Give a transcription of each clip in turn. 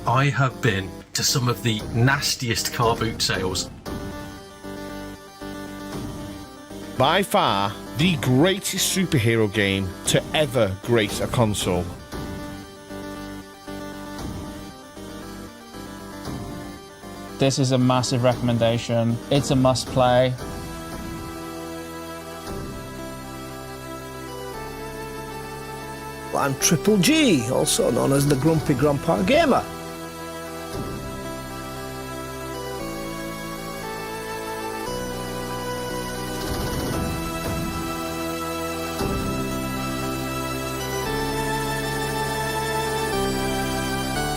I have been to some of the nastiest car boot sales. By far, the greatest superhero game to ever grace a console. This is a massive recommendation. It's a must play. I'm Triple G, also known as the Grumpy Grandpa Gamer.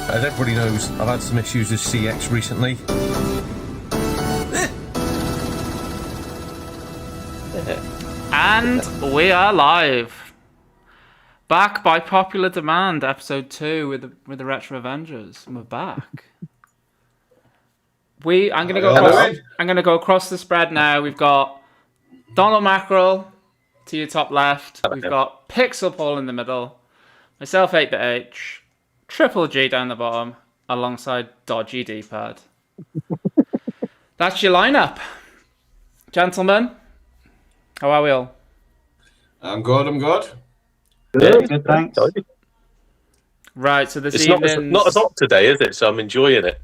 As everybody knows, I've had some issues with CX recently. And we are live. Back by popular demand, episode 2 with the Retro Avengers. And we're back. I'm gonna go across the spread now. We've got Donald Mackerel to your top left. We've got Pixel Paul in the middle. Myself, 8BitH. Triple G down the bottom, alongside Dodgy D-pad. That's your lineup. Gentlemen, how are we all? I'm good. Good, thanks. Right, so It's not as hot today, is it? So I'm enjoying it.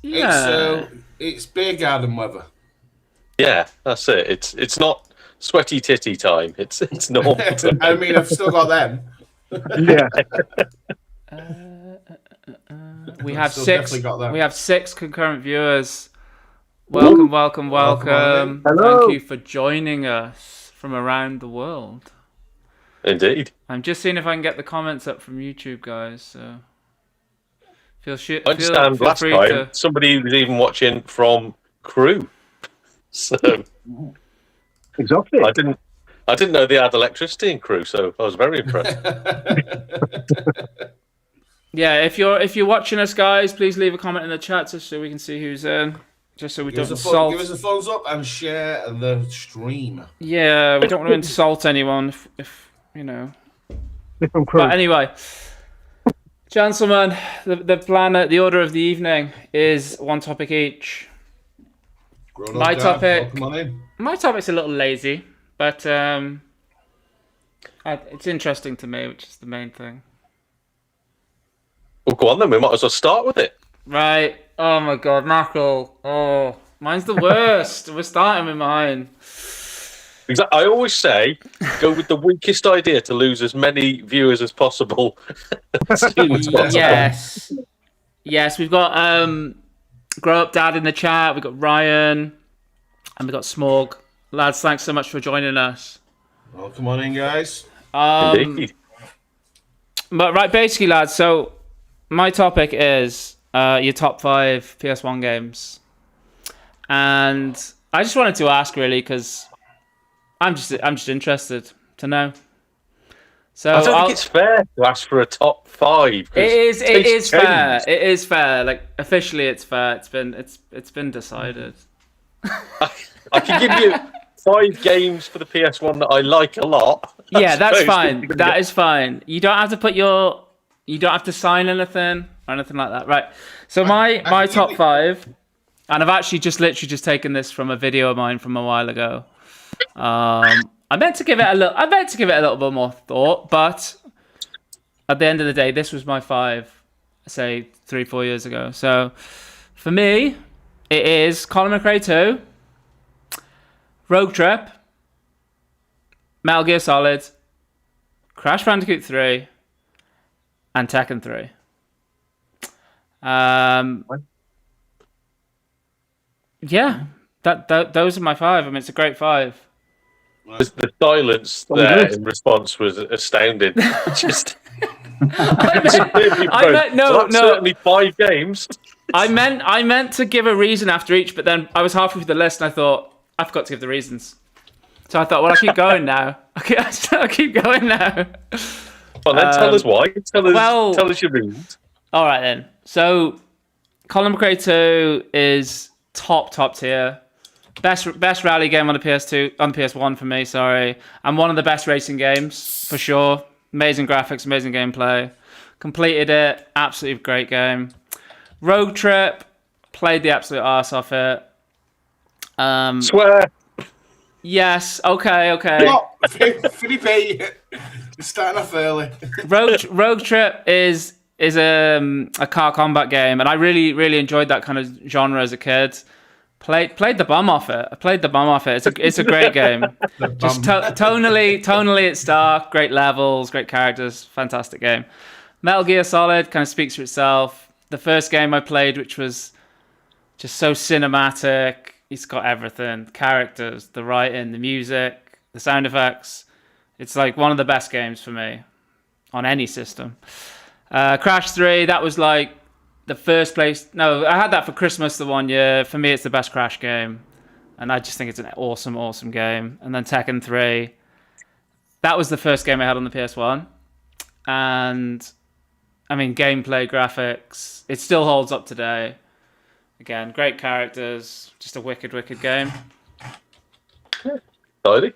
Yeah. It's beer garden weather. Yeah, that's it. It's not sweaty titty time. It's normal. I mean, I've still got them. Yeah. We have Still six. definitely got that. We have 6 concurrent viewers. Welcome. Welcome. Hello. Thank you for joining us from around the world. Indeed. I'm just seeing if I can get the comments up from YouTube, guys. So I understand last free time to... somebody was even watching from Crew. So Exactly. I didn't know they had electricity in Crew, so I was very impressed. Yeah, if you're watching us, guys, please leave a comment in the chat just so we can see who's in. Just so we don't insult. Give us a thumbs up and share the stream. Yeah, we don't want to insult anyone if you know. But anyway, gentlemen, the plan, the order of the evening is one topic each. My topic's a little lazy, but it's interesting to me, which is the main thing. Well, go on then. We might as well start with it. Right. Oh my God, Mackerel. Oh, mine's the worst. We're starting with mine. Exactly. I always say, go with the weakest idea to lose as many viewers as possible. Yes. Yes, we've got Grow Up Dad in the chat. We've got Ryan. And we've got Smog. Lads, thanks so much for joining us. Welcome on in, guys. Indeed. But right, basically, lads, so my topic is your top 5 PS1 games. And I just wanted to ask, really, because I'm just interested to know. So I don't think it's fair to ask for a top 5. It is fair. It is fair. Like, officially, it's fair. It's been decided. I can give you 5 games for the PS1 that I like a lot. Yeah, that's fine. That is fine. You don't have to you don't have to sign anything or anything like that. Right. So my top 5, and I've actually literally just taken this from a video of mine from a while ago. I meant to give it a little bit more thought, but at the end of the day, this was my 5, say 3-4 years ago. So for me, it is Colin McRae 2, Rogue Trip, Metal Gear Solid, Crash Bandicoot 3, and Tekken 3. Yeah, those are my 5. I mean, it's a great 5. The silence there in response was astounding. Just certainly 5 games. I meant to give a reason after each, but then I was halfway through the list and I thought I forgot to give the reasons. So I thought, well, I'll keep going now. I'll keep going now. Well, then tell us why. Tell us your reasons. All right then. So, Colin McRae 2 is top tier. Best rally game on the PS1 for me. Sorry, and one of the best racing games for sure. Amazing graphics, amazing gameplay. Completed it. Absolutely great game. Road Trip, played the absolute arse off it. Swear. Yes, okay. Oh, Felipe, you're starting off early. Rogue Trip is a car combat game, and I really enjoyed that kind of genre as a kid. Played the bum off it. I played the bum off it. It's a great game. Just tonally it's dark, great levels, great characters, fantastic game. Metal Gear Solid kind of speaks for itself. The first game I played, which was just so cinematic, it's got everything: characters, the writing, the music, the sound effects. It's like one of the best games for me on any system. Crash 3, that was like the first place. No, I had that for Christmas the one year. For me, it's the best Crash game. And I just think it's an awesome game. And then Tekken 3. That was the first game I had on the PS1. And, I mean, gameplay, graphics, it still holds up today. Again, great characters. Just a wicked game. Tidy.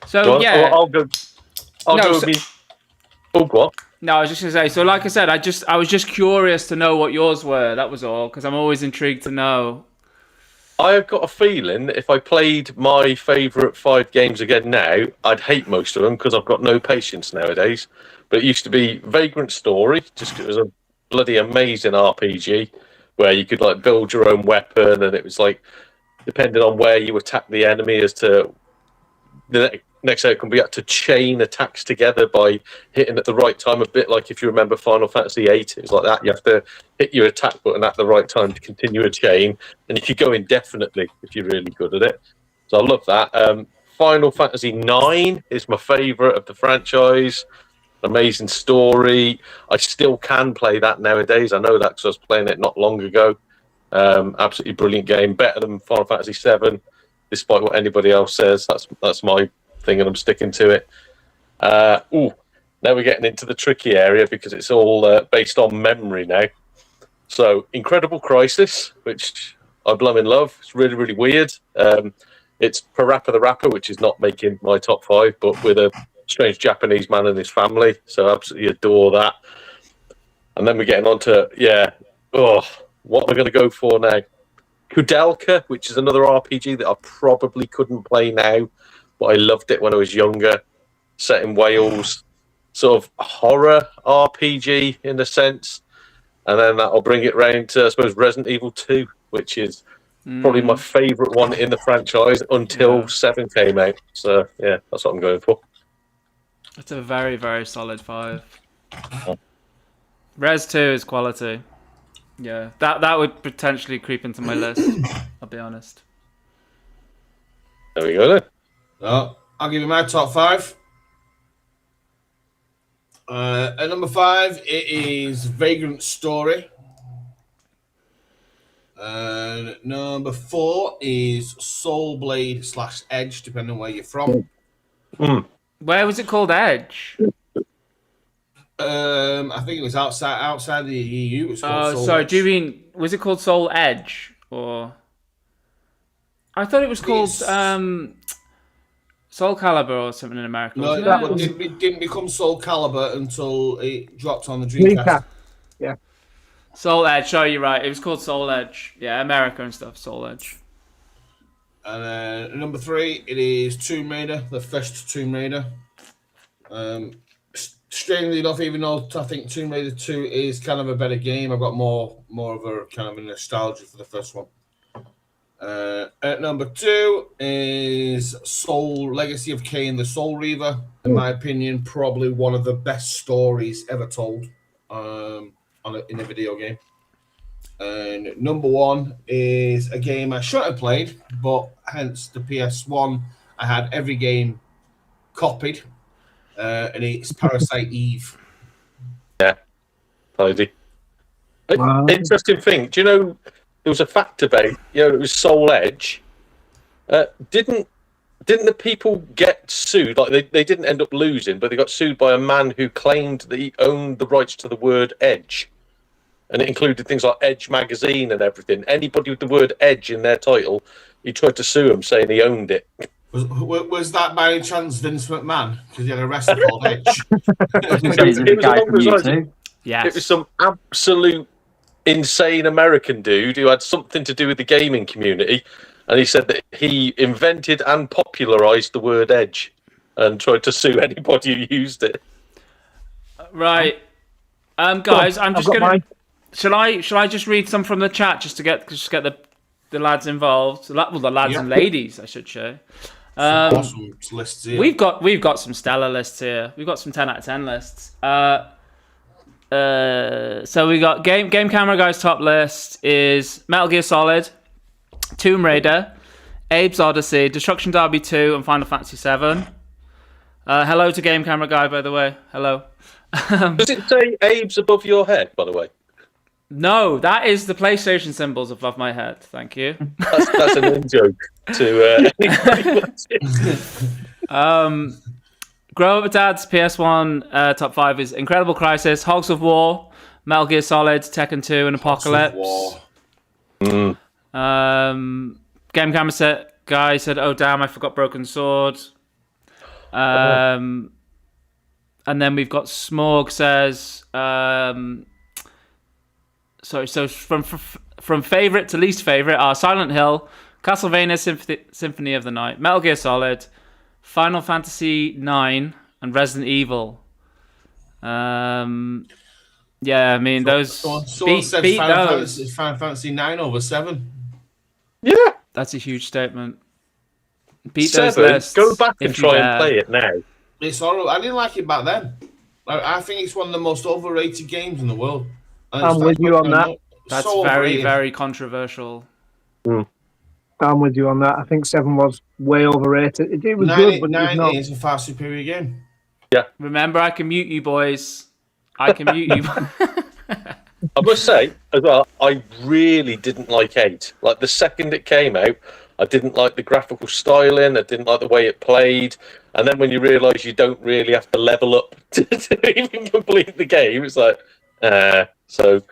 So, yeah. I'll go with me. Oh, what? No, I was just going to say, so like I said, I was just curious to know what yours were. That was all, because I'm always intrigued to know. I've got a feeling if I played my favourite 5 games again now, I'd hate most of them because I've got no patience nowadays. But it used to be Vagrant Story, just it was a bloody amazing RPG where you could like build your own weapon, and it was like depending on where you attack the enemy as to the next outcome, we had to chain attacks together by hitting at the right time, a bit like if you remember Final Fantasy VIII, it was like that. You have to hit your attack button at the right time to continue a chain, and you could go indefinitely if you're really good at it. So I love that. Final Fantasy IX is my favourite of the franchise. Amazing story. I still can play that nowadays. I know that because I was playing it not long ago. Absolutely brilliant game. Better than Final Fantasy VII, despite what anybody else says. That's my thing, and I'm sticking to it. Now we're getting into the tricky area because it's all based on memory now. So, Incredible Crisis, which I blooming love. It's really weird. It's Parappa the Rapper, which is not making my top 5, but with a strange Japanese man and his family. So, absolutely adore that. And then we're getting on to, what am I going to go for now? Kudelka, which is another RPG that I probably couldn't play now, but I loved it when I was younger. Set in Wales, sort of horror RPG in a sense. And then that'll bring it round to, I suppose, Resident Evil 2, which is probably my favourite one in the franchise until 7 came out. So, yeah, that's what I'm going for. It's a very solid 5. Res 2 is quality. Yeah, that would potentially creep into my list, I'll be honest. There we go then. Oh, I'll give you my top 5. At number 5, it is Vagrant Story. And number 4 is Soul Blade / Edge, depending on where you're from. Where was it called Edge? I think it was outside the EU. It was called Soul sorry. Edge. Do you mean, was it called Soul Edge, or? I thought it was called Soul Calibur or something in America. No, it didn't become Soul Calibur until it dropped on the Dreamcast. Yeah. Soul Edge. Sorry, you're right. It was called Soul Edge. Yeah, America and stuff. Soul Edge. And then number 3, it is Tomb Raider, the first Tomb Raider. Strangely enough, even though I think Tomb Raider 2 is kind of a better game, I've got more of a kind of a nostalgia for the first one. At number 2 is Soul Legacy of Kain, the Soul Reaver. In my opinion, probably one of the best stories ever told in a video game. And number 1 is a game I shouldn't have played, but hence the PS1, I had every game copied. And it's Parasite Eve. Yeah, tidy. Wow. Interesting thing. Do you know there was a fact about it was Soul Edge? Didn't the people get sued? Like they didn't end up losing, but they got sued by a man who claimed that he owned the rights to the word Edge, and it included things like Edge magazine and everything. Anybody with the word Edge in their title, he tried to sue him, saying he owned it. Was that by any chance Vince McMahon? Because he had a wrestler called Edge. It was guy from YouTube. Yes. It was some absolute insane American dude who had something to do with the gaming community, and he said that he invented and popularized the word edge and tried to sue anybody who used it. Right. Guys, I'm just gonna. Shall I just read some from the chat just to get the lads involved? The lads and ladies, I should say. Awesome lists here. We've got some stellar lists here. We've got some 10 out of 10 lists. So we got Game Camera Guy's top list is Metal Gear Solid, Tomb Raider, Abe's Odyssey, Destruction Derby 2, and Final Fantasy 7. Hello to Game Camera Guy, by the way. Hello. Does it say Abe's above your head, by the way? No, that is the PlayStation symbols above my head. Thank you. That's an in-joke to Grow Up with Dad's PS1 top 5 is Incredible Crisis, Hogs of War, Metal Gear Solid, Tekken 2, and Apocalypse. Game Camera Guy said, "Oh damn, I forgot Broken Sword." And then we've got Smorg says, sorry, so from favourite to least favourite are Silent Hill, Castlevania Symphony of the Night, Metal Gear Solid, Final Fantasy 9, and Resident Evil. Yeah, I mean, those... Someone beat said those. Final Fantasy 9 over 7. Yeah. That's a huge statement. Beat 7, those lists. go back and if you try dare. and play it now. It's horrible. I didn't like it back then. I think it's one of the most overrated games in the world. And I'm with you on that. That's so very, overrated. very controversial. I'm with you on that. I think 7 was way overrated. It was Nine, good, but it was nine not. is a far superior game. Remember, I can mute you, boys. I can mute you. I must say, as well, I really didn't like 8. Like, the second it came out, I didn't like the graphical styling, I didn't like the way it played, and then when you realise you don't really have to level up to even complete the game, it's like, so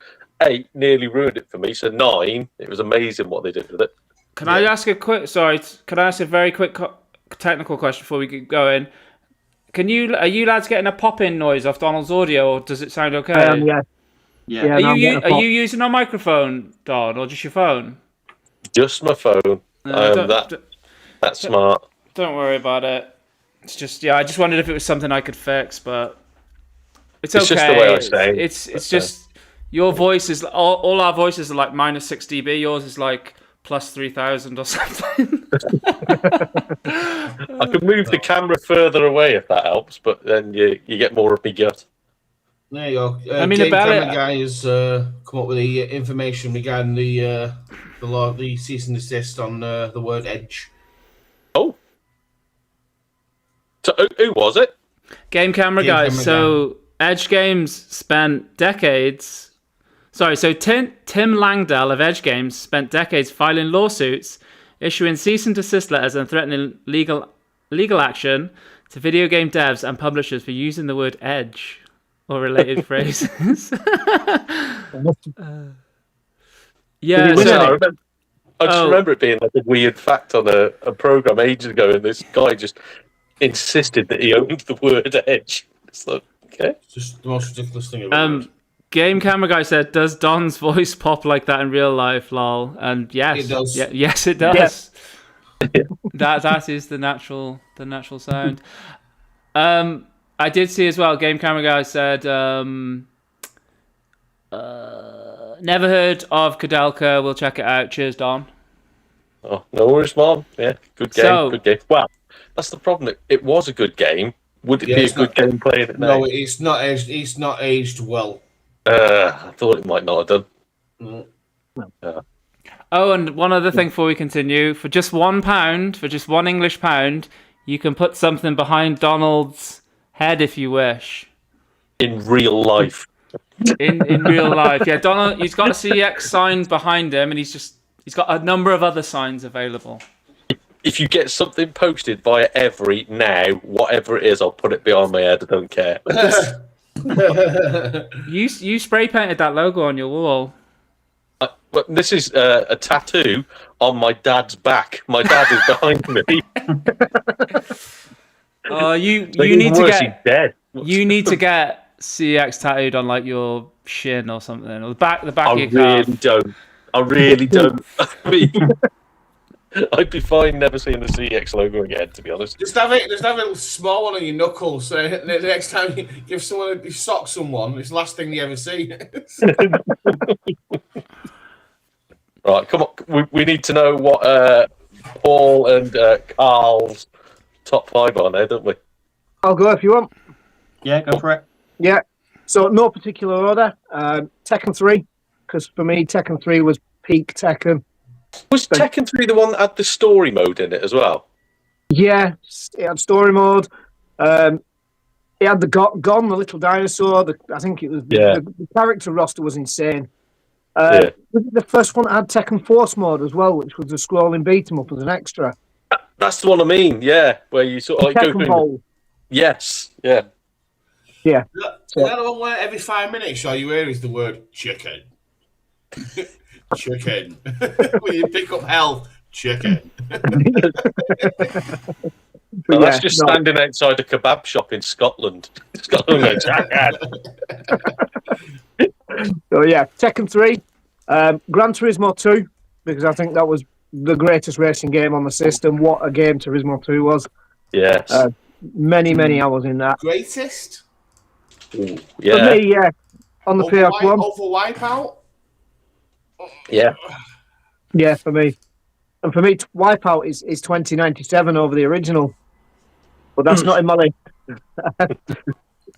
8 nearly ruined it for me, so 9, it was amazing what they did with it. Can I ask a very quick technical question before we get going? Are you lads getting a pop-in noise off Donald's audio, or does it sound okay? Yeah. Are you using a microphone, Don, or just your phone? Just my phone. That's smart. Don't worry about it. It's just, I just wondered if it was something I could fix, but it's okay. It's just the way I say. It's just your voice is all our voices are like minus 6 dB. Yours is like plus 3,000 or something. I can move the camera further away if that helps, but then you get more of me gut. There you go. I mean, Game about Camera it- Guy has come up with the information regarding the cease and desist on the word edge. Oh. So who was it? Game Camera Guy. So Edge Games spent decades. Sorry, so Tim Langdell of Edge Games spent decades filing lawsuits, issuing cease and desist letters, and threatening legal action to video game devs and publishers for using the word edge or related phrases. Yeah. I just remember it being like a weird fact on a program ages ago, and this guy just insisted that he owned the word edge. It's like, okay. It's just the most ridiculous thing ever. Game Camera Guy said, "Does Don's voice pop like that in real life, lol?" And yes, It does. Yes, it does. That is the natural sound. I did see as well. Game Camera Guy said, "Never heard of Kudelka. We'll check it out. Cheers, Don." Oh, no worries, Mom. Yeah, good game. So- Good game. Well, that's the problem. It was a good game. Would it be a it's good game playing it now? No, it's not aged. It's not aged well. I thought it might not have done. Oh, and one other thing before we continue: for just £1, for just £1 English pound, you can put something behind Donald's head if you wish. In real life. In real life, yeah. Donald, he's got a CX sign behind him, and he's got a number of other signs available. If you get something posted via Every now, whatever it is, I'll put it behind my head. I don't care. You spray painted that logo on your wall. But this is a tattoo on my dad's back. My dad is behind me. You Even need to worse, get he's dead. you need to get CX tattooed on like your shin or something, or the back of I your calf. really don't. I really don't. I'd be fine never seeing the CX logo again, to be honest. Just have a little small one on your knuckles. So the next time you give someone, you sock someone, it's the last thing you ever see. Right, come on. We need to know what Paul and Carl's top 5 are now, don't we? I'll go if you want. Yeah, go for it. Yeah. So no particular order. Tekken 3, because for me Tekken 3 was peak Tekken. Was Tekken 3 the one that had the story mode in it as well? Yeah, it had story mode. It had the Gon, the little dinosaur. I think it was the character roster was insane. The first one had Tekken Force mode as well, which was the scrolling beat 'em up as an extra. That's the one I mean, yeah, where you sort of like go Tekken through. Bowl. Yes, yeah. Yeah. Is that the one where every 5 minutes all you hear is the word chicken? Chicken. When you pick up health, chicken. Well, that's just standing outside a kebab shop in Scotland. Scotland. So yeah, Tekken 3, Gran Turismo 2, because I think that was the greatest racing game on the system. What a game Turismo 2 was. Yes. Many hours in that. Greatest? Ooh, For me, yeah. On the PS1. Over Wipeout? Yeah. Yeah, for me. And for me, Wipeout is 2097 over the original. But that's not in my list.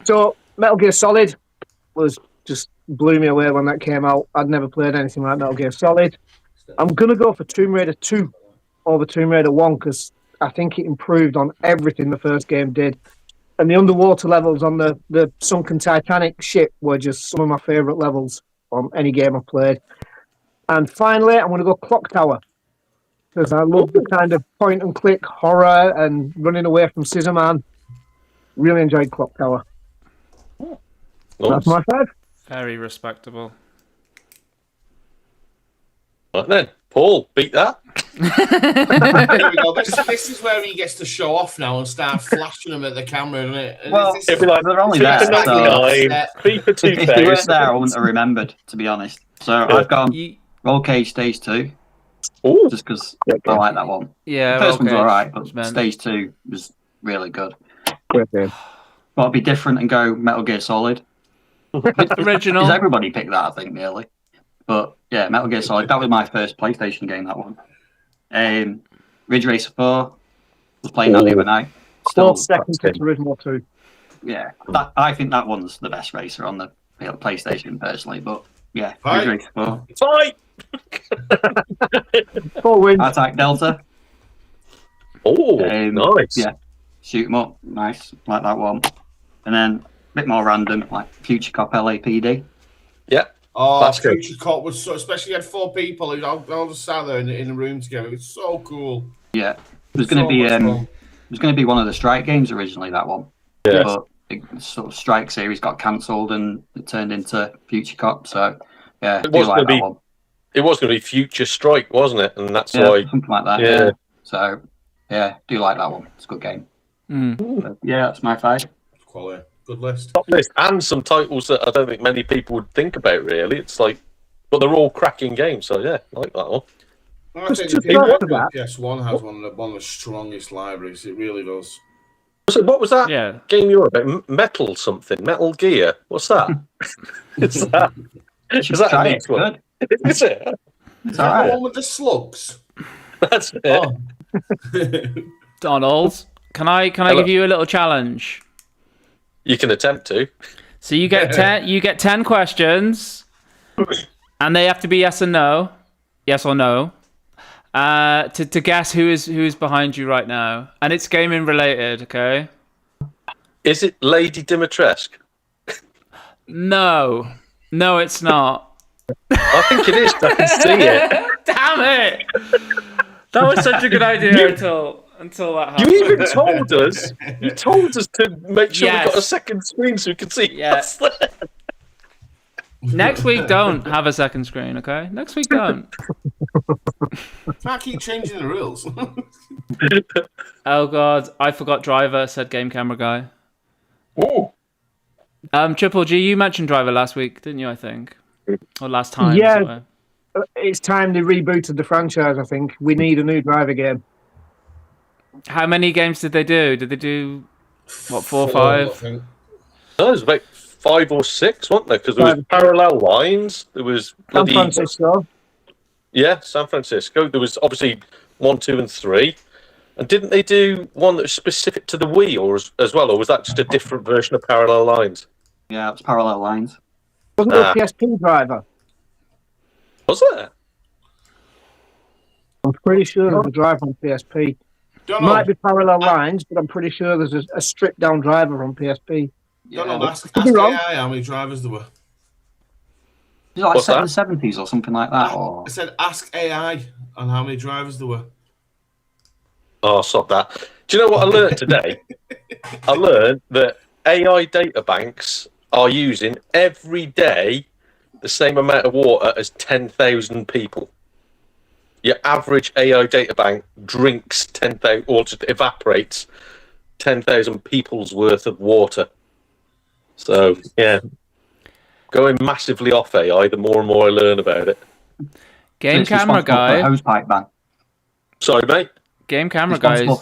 So, Metal Gear Solid was just blew me away when that came out. I'd never played anything like Metal Gear Solid. I'm going to go for Tomb Raider 2 over Tomb Raider 1 because I think it improved on everything the first game did. And the underwater levels on the sunken Titanic ship were just some of my favourite levels on any game I've played. And finally, I'm going to go Clock Tower because I love the kind of point and click horror and running away from Scissor Man. Really enjoyed Clock Tower. Nice. That's my 5. Very respectable. Right then, Paul, beat that. There we go. This is where he gets to show off now and start flashing them at the camera, isn't it? And Well, It'd be like they're only there. FIFA So 99, FIFA if you weren't 2000. there, I wouldn't have remembered, to be honest. So I've gone Roll Cage Stage 2, Ooh, just because I like that one. Yeah, The first one's okay. alright, but Man. Stage 2 was really good. Great game. But I'd be different and go Metal Gear Solid. Original. Because everybody picked that, I think, nearly. But yeah, Metal Gear Solid. That was my first PlayStation game, that one. Ridge Racer 4. Was playing that the other night. Still, Close second to Turismo 2. yeah. I think that one's the best racer on the PlayStation, personally. But yeah, Right. Ridge Racer 4. fight! 4 wins. Attack Delta. Oh, nice. Yeah. Shoot 'em up. Nice. Like that one. And then a bit more random, like Future Cop LAPD. Yeah. Oh, That's good. Future Cop was so, especially you had 4 people who all just sat there in the room together. It was so cool. Yeah. It was going to be much fun. it was going to be one of the Strike games originally, that one. Yeah. But the sort of Strike series got cancelled and it turned into Future Cop. So yeah, I It do was like gonna that be- one. It was going to be Future Strike, wasn't it? And that's Yeah, why. something like that. Yeah. Yeah. So yeah, do like that one. It's a good game. But, yeah, that's my 5. Quality. Good list. Top list and some titles that I don't think many people would think about. Really, it's like, but they're all cracking games. So yeah, I like that one. I think Just the after that- PS1 has one of the strongest libraries. It really does. So what was that Yeah. game you were about? Metal something? Metal Gear? What's that? Is that? Is that Try a it, neat one? good. Is it? It's Is that the alright. one with the slugs? That's it. Oh. Donald, can I Hello. give you a little challenge? You can attempt to. So you get 10 questions, and they have to be yes or no, yes or no, to guess who is behind you right now, and it's gaming related. Okay? Is it Lady Dimitrescu? No, it's not. I think it is. I can see it. Damn it! That was such a good idea until that happened. You even told us. You told us to make sure we got a Yes. second screen so we could see. Yeah. what's there. Next week, don't have a second screen. Okay? Next week, don't. Can't keep changing the rules. Oh god, I forgot driver. Said game camera guy. Ooh. Triple G, you mentioned Driver last week, didn't you? I think, or last time. Yeah. Sorry. It's time they rebooted the franchise, I think. We need a new driver game. How many games did they do? Did they do what, 4 or I 5? think. No, there was about 5 or 6, wasn't there? Because there was parallel lines. There was San bloody Francisco. yeah, San Francisco. There was obviously 1, 2, and 3. And didn't they do one that was specific to the Wii or as well, or was that just a different version of Parallel Lines? Yeah, it's parallel lines. Wasn't there a PSP driver? Was there? I'm pretty sure there's a driver on PSP. Don't know. Might be parallel lines, but I'm pretty sure there's a stripped down driver on PSP. Don't know. Ask Could be wrong. AI how many drivers there were. Is it like What's set in that? the 70s or something like that? Or I said ask AI on how many drivers there were. Oh, stop that. Do you know what I learned today? I learned that AI data banks are using every day the same amount of water as 10,000 people. Your average AI data bank drinks 10,000, or just evaporates 10,000 people's worth of water. So, yeah. Going massively off AI, the more and more I learn about it. Game it's camera responsible for a guy. hose pipe ban. Sorry, mate. Game camera guys.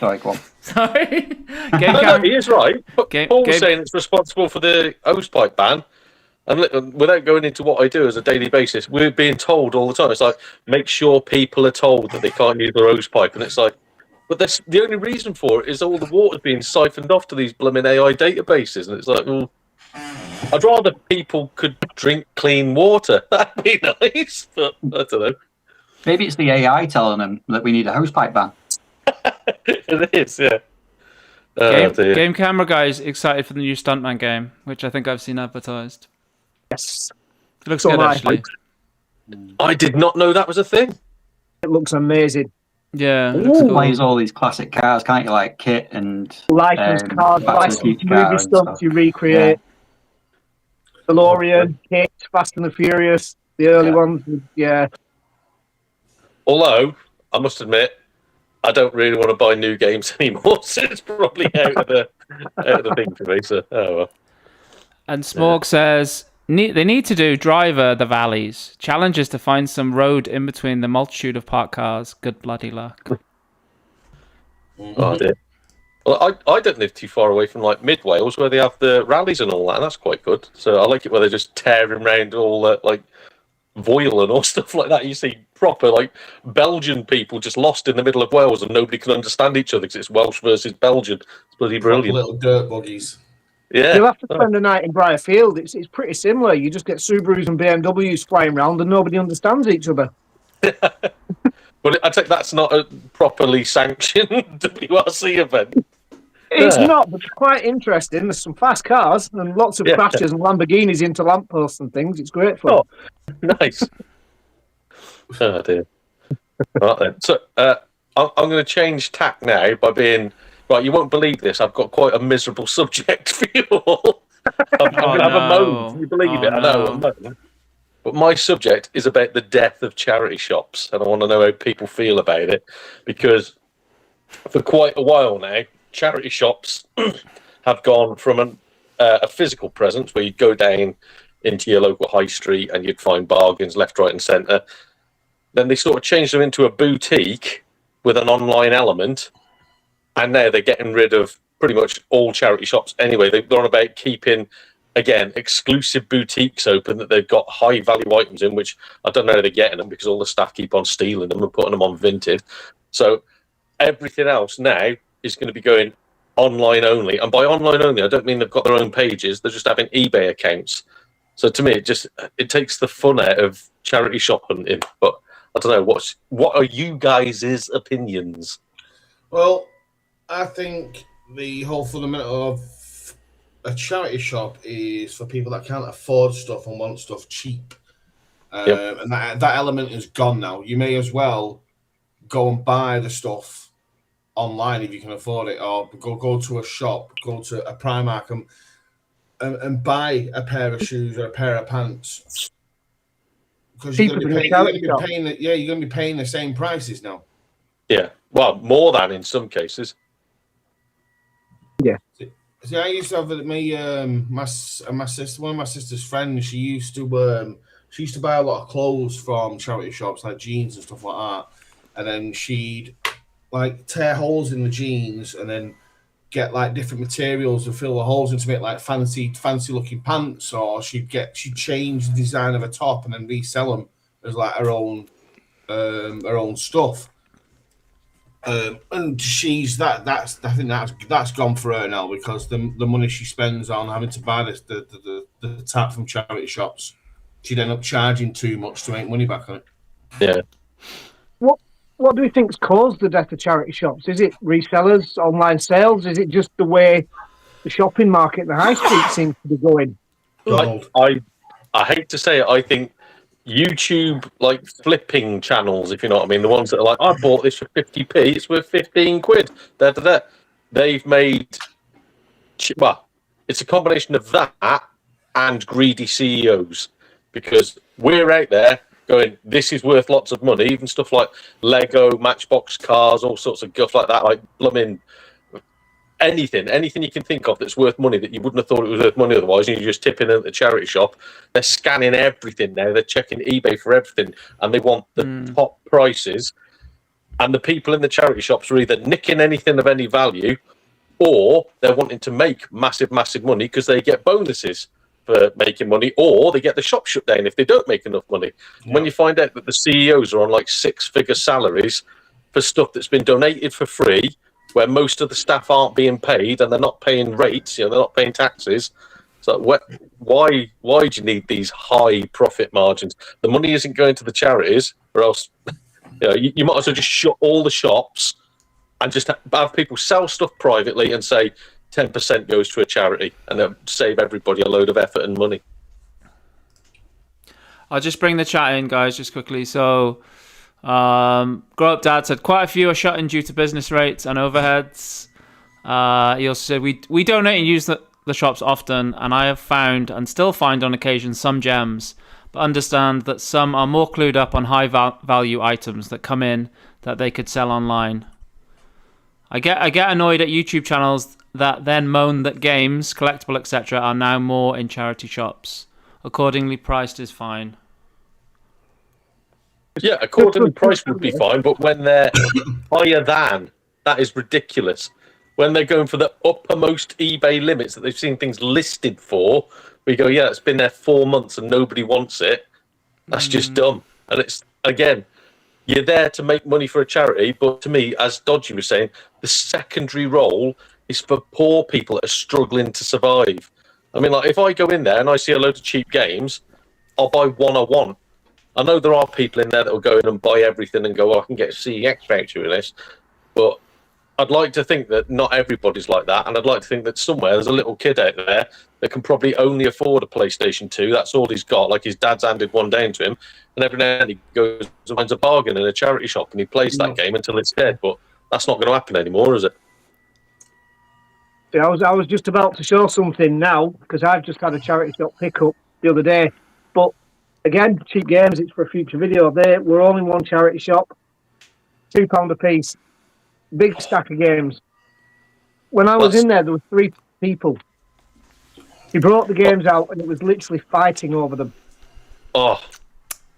Sorry, go on. Sorry. Game No, camera. he is right. But Paul's saying it's responsible for the hosepipe ban. And without going into what I do as a daily basis, we're being told all the time. It's like, make sure people are told that they can't use their hosepipe. And it's like, but that's the only reason for it is all the water's being siphoned off to these blooming AI databases. And it's like, well, I'd rather people could drink clean water. That'd be nice. But I don't know. Maybe it's the AI telling them that we need a hose pipe ban. It is, yeah. Game camera guys excited for the new Stuntman game, which I think I've seen advertised. Yes. It looks So good, am I. actually. I did not know that was a thing. It looks amazing. Yeah. It You looks can cool. plays all these classic cars, can't you? Like Kit and Licensed cars, Back to the licensed Future car movie and stuff stuff. you recreate. DeLorean, Kit, Fast and the Furious, the early ones. Yeah. Although, I must admit, I don't really want to buy new games anymore, so it's probably out of the thing for me. So, oh well. And Smorg says they need to do Driver the Valleys. Challenge is to find some road in between the multitude of parked cars. Good bloody luck. Oh dear. Well, I don't live too far away from like Mid Wales, where they have the rallies and all that, and that's quite good. So I like it where they're just tearing around all that like Voile and all stuff like that. You see proper like Belgian people just lost in the middle of Wales, and nobody can understand each other because it's Welsh versus Belgian. It's bloody brilliant. Little dirt buggies. Yeah. You'll have to spend a night in Briarfield. It's pretty similar. You just get Subarus and BMWs flying around and nobody understands each other. But I think that's not a properly sanctioned WRC event. It's not, but it's quite interesting. There's some fast cars and lots of crashes and Lamborghinis into lampposts and things. It's great fun. Oh, nice. Oh dear. Right then. So I'm going to change tack now by being right. You won't believe this. I've got quite a miserable subject for you all. I'm going to have a moan. Can you believe it? I know. A moan. But my subject is about the death of charity shops, and I want to know how people feel about it, because for quite a while now, charity shops have gone from a physical presence where you'd go down into your local high street and you'd find bargains left, right, and centre. Then they sort of changed them into a boutique with an online element, and now they're getting rid of pretty much all charity shops anyway. They're on about keeping, again, exclusive boutiques open that they've got high value items in, which I don't know how they're getting them because all the staff keep on stealing them and putting them on Vinted. So everything else now is going to be going online only. And by online only, I don't mean they've got their own pages. They're just having eBay accounts. So to me, it takes the fun out of charity shop hunting. But I don't know, what are you guys' opinions? Well, I think the whole fundamental of a charity shop is for people that can't afford stuff and want stuff cheap. And that element is gone now. You may as well go and buy the stuff online if you can afford it, or go to a shop, go to a Primark and buy a pair of shoes or a pair of pants. Because you're going to be paying the same prices now. Yeah, well, more than in some cases. Yeah. See, I used to have my sister, one of my sister's friends. She used to buy a lot of clothes from charity shops, like jeans and stuff like that. And then she'd like tear holes in the jeans, and then get like different materials and fill the holes in to make like fancy looking pants. Or she'd change the design of a top and then resell them as like her own stuff. And she's I think that's gone for her now, because the money she spends on having to buy the tap from charity shops, she'd end up charging too much to make money back on it. Yeah. What do you think's caused the death of charity shops? Is it resellers, online sales? Is it just the way the shopping market, the high street seems to be going? I hate to say it, I think YouTube like flipping channels, if you know what I mean, the ones that are like, I bought this for 50p, it's worth 15 quid. They've made, well, it's a combination of that and greedy CEOs, because we're out there going, this is worth lots of money, even stuff like Lego, Matchbox cars, all sorts of guff like that, like blooming anything you can think of that's worth money that you wouldn't have thought it was worth money otherwise, and you just tip in at the charity shop. They're scanning everything now, they're checking eBay for everything, and they want the top prices. And the people in the charity shops are either nicking anything of any value, or they're wanting to make massive money because they get bonuses for making money, or they get the shop shut down if they don't make enough money. Yeah. When you find out that the CEOs are on like 6-figure salaries for stuff that's been donated for free, where most of the staff aren't being paid and they're not paying rates, they're not paying taxes. So why do you need these high profit margins? The money isn't going to the charities, or else you might as well just shut all the shops and just have people sell stuff privately and say 10% goes to a charity, and then save everybody a load of effort and money. I'll just bring the chat in, guys, just quickly. So Grow Up Dad said quite a few are shut in due to business rates and overheads. He also said we donate and use the shops often, and I have found and still find on occasion some gems, but understand that some are more clued up on high value items that come in that they could sell online. I get annoyed at YouTube channels that then moan that games, collectible, etc. are now more in charity shops. Accordingly priced is fine. Yeah, accordingly priced would be fine, but when they're higher than, that is ridiculous. When they're going for the uppermost eBay limits that they've seen things listed for, we go, yeah, it's been there 4 months and nobody wants it. That's just dumb. And it's, again, you're there to make money for a charity, but to me, as Dodgy was saying, the secondary role is for poor people that are struggling to survive. I mean, like, if I go in there and I see a load of cheap games, I'll buy one I want. I know there are people in there that will go in and buy everything and go, I can get a CEX voucher with this, but I'd like to think that not everybody's like that, and I'd like to think that somewhere there's a little kid out there that can probably only afford a PlayStation 2. That's all he's got. Like, his dad's handed one down to him, and every now and then he goes and finds a bargain in a charity shop and he plays that game until it's dead. But that's not going to happen anymore, is it? See, I was just about to show something now, because I've just had a charity shop pickup the other day. But again, cheap games, it's for a future video. We're all in one charity shop, £2 a piece. Big stack of games. When I was in there were 3 people. He brought the games out and it was literally fighting over them. Oh,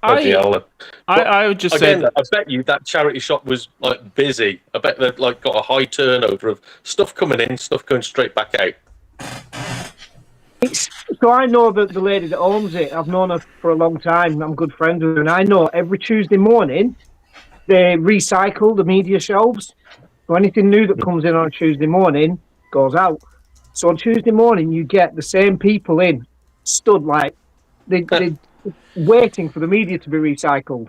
I would just say that. I bet you that charity shop was like busy. I bet they've like got a high turnover of stuff coming in, stuff going straight back out. So I know that the lady that owns it, I've known her for a long time. I'm good friends with her, and I know every Tuesday morning they recycle the media shelves. So anything new that comes in on a Tuesday morning goes out. So on Tuesday morning, you get the same people in, stood like they're waiting for the media to be recycled.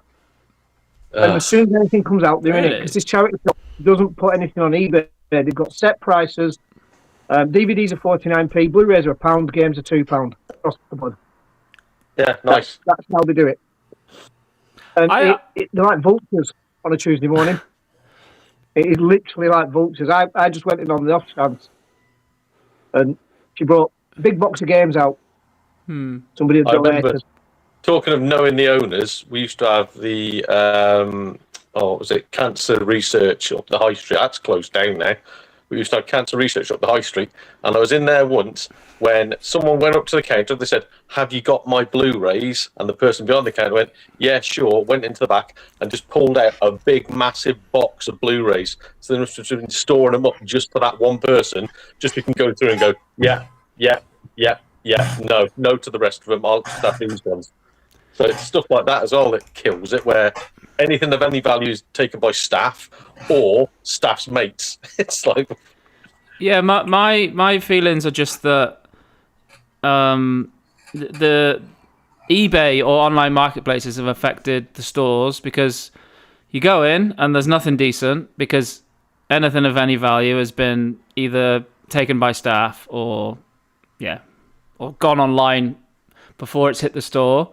And as soon as anything comes out, they're in it. Because this charity shop doesn't put anything on eBay. They've got set prices. DVDs are 49p, Blu-rays are £1, games are £2 across the board. Yeah, nice. That's how they do it. And they're like vultures on a Tuesday morning. It is literally like vultures. I just went in on the off chance, and she brought a big box of games out. Somebody had donated. Talking of knowing the owners, we used to have the cancer research up the high street. That's closed down now. We used to have cancer research up the high street, and I was in there once when someone went up to the counter. They said, "Have you got my Blu-rays?" And the person behind the counter went, "Yeah, sure." Went into the back and just pulled out a big, massive box of Blu-rays. So they must have been storing them up just for that one person, just so we can go through and go, "Yeah, yeah, yeah, yeah." No to the rest of them. I'll just have these ones. So it's stuff like that as well that kills it, where anything of any value is taken by staff or staff's mates. It's like, yeah, my feelings are just that the eBay or online marketplaces have affected the stores, because you go in and there's nothing decent, because anything of any value has been either taken by staff or gone online before it's hit the store.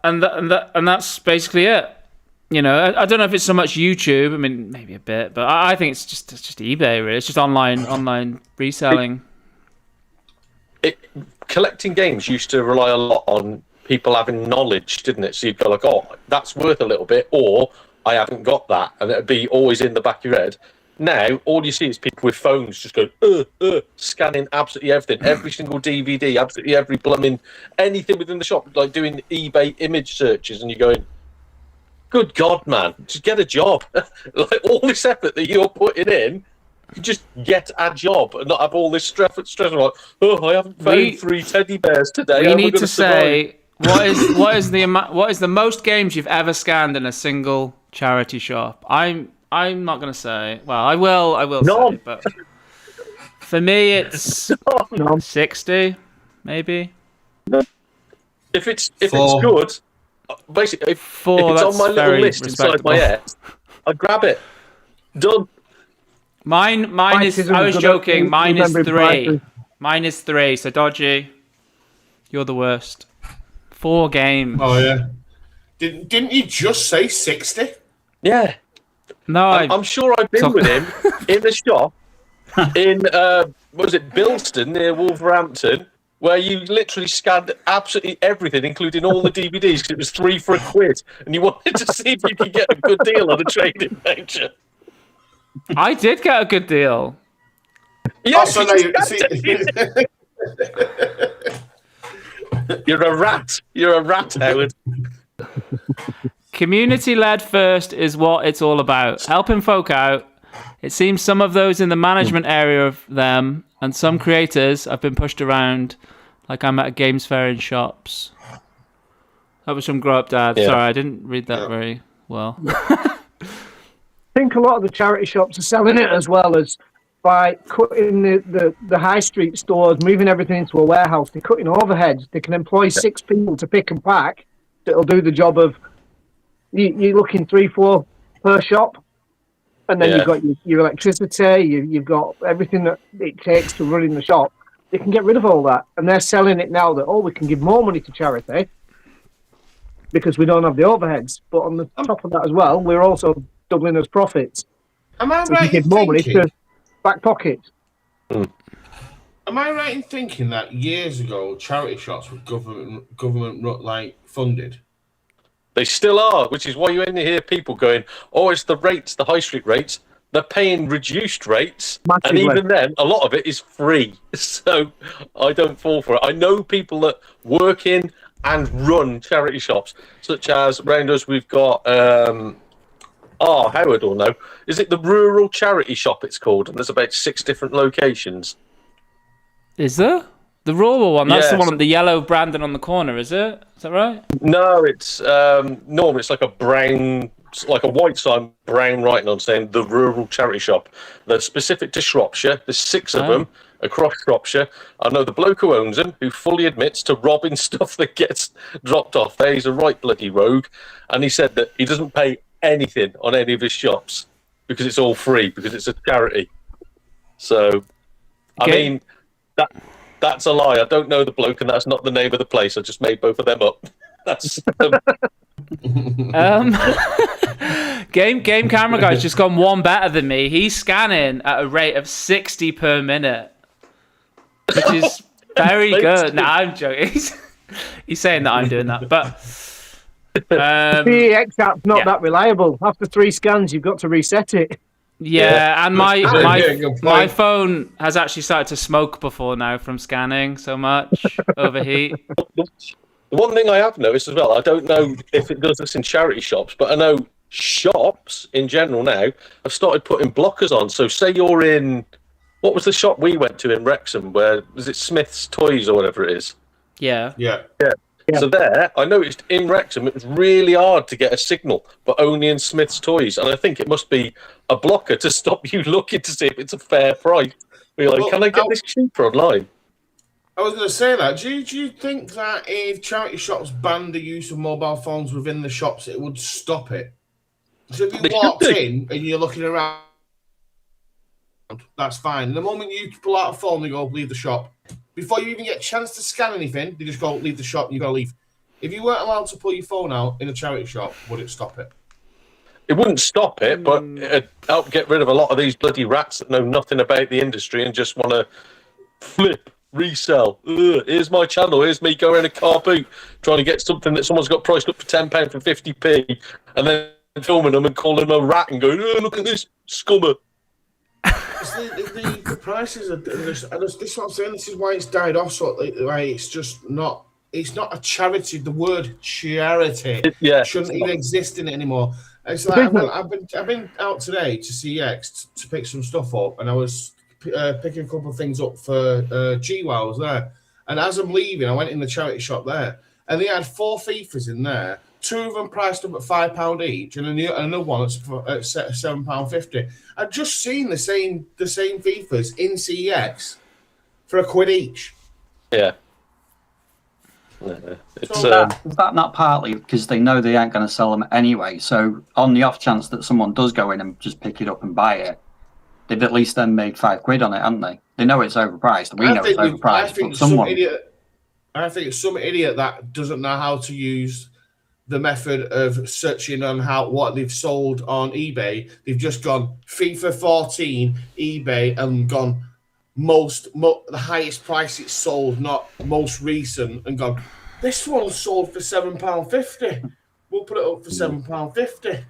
And that's basically it. You know, I don't know if it's so much YouTube. I mean, maybe a bit, but I think it's just eBay. Really, it's just online reselling. Collecting games used to rely a lot on people having knowledge, didn't it? So you'd go like, "Oh, that's worth a little bit," or "I haven't got that," and it'd be always in the back of your head. Now, all you see is people with phones just going, scanning absolutely everything, every single DVD, absolutely every blooming anything within the shop, like doing eBay image searches, and you're going, "Good God, man, just get a job." Like, all this effort that you're putting in, you just get a job and not have all this stress. Like, "Oh, I haven't found 3 teddy bears today." We need to say what is the most games you've ever scanned in a single charity shop? I'm not going to say. Well, I will say, but for me, it's 60, maybe. If it's good, basically, if it's on my little list inside my head, I grab it. Done. Mine is. I was joking. Mine is 3. Mine is 3. So Dodgy, you're the worst. 4 games. Oh yeah. Didn't you just say 60? Yeah. No, I'm sure I've been with him in the shop in what was it, Bilston near Wolverhampton, where you literally scanned absolutely everything, including all the DVDs, because it was 3 for £1, and you wanted to see if you could get a good deal on a trading voucher. I did get a good deal. Yes, You're a rat. You're a rat, Howard. Community-led first is what it's all about. Helping folk out. It seems some of those in the management area of them and some creators have been pushed around, like I'm at a games fair in shops. That was from Grow Up Dad. Yeah. Sorry, I didn't read that very well. I think a lot of the charity shops are selling it as well as by cutting the high street stores, moving everything into a warehouse. They're cutting overheads. They can employ 6 people to pick and pack. That'll do the job of you're looking 3-4 per shop, and then you've got your electricity. You've got everything that it takes to run in the shop. They can get rid of all that, and they're selling it now that we can give more money to charity because we don't have the overheads. But on the top of that as well, we're also doubling those profits. Am I so right? We give more money to back pockets. Am I right in thinking that years ago charity shops were government like funded? They still are, which is why you only hear people going, "Oh, it's the rates, the high street rates." They're paying reduced rates, massively. And even then, a lot of it is free. So I don't fall for it. I know people that work in and run charity shops, such as around us. We've got Howard will know. Is it the Rural Charity Shop? It's called, and there's about 6 different locations. Is there? The rural one, that's the one with the yellow branding on the corner, is it? Is that right? No, it's normal. It's like a brown, like a white sign, brown writing on saying the Rural Charity Shop. They're specific to Shropshire. There's 6 of them across Shropshire. I know the bloke who owns them, who fully admits to robbing stuff that gets dropped off there. He's a right bloody rogue. And he said that he doesn't pay anything on any of his shops because it's all free, because it's a charity. So, I mean, that's a lie. I don't know the bloke, and that's not the name of the place. I just made both of them up. That's Game camera guy's just gone one better than me. He's scanning at a rate of 60 per minute, which is very good. Nah, I'm joking. He's saying that I'm doing that, but the PEX app's not that reliable. After 3 scans, you've got to reset it. Yeah, and my Yeah, good point. my phone has actually started to smoke before now from scanning so much, overheat. The one thing I have noticed as well, I don't know if it does this in charity shops, but I know shops in general now have started putting blockers on. So say you're in, what was the shop we went to in Wrexham, where, was it Smith's Toys or whatever it is? Yeah. Yeah. So there, I noticed in Wrexham it was really hard to get a signal, but only in Smith's Toys. And I think it must be a blocker to stop you looking to see if it's a fair price. You're like, Well, can I get this cheaper online? I was going to say that. Do you think that if charity shops banned the use of mobile phones within the shops, it would stop it? So if you walked in and you're looking around, that's fine. The moment you pull out a phone, they go, leave the shop. Before you even get a chance to scan anything, they just go, leave the shop, you got to leave. If you weren't allowed to pull your phone out in a charity shop, would it stop it? It wouldn't stop it, but it'd help get rid of a lot of these bloody rats that know nothing about the industry and just want to flip, resell. Ugh, here's my channel, here's me going in a car boot, trying to get something that someone's got priced up for £10 for 50p, and then filming them and calling them a rat and going, oh, look at this scummer. The prices are this is what I'm saying. This is why it's died off. So like it's just not. It's not a charity. The word charity shouldn't even exist in it anymore. It's like I've been out today to CX to pick some stuff up, and I was picking a couple of things up for GWOW. I was there, and as I'm leaving, I went in the charity shop there, and they had 4 FIFAs in there. 2 of them priced up at £5 each, and another one at £7.50. I've just seen the same FIFAs in CEX for £1 each. Yeah. Is that not partly because they know they aren't going to sell them anyway? So on the off chance that someone does go in and just pick it up and buy it, they've at least then made £5 on it, haven't they? They know it's overpriced. We know it's overpriced, but someone. I think it's some idiot that doesn't know how to use the method of searching on what they've sold on eBay. They've just gone FIFA 14 eBay and gone the highest price it's sold, not most recent, and gone, this one sold for £7.50. We'll put it up for £7.50.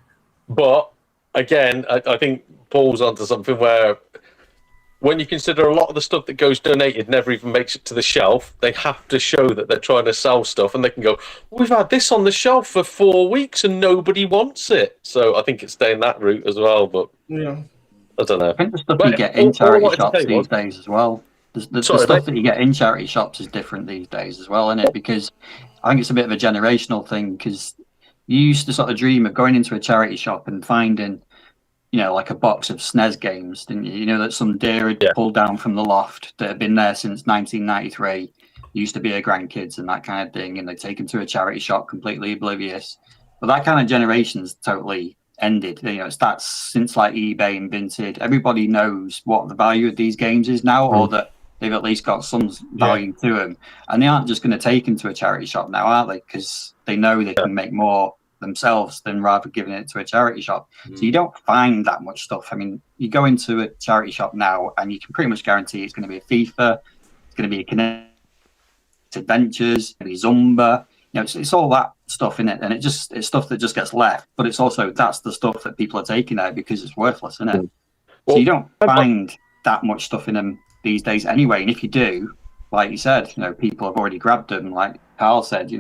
But again, I think Paul's onto something where when you consider a lot of the stuff that goes donated never even makes it to the shelf, they have to show that they're trying to sell stuff, and they can go, we've had this on the shelf for 4 weeks and nobody wants it. So I think it's staying that route as well, but yeah, I don't know. I think the stuff you get in charity shops these days as well. The stuff that you get in charity shops is different these days as well, isn't it? Because I think it's a bit of a generational thing, because you used to sort of dream of going into a charity shop and finding, like a box of SNES games, didn't you? You know, that some deer had pulled down from the loft that had been there since 1993, used to be her grandkids and that kind of thing, and they take them to a charity shop completely oblivious. But that kind of generation's totally ended. It's that since like eBay and Vinted, everybody knows what the value of these games is now, or that they've at least got some value to them. And they aren't just going to take them to a charity shop now, are they? Because they know they can make more themselves than rather giving it to a charity shop. So you don't find that much stuff. I mean, you go into a charity shop now and you can pretty much guarantee it's going to be a FIFA, it's going to be a Connect Adventures, it's going to be Zumba. It's all that stuff in it, and it's stuff that just gets left. But it's also, that's the stuff that people are taking out because it's worthless, isn't it? So you don't find that much stuff in them these days anyway. And if you do, like you said, people have already grabbed them. Like Carl said,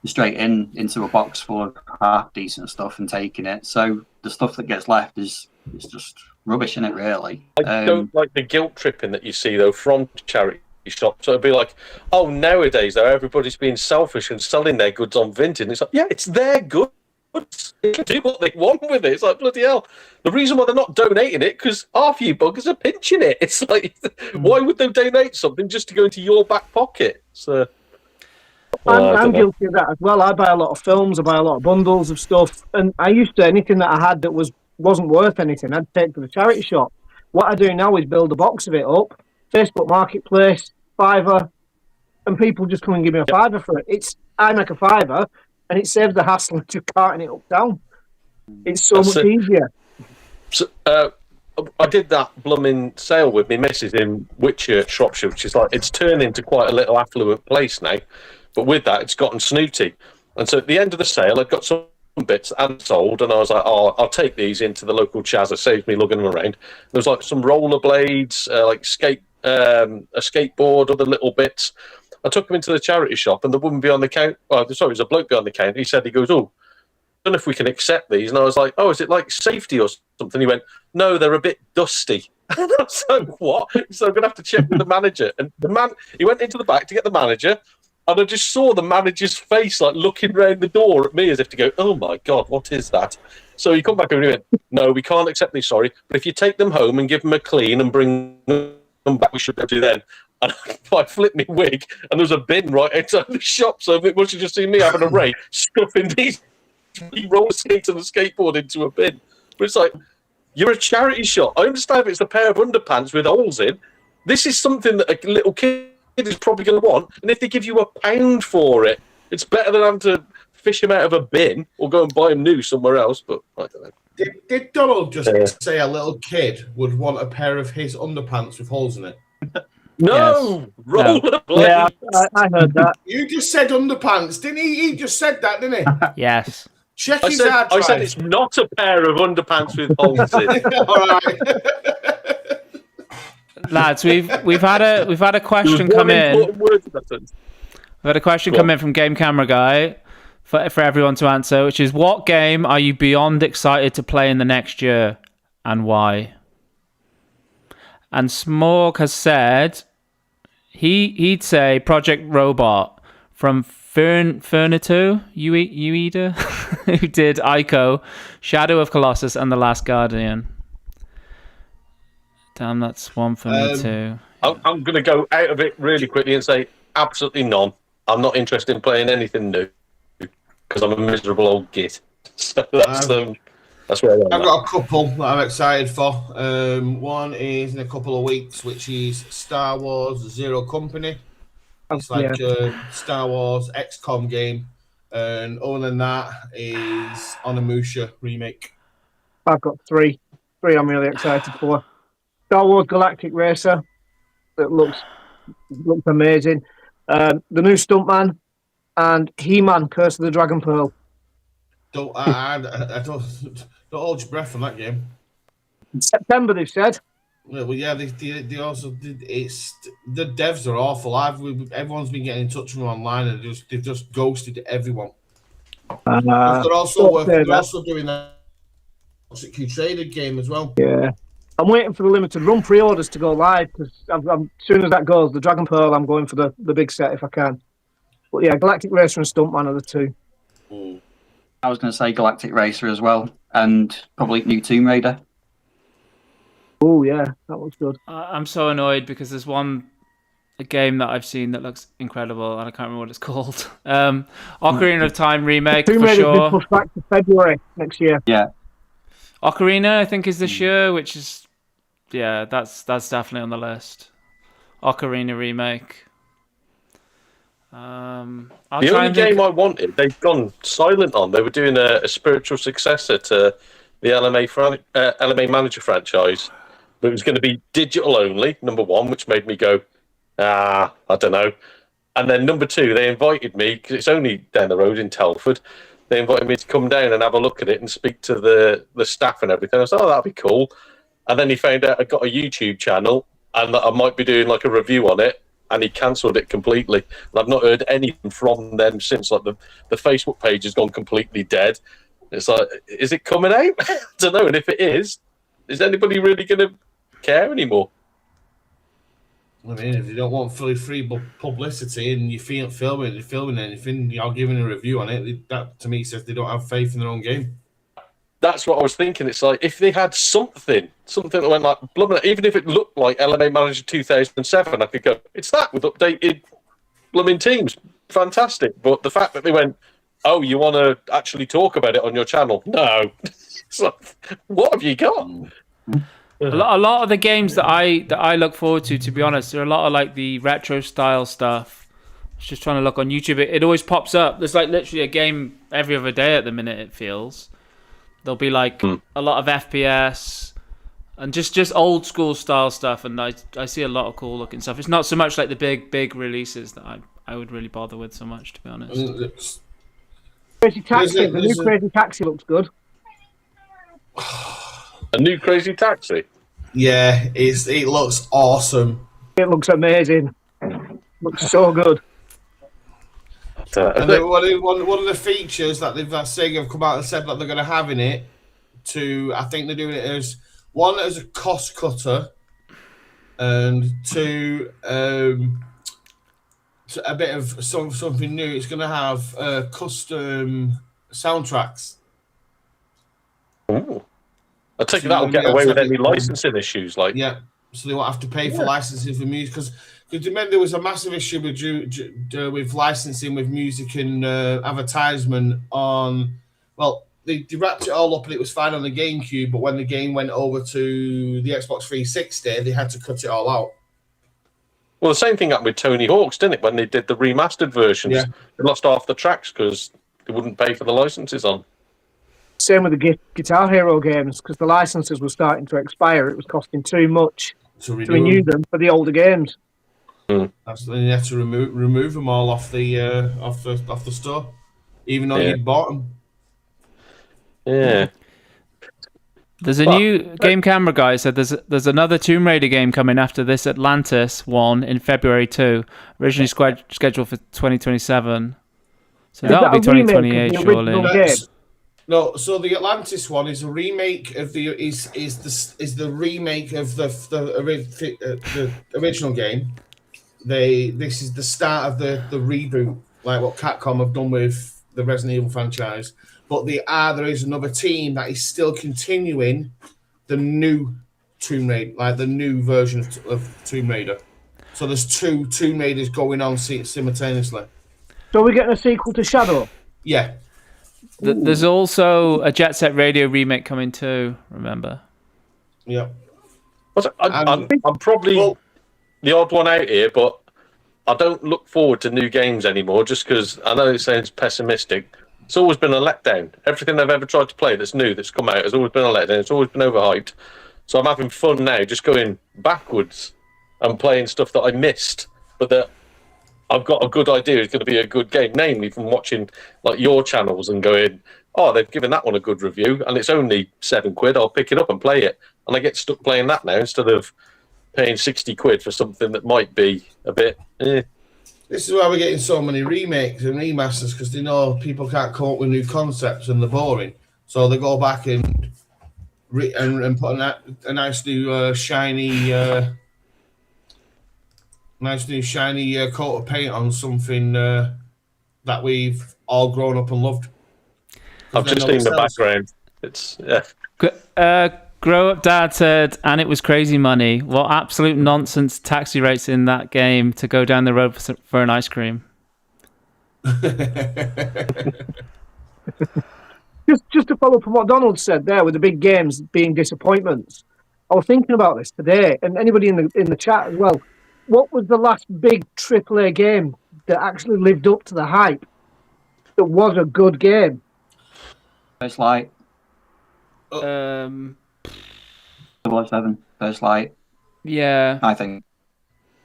straight into a box full of half decent stuff and taking it. So the stuff that gets left is just rubbish, isn't it, really? I don't like the guilt tripping that you see though from charity shops. So it'd be like, oh, nowadays though everybody's being selfish and selling their goods on Vinted. And it's like, yeah, it's their goods. They can do what they want with it. It's like, bloody hell. The reason why they're not donating it, because half you buggers are pinching it. It's like, why would they donate something just to go into your back pocket? So I'm guilty of that as well. I buy a lot of films, I buy a lot of bundles of stuff, and I used to, anything that I had that wasn't worth anything, I'd take to the charity shop. What I do now is build a box of it up, Facebook Marketplace, Fiverr, and people just come and give me a fiver for it. I make a fiver, and it saves the hassle of just carting it up down. It's so much easier. So, I did that blooming sale with my missus in Whitchurch, Shropshire, which is like, it's turned into quite a little affluent place now. But with that, it's gotten snooty. And so at the end of the sale, I'd got some bits and sold, and I was like, oh, I'll take these into the local Chaz. It saves me lugging them around. There was like some rollerblades, like a skateboard, other little bits. I took them into the charity shop, and the woman behind the counter, sorry, it was a bloke behind the counter. He goes, oh, I don't know if we can accept these. And I was like, oh, is it like safety or something? He went, no, they're a bit dusty. And I was like, what? So I'm going to have to check with the manager. And he went into the back to get the manager, and I just saw the manager's face like looking round the door at me as if to go, oh my God, what is that? So he come back over and he went, no, we can't accept these, sorry. But if you take them home and give them a clean and bring them back, we should be able to then. And I flipped my wig, and there was a bin right outside the shop. So it must have just seen me having a ray, stuffing these roller skates and a skateboard into a bin. But it's like, you're a charity shop. I understand if it's a pair of underpants with holes in. This is something that a little kid is probably going to want. And if they give you £1 for it, it's better than having to fish them out of a bin or go and buy them new somewhere else. But I don't know. Did Donald just say a little kid would want a pair of his underpants with holes in it? No, rollerblades. No. Yeah, I heard that. You just said underpants, didn't he? He just said that, didn't he? Yes. Check his hard drive. I said it's not a pair of underpants with holes in. All right. Lads, we've had a question come in. We've had a question come in from Game Camera Guy for everyone to answer, which is, what game are you beyond excited to play in the next year, and why? And Smorg has said he'd say Project Robot from Furniture Ueda, who did Ico, Shadow of Colossus, and The Last Guardian. Damn, that's one for me too. I'm going to go out of it really quickly and say absolutely none. I'm not interested in playing anything new because I'm a miserable old git. So that's where I've got a couple that I'm excited for. One is in a couple of weeks, which is Star Wars Zero Company. It's like a Star Wars XCOM game. And other than that is Onimusha remake. I've got three. Three I'm really excited for. Star Wars Galactic Racer. That looks amazing. The new Stuntman and He-Man Curse of the Dragon Pearl. Don't hold your breath on that game. September, they've said. Well, yeah, they also did. It's the devs are awful. Everyone's been getting in touch with them online, and they've just ghosted everyone. They're also doing that Crusader game as well. Yeah, I'm waiting for the limited run pre-orders to go live because as soon as that goes, the Dragon Pearl, I'm going for the big set if I can. But yeah, Galactic Racer and Stuntman are the two. I was going to say Galactic Racer as well, and probably new Tomb Raider. Oh yeah, that looks good. I'm so annoyed because there's a game that I've seen that looks incredible, and I can't remember what it's called. Ocarina of Time remake Tomb for Raider's sure. been pushed back to February next year. Yeah. Ocarina, I think, is this year, which is that's definitely on the list. Ocarina remake. The only game I wanted, they've gone silent on. They were doing a spiritual successor to the LMA Manager franchise, but it was going to be digital only, number one, which made me go, I don't know. And then number two, they invited me, because it's only down the road in Telford, they invited me to come down and have a look at it and speak to the staff and everything. I was like, oh, that'd be cool. And then he found out I got a YouTube channel and that I might be doing like a review on it, and he cancelled it completely. And I've not heard anything from them since. Like the Facebook page has gone completely dead. It's like, is it coming out? I don't know. And if it is anybody really going to care anymore? I mean, if you don't want fully free publicity and you're filming anything, you're giving a review on it, that to me says they don't have faith in their own game. That's what I was thinking. It's like, if they had something that went like, even if it looked like LMA Manager 2007, I could go, it's that with updated blooming teams. Fantastic. But the fact that they went, oh, you want to actually talk about it on your channel? No. It's like, what have you got? A lot of the games that I look forward to be honest, there are a lot of like the retro style stuff. I was just trying to look on YouTube. It always pops up. There's like literally a game every other day at the minute, it feels. There'll be like a lot of FPS and just old school style stuff, and I see a lot of cool looking stuff. It's not so much like the big releases that I would really bother with so much, to be honest. Crazy Taxi. The new Crazy Taxi looks good. A new Crazy Taxi. Yeah, it looks awesome. It looks amazing. Looks so good. And then one of the features that Sega have come out and said that they're going to have in it, I think they're doing it as one as a cost cutter, and two, a bit of something new. It's going to have custom soundtracks. Ooh. I take it that'll get away with any licensing issues, like so they won't have to pay for licensing for music because remember there was a massive issue with licensing with music and advertisement on. Well, they wrapped it all up and it was fine on the GameCube, but when the game went over to the Xbox 360, they had to cut it all out. Well, the same thing happened with Tony Hawk's, didn't it? When they did the remastered versions, they lost half the tracks because they wouldn't pay for the licenses on. Same with the Guitar Hero games, because the licenses were starting to expire. It was costing too much to renew them for the older games. Absolutely, you have to remove them all off the store, even though you'd bought them. Yeah. There's a new Game Camera guy said there's another Tomb Raider game coming after this Atlantis one in February too. Originally scheduled for 2027 So that'll be 2028 surely. No, so the Atlantis one is a remake of the remake of the original game. This is the start of the reboot, like what Capcom have done with the Resident Evil franchise. But there is another team that is still continuing the new Tomb Raider, like the new version of Tomb Raider. So there's two Tomb Raiders going on simultaneously. So we're getting a sequel to Shadow? Yeah. There's also a Jet Set Radio remake coming too, remember? Yeah. I'm probably the odd one out here, but I don't look forward to new games anymore just because I know it sounds pessimistic. It's always been a letdown. Everything I've ever tried to play that's new, that's come out, has always been a letdown. It's always been overhyped. So I'm having fun now just going backwards and playing stuff that I missed, but that I've got a good idea is going to be a good game, namely from watching like your channels and going, oh, they've given that one a good review and it's only £7. I'll pick it up and play it. And I get stuck playing that now instead of paying £60 for something that might be a bit. This is why we're getting so many remakes and remasters, because they know people can't come up with new concepts and they're boring. So they go back and put a nice new shiny coat of paint on something that we've all grown up and loved. I've just seen the background. It's Grow Up Dad said, and it was crazy money. What absolute nonsense taxi rates in that game to go down the road for an ice cream. Just to follow up on what Donald said there with the big games being disappointments. I was thinking about this today, and anybody in the chat as well. What was the last big AAA game that actually lived up to the hype? That was a good game. First Light. 007. First Light. Yeah. I think.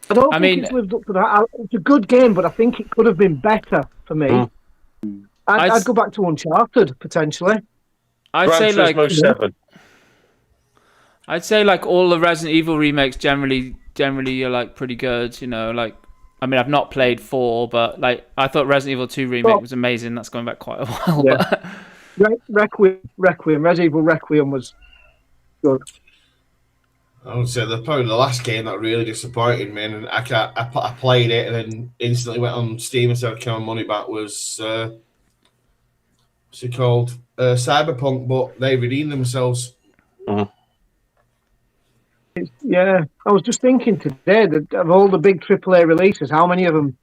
I don't think it's lived up to that. It's a good game, but I think it could have been better for me. I'd go back to Uncharted potentially. I'd say like all the Resident Evil remakes generally are like pretty good. You know, like I mean I've not played 4, but like I thought Resident Evil 2 remake was amazing. That's going back quite a while. Yeah. Requiem, Resident Evil Requiem was good. I would say probably the last game that really disappointed me, and I played it and then instantly went on Steam and said I my money back was what's it called? Cyberpunk, but they redeemed themselves. Yeah, I was just thinking today that of all the big AAA releases, how many of them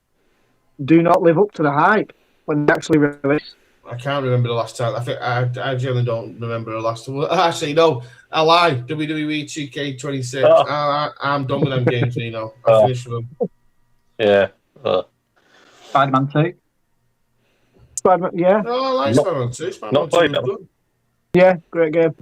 do not live up to the hype when they actually release? I can't remember the last time. I think I generally don't remember the last time. Actually, no, I lie. WWE 2K26. I'm done with them games, you know. I finished with them. Yeah. Spider-Man 2. Spider-Man, yeah. No, I like Spider-Man 2. Spider-Man 2 is good. Yeah, great game.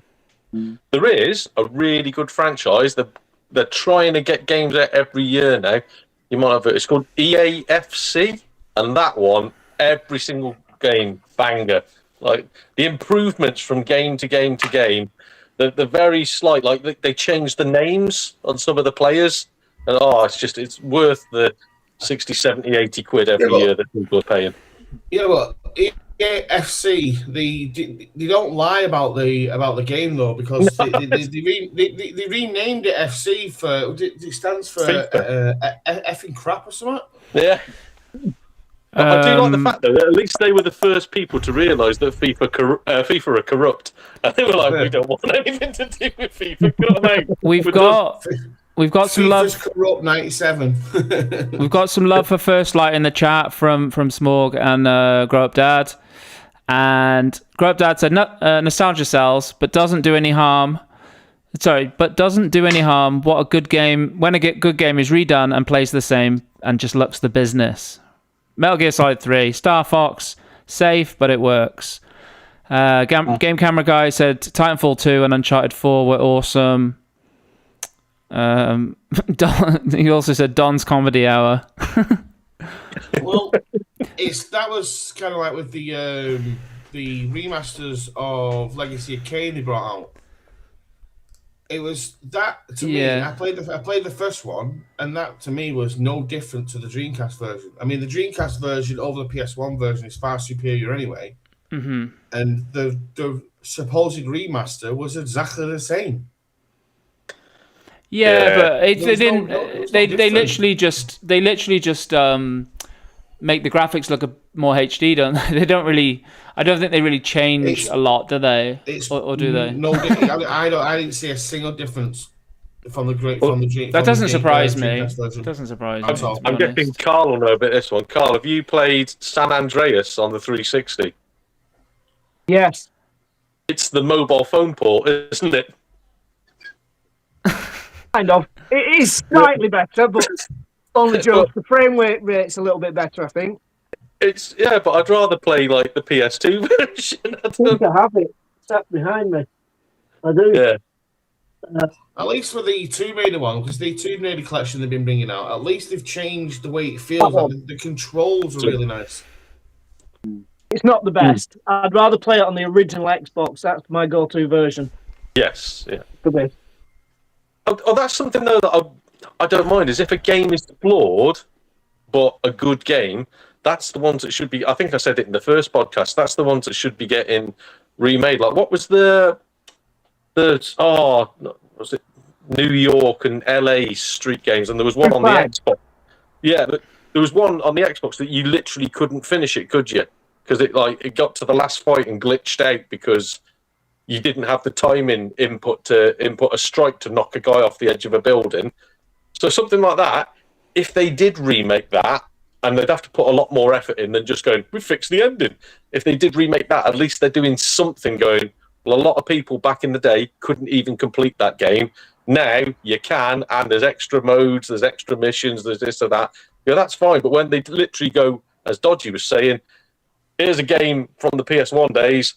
There is a really good franchise. They're trying to get games out every year now. You might have it. It's called EAFC, and that one, every single game, banger. Like the improvements from game to game to game, the very slight, like they changed the names on some of the players, and it's worth the 60, 70, 80 quid every year that people are paying. Yeah, but FC they don't lie about the game though, because they renamed it FC for it stands for effing crap or something. Yeah. I do like the fact though that at least they were the first people to realise that FIFA are corrupt, and they were like, "We don't want anything to do with FIFA." Got them out. We've got some love. Corrupt 97. We've got some love for First Light in the chat from Smorg and Grow Up Dad. And Grow Up Dad said, nostalgia sells, but doesn't do any harm. But doesn't do any harm. What a good game. When a good game is redone and plays the same and just looks the business. Metal Gear Solid 3, Star Fox, safe, but it works. Game Camera Guy said Titanfall 2 and Uncharted 4 were awesome. He also said Don's Comedy Hour. Well, that was kind of like with the remasters of Legacy of Kain they brought out. It was that to me. I played the first one, and that to me was no different to the Dreamcast version. I mean, the Dreamcast version over the PS1 version is far superior anyway. Mm-hmm. And the supposed remaster was exactly the same. Yeah, but they didn't. They literally just make the graphics look more HD. Don't they? They don't really. I don't think they really change a lot, do they? Or do they? No, I didn't see a single difference from the Dream. That doesn't surprise me. It doesn't surprise me. I'm guessing Carl will know about this one. Carl, have you played San Andreas on the 360? Yes. It's the mobile phone port, isn't it? Kind of. It is slightly better, but only just. The frame rate's a little bit better, I think. But I'd rather play like the PS2 version. I think I have it sat behind me. I do. Yeah. At least with the Tomb Raider one, because the Tomb Raider collection they've been bringing out, at least they've changed the way it feels. Like the controls are really nice. It's not the best. I'd rather play it on the original Xbox. That's my go-to version. Yes. Yeah. For this. Oh, that's something though that I don't mind. Is if a game is flawed, but a good game, that's the ones that should be. I think I said it in the first podcast. That's the ones that should be getting remade. Like what was was it New York and LA street games? And there was one on the Xbox. Yeah, but there was one on the Xbox that you literally couldn't finish it, could you? Because it got to the last fight and glitched out because you didn't have the timing input to input a strike to knock a guy off the edge of a building. So something like that, if they did remake that, and they'd have to put a lot more effort in than just going, we fixed the ending. If they did remake that, at least they're doing something going, well, a lot of people back in the day couldn't even complete that game. Now you can, and there's extra modes, there's extra missions, there's this or that. Yeah, that's fine. But when they literally go, as Dodgy was saying, here's a game from the PS1 days,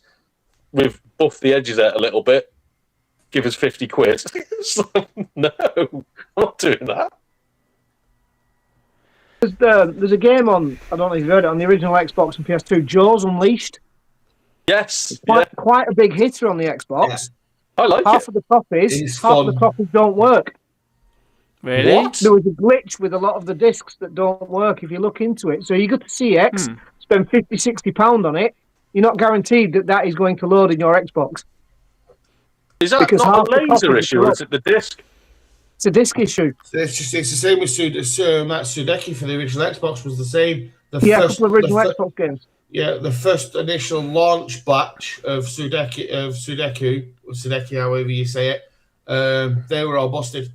we've buffed the edges out a little bit, give us 50 quid. So, no, I'm not doing that. There's a game on, I don't know if you've heard it, on the original Xbox and PS2, Jaws Unleashed. Yes. Quite a big hitter on the Xbox. Yeah. I like half of the copies don't work. Really? What? There was a glitch with a lot of the discs that don't work if you look into it. So you go to CX, spend £50-60 on it, you're not guaranteed that is going to load in your Xbox. Is that because not a laser issue, or is it the disc? It's a disc issue. It's the same with Sudeki for the original Xbox was the same. A couple of original Xbox games. Yeah, the first initial launch batch of Sudeki, however you say it, they were all busted.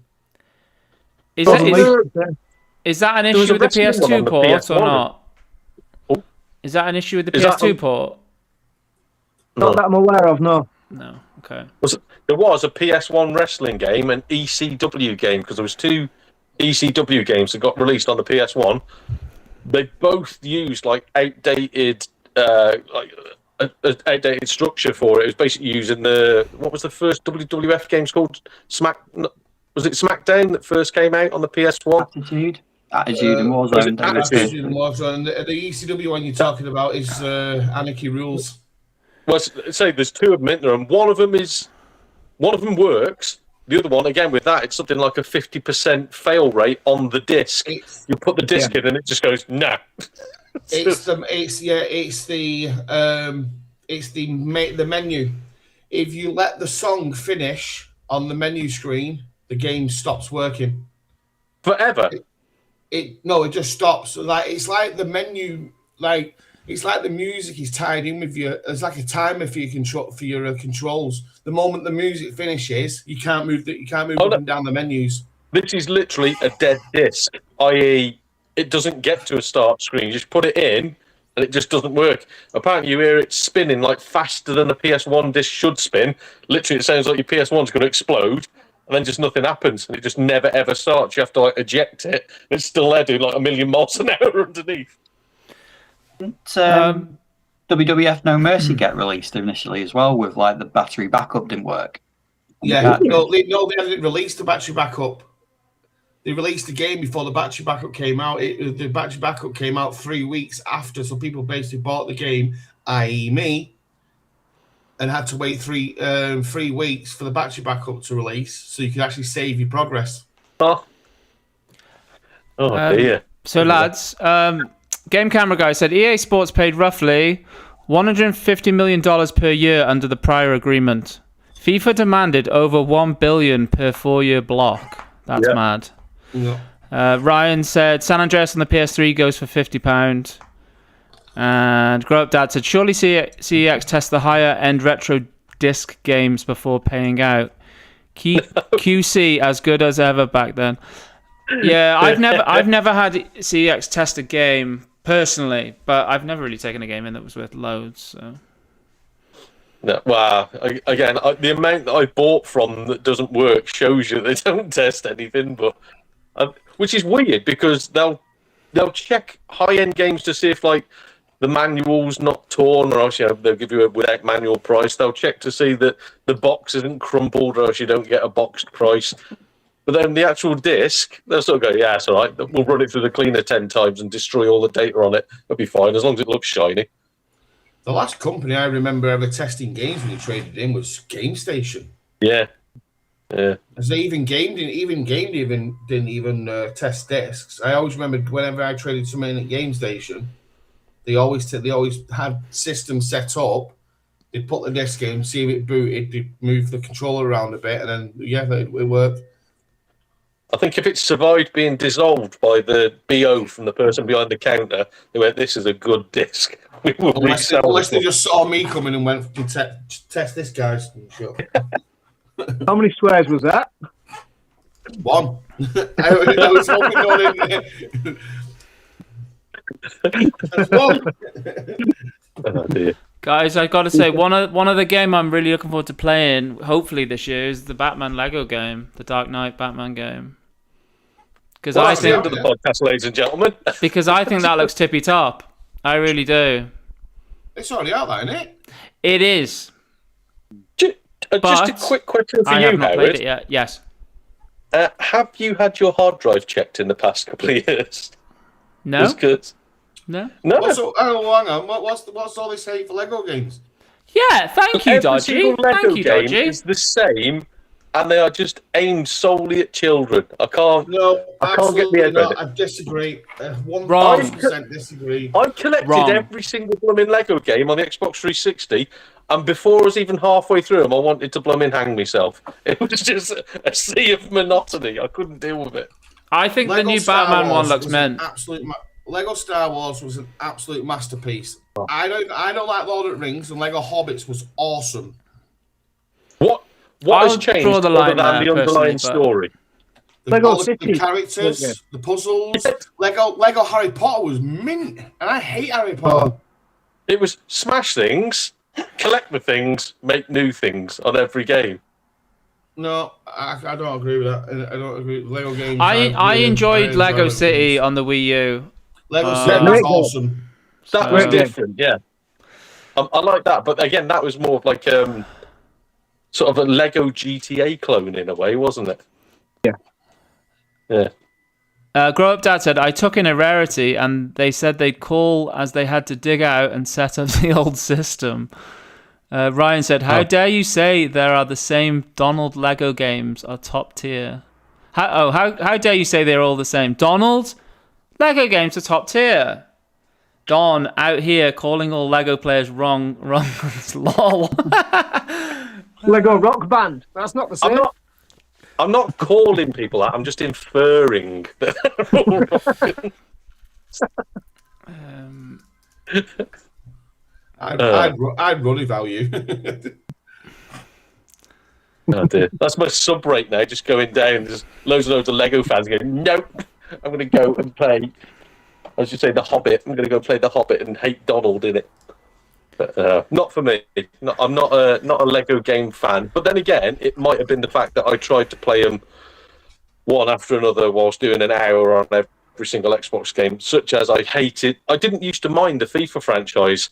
Is that an issue with the PS2 port or not? Oh. Is that an issue with the PS2 port? Not that I'm aware of, no. No, okay. There was a PS1 wrestling game and ECW game, because there was two ECW games that got released on the PS1. They both used outdated outdated structure for it. It was basically using what was the first WWF games called? Was it SmackDown that first came out on the PS1? Attitude. Attitude and Warzone. Attitude and Warzone. The ECW one you're talking about is Anarchy Rules. Well, say there's two of them in there, and one of them works. The other one, again, with that, it's something like a 50% fail rate on the disc. You put the disc in, and it just goes no. It's the menu. If you let the song finish on the menu screen, the game stops working forever. It just stops. It's like the menu, it's like the music is tied in with you. There's like a timer for your controls. The moment the music finishes, you can't move up and down the menus. This is literally a dead disc, i.e., it doesn't get to a start screen. You just put it in, and it just doesn't work. Apparently, you hear it spinning like faster than a PS1 disc should spin. Literally, it sounds like your PS1's going to explode, and then just nothing happens, and it just never ever starts. You have to eject it. It's still there doing like 1,000,000 miles an hour underneath. WWF No Mercy get released initially as well with like the battery backup didn't work. Yeah, no, they hadn't released the battery backup. They released the game before the battery backup came out. The battery backup came out 3 weeks after, so people basically bought the game, i.e. me, and had to wait 3 weeks for the battery backup to release, so you could actually save your progress. Oh dear. So lads, Game Camera Guy said EA Sports paid roughly $150 million per year under the prior agreement. FIFA demanded over $1 billion per 4-year block. That's mad. Yeah. Ryan said San Andreas on the PS3 goes for £50. And Grow Up Dad said surely CEX tests the higher end retro disc games before paying out. QC as good as ever back then. Yeah, I've never had CEX test a game personally, but I've never really taken a game in that was worth loads. So. No, well, again, the amount that I bought from that doesn't work shows you they don't test anything. But which is weird because they'll check high-end games to see if like the manual's not torn, or else they'll give you a without manual price. They'll check to see that the box isn't crumpled, or else you don't get a boxed price. But then the actual disc, they'll sort of go, yeah, it's all right. We'll run it through the cleaner 10 times and destroy all the data on it. It'll be fine as long as it looks shiny. The last company I remember ever testing games when you traded in was GameStation. Yeah. As they even didn't even test discs. I always remember whenever I traded something at GameStation, they always had systems set up. They'd put the disc in, see if it booted, they'd move the controller around a bit, and then it worked. I think if it survived being dissolved by the BO from the person behind the counter, they went, "This is a good disc." We will resell unless they just saw me coming and went, "Test this, guys." Sure. How many swears was that? One. I was hoping Oh, dear. Guys, I got to say, one of the game I'm really looking forward to playing, hopefully this year, is the Batman Lego game, the Dark Knight Batman game. Because I think the end of the podcast, ladies and gentlemen. Because I think that looks tippy top. I really do. It's already out there, isn't it? It is. Just a quick question for I you, have not played Howard. it yet. Yes. Have you had your hard drive checked in the past couple of years? No. That's good. No. No. Hang on. What's all this hate for Lego games? Yeah. Thank you, Every Dodgy. single Lego Thank you, game Dodgy. is the same, and they are just aimed solely at children. I can't get the head around it. I disagree. 1,000% disagree. I collected every single blooming Lego game on the Xbox 360, and before I was even halfway through them, I wanted to blooming hang myself. It was just a sea of monotony. I couldn't deal with it. I think the new Batman one looks mint. Lego Star Wars was an absolute masterpiece. I don't like Lord of the Rings, and Lego Hobbits was awesome. What has changed draw the line other than the underlying story? The characters, the puzzles. Lego Harry Potter was mint, and I hate Harry Potter. It was smash things, collect the things, make new things on every game. No, I don't agree with that. I don't agree with Lego games. I enjoyed Lego City on the Wii U. Lego City was awesome. That was different, yeah. I like that, but again, that was more of like sort of a Lego GTA clone in a way, wasn't it? Yeah. Yeah. Grow Up Dad said, I took in a rarity and they said they'd call as they had to dig out and set up the old system. Ryan said, how dare you say there are the same Donald Lego games are top tier? How dare you say they're all the same? Donald, Lego games are top tier. Don out here calling all Lego players wrong. Lol. Lego Rock Band. That's not the same. I'm not calling people that. I'm just inferring that they're all wrong. I'd really value. Oh dear. That's my sub rate now, just going down. There's loads and loads of Lego fans going, nope, I'm going to go and play, I should say, The Hobbit. I'm going to go play The Hobbit and hate Donald in it. But, not for me. I'm not a Lego game fan. But then again, it might have been the fact that I tried to play them one after another whilst doing an hour on every single Xbox game, such as I didn't used to mind the FIFA franchise.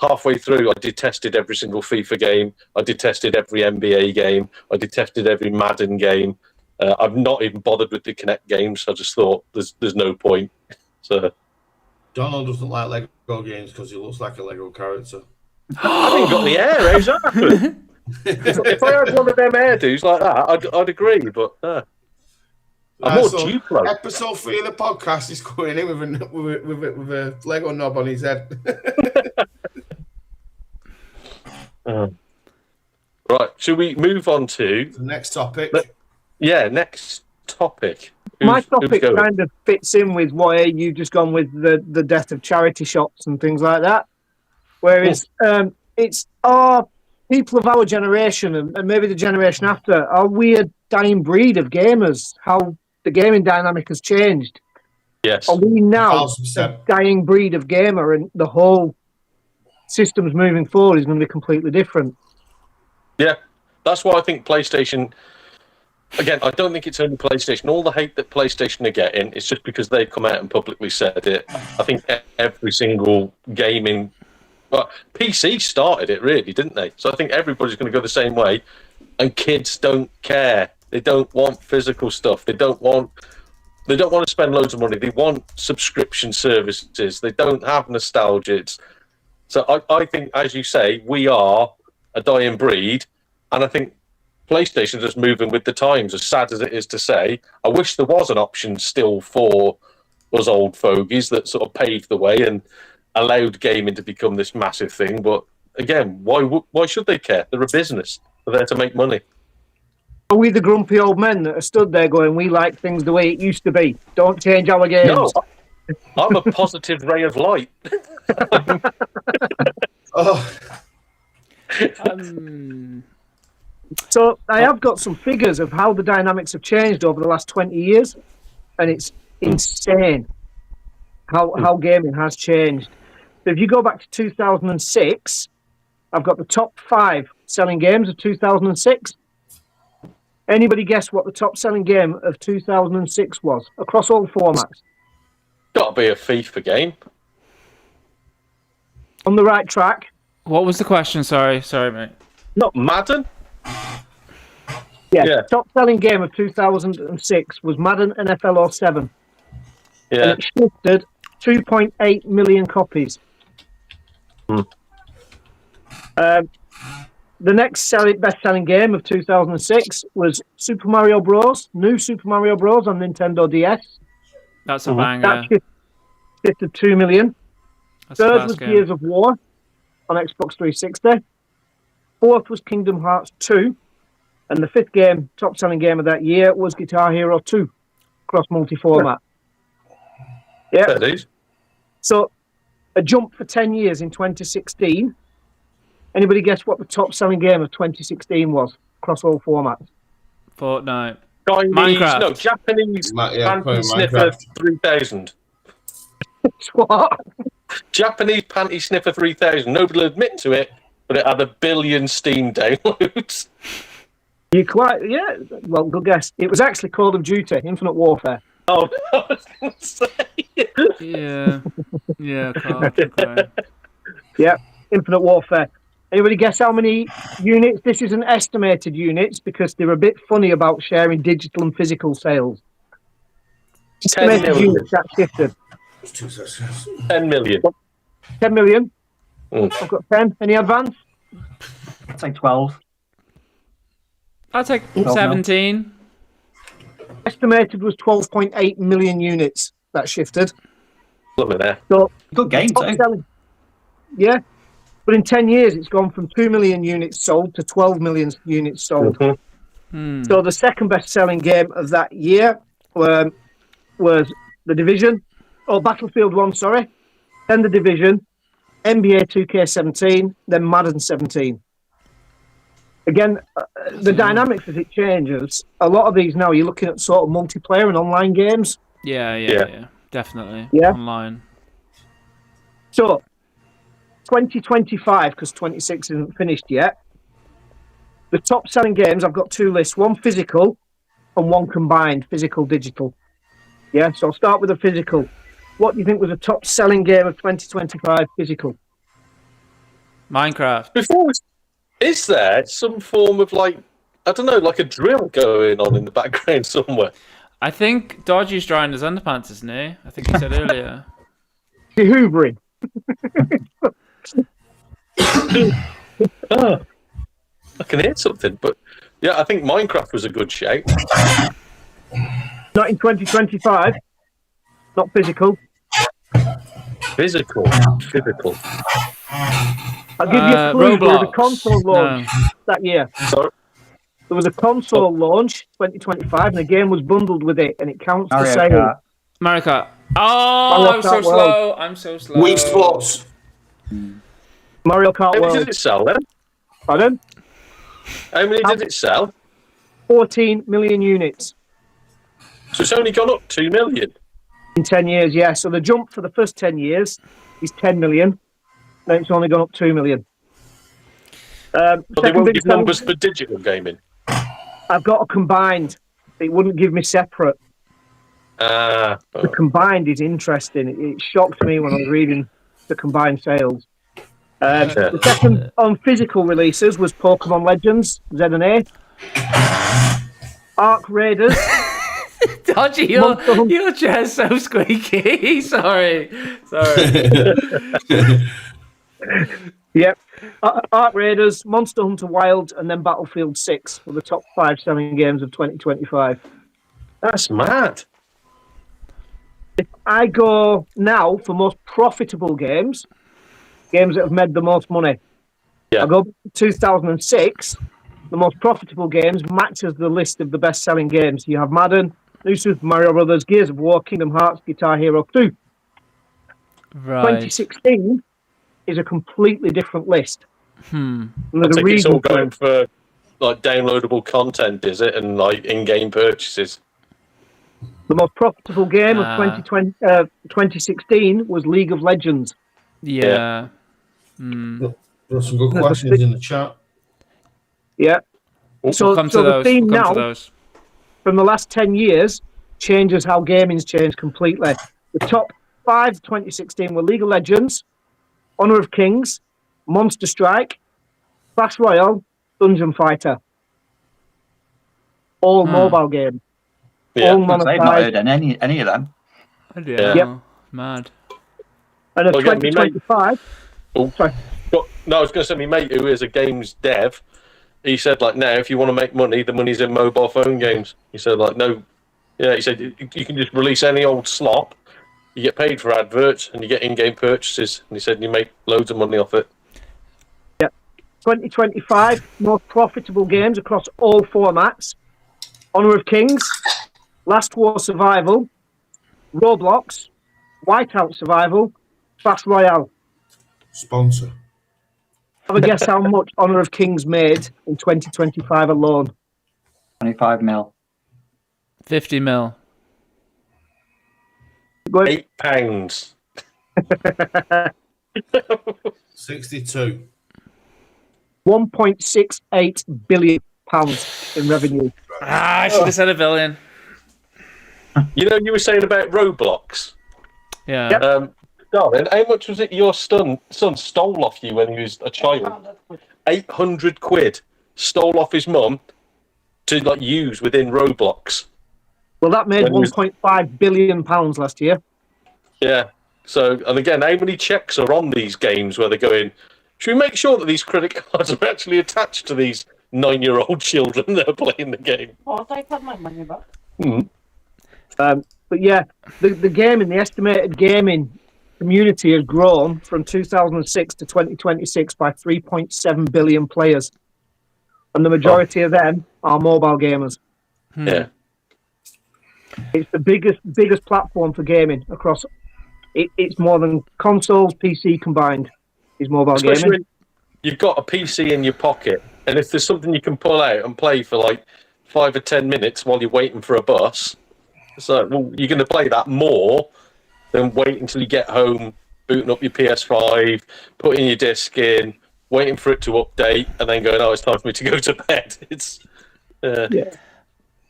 Halfway through, I detested every single FIFA game. I detested every NBA game. I detested every Madden game. I've not even bothered with the Kinect games. I just thought there's no point. So Donald doesn't like Lego games because he looks like a Lego character. I haven't got the hair. How's that happen? If I had one of them hairdos like that, I'd agree. But I'm more Duplo. Episode 3 of the podcast is going in with a Lego knob on his head. Right, should we move on to the next topic? Next topic. My topic kind of fits in with why you've just gone with the death of charity shops and things like that. Whereas it's our people of our generation and maybe the generation after are we a dying breed of gamers? How the gaming dynamic has changed. Yes. Are we now 1,000%. a dying breed of gamer and the whole systems moving forward is going to be completely different? Yeah, that's why I think PlayStation. Again, I don't think it's only PlayStation. All the hate that PlayStation are getting is just because they've come out and publicly said it. I think every single gaming... Well, PC started it, really, didn't they? So I think everybody's going to go the same way. And kids don't care. They don't want physical stuff. They don't want to spend loads of money. They want subscription services. They don't have nostalgia. So I think, as you say, we are a dying breed. And I think PlayStation is just moving with the times, as sad as it is to say. I wish there was an option still for us old fogies that sort of paved the way and allowed gaming to become this massive thing. But again, why should they care? They're a business. They're there to make money. Are we the grumpy old men that are stood there going, we like things the way it used to be? Don't change our games. No, I'm a positive ray of light. So I have got some figures of how the dynamics have changed over the last 20 years, and it's insane how gaming has changed. So if you go back to 2006, I've got the top 5 selling games of 2006. Anybody guess what the top selling game of 2006 was across all formats? Got to be a FIFA game. On the right track. What was the question? Sorry, mate. Not Madden? Yeah. Top selling game of 2006 was Madden NFL 07. Yeah. And it shifted 2.8 million copies. The next best-selling game of 2006 was Super Mario Bros. New Super Mario Bros. On Nintendo DS. That's a banger. That shifted 2 million. That's Third was Gears of War on Xbox 360. Fourth was Kingdom Hearts 2. And the 5th top-selling game of that year was Guitar Hero 2, cross multi-format. Yeah. So, a jump for 10 years in 2016. Anybody guess what the top-selling game of 2016 was, across all formats? Fortnite. Minecraft. No, Japanese Panty Sniffer 3000. What? Japanese Panty Sniffer 3000. Nobody will admit to it, but it had 1 billion Steam downloads. Well, good guess. It was actually Call of Duty, Infinite Warfare. Oh, I was going to say. Yeah, okay. Yeah, Infinite Warfare. Anybody guess how many units? This isn't estimated units because they're a bit funny about sharing digital and physical sales. 10 Estimated million. units that shifted. 10 million. 10 million. Mm. I've got 10. Any advance? I'd say 12. I'll take no. 17. Estimated was 12.8 million units that shifted. Look at that. So, Good game top too. selling. Yeah. But in 10 years, it's gone from 2 million units sold to 12 million units sold. Mm-hmm. So the second best-selling game of that year was The Division, or Battlefield 1, sorry. Then The Division, NBA 2K17, then Madden 17. Again, the dynamics as it changes, a lot of these now, you're looking at sort of multiplayer and online games. Yeah. Definitely. Yeah. Online. So, 2025, because 26 isn't finished yet, the top selling games, I've got two lists, one physical and one combined, physical, digital. Yeah, so I'll start with the physical. What do you think was the top selling game of 2025 physical? Minecraft. Before, is there some form of like, I don't know, like a drill going on in the background somewhere? I think Dodgy's drying his underpants, isn't he? I think he said earlier. The hoovering. I can hear something, but yeah, I think Minecraft was a good shout. Not in 2025. Not physical. Physical. I'll give you a clue. There was a Roblox. console launch that year. Sorry? There was a console launch 2025 and the game was bundled with it and it counts for Mario sale. Kart. Mario Kart. Oh, Mario I'm so Kart slow. I'm so slow. Wii Sports. Mario Kart How many did World. it sell then? Pardon? How many did it sell? 14 million units So it's only gone up 2 million. in 10 years, yeah. So the jump for the first 10 years is 10 million. Then it's only gone up 2 million. But they Second won't biggest give numbers selling- for digital gaming. I've got a combined. It wouldn't give me separate. The combined is interesting. It shocked me when I was reading the combined sales. The second on physical releases was Pokemon Legends, Z&A. Ark Raiders. Dodgy, your chair's so squeaky. Sorry. Yep. Ark Raiders, Monster Hunter Wild, and then Battlefield 6 were the top 5 selling games of 2025. That's mad. If I go now for most profitable games that have made the most money, Yeah. I'll go 2006. The most profitable games matches the list of the best-selling games. You have Madden, New Super Mario Brothers, Gears of War, Kingdom Hearts, Guitar Hero 2. Right. 2016 is a completely different list. I think it's all going for like downloadable content, is it? And like in-game purchases. The most profitable game of 2016 was League of Legends. Yeah. There's some good questions in the chat. Yeah. So, We'll come to the those. theme We'll come now, to those. from the last 10 years, changes how gaming's changed completely. The top 5 of 2016 were League of Legends, Honor of Kings, Monster Strike, Clash Royale, Dungeon Fighter. All mobile games. Yeah. All I've not monetized. heard any of them. Yeah. Yep. Mad. And of Well, again, me, mate. 2025, sorry. No, I was going to say, my mate, who is a games dev, he said, like, now, if you want to make money, the money's in mobile phone games. He said, like, no. Yeah, he said, you can just release any old slop, you get paid for adverts, and you get in-game purchases. And he said, you make loads of money off it. 2025, most profitable games across all formats. Honor of Kings, Last War Survival, Roblox, Whiteout Survival, Clash Royale. Sponsor. Have a guess how much Honor of Kings made in 2025 alone. 25 mil. 50 mil. Go ahead. £8. 62. 1.68 billion pounds in revenue. I should have said $1 billion. You know, you were saying about Roblox. Yeah. Yep. Darling, how much was it your son stole off you when he was a child? 800 quid stole off his mum to like use within Roblox. Well, that made When you- £1.5 billion last year. Yeah. So, and again, how many checks are on these games where they're going, should we make sure that these credit cards are actually attached to these 9-year-old children that are playing the game? Oh, I got my money back. But yeah, the estimated gaming community has grown from 2006 to 2026 by 3.7 billion players. And the majority of them are mobile gamers. Yeah. It's the biggest platform for gaming across. It's more than consoles, PC combined. Is mobile Especially gaming. when you've got a PC in your pocket, and if there's something you can pull out and play for like 5 or 10 minutes while you're waiting for a bus, it's like, well, you're going to play that more than wait until you get home, booting up your PS5, putting your disc in, waiting for it to update, and then going, oh, it's time for me to go to bed. It's Yeah.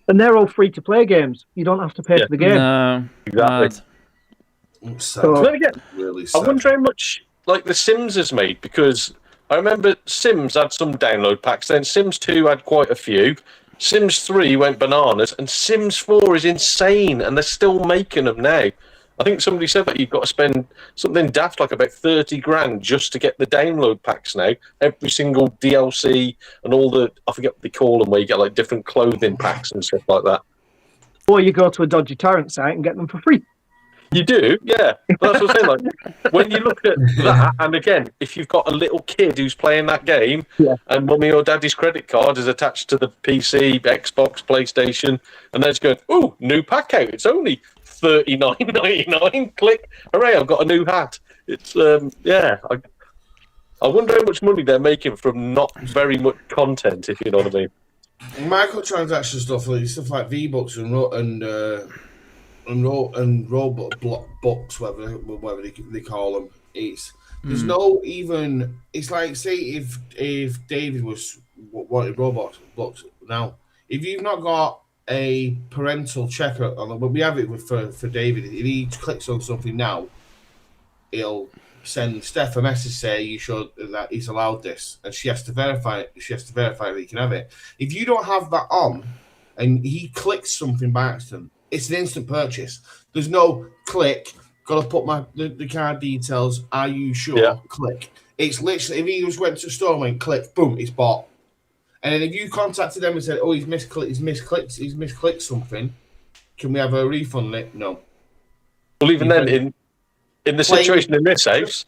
And they're all free to play games. You don't have to pay for the game. No, exactly. So, Then again, Really I sad. wonder how much like The Sims has made, because I remember Sims had some download packs, then Sims 2 had quite a few, Sims 3 went bananas, and Sims 4 is insane, and they're still making them now. I think somebody said that you've got to spend something daft like about 30 grand just to get the download packs now. Every single DLC and all the, I forget what they call them, where you get like different clothing packs and stuff like that. or you go to a dodgy torrent site and get them for free. You do, yeah. That's what I'm saying. Like, when you look at that, and again, if you've got a little kid who's playing that game, and mummy or daddy's credit card is attached to the PC, Xbox, PlayStation, and they're just going, "Ooh, new pack out! It's only $39.99. Click! Hooray! I've got a new hat." It's yeah. I wonder how much money they're making from not very much content, if you know what I mean. Microtransaction stuff like V-Bucks and Robux, whatever they call them. There's no even. It's like, say if David wanted Robux now, if you've not got a parental checker, but we have it for David. If he clicks on something now, it'll send Steph a message say that he's allowed this, and she has to verify it. She has to verify that he can have it. If you don't have that on, and he clicks something by accident, it's an instant purchase. There's no click. Got to put the card details. Are you sure? Yeah. Click. It's literally, if he just went to the store and went click, boom, it's bought. And then if you contacted them and said, "Oh, he's misclicked something. Can we have a refund on it?" No. Well, even then, in the situation in this house,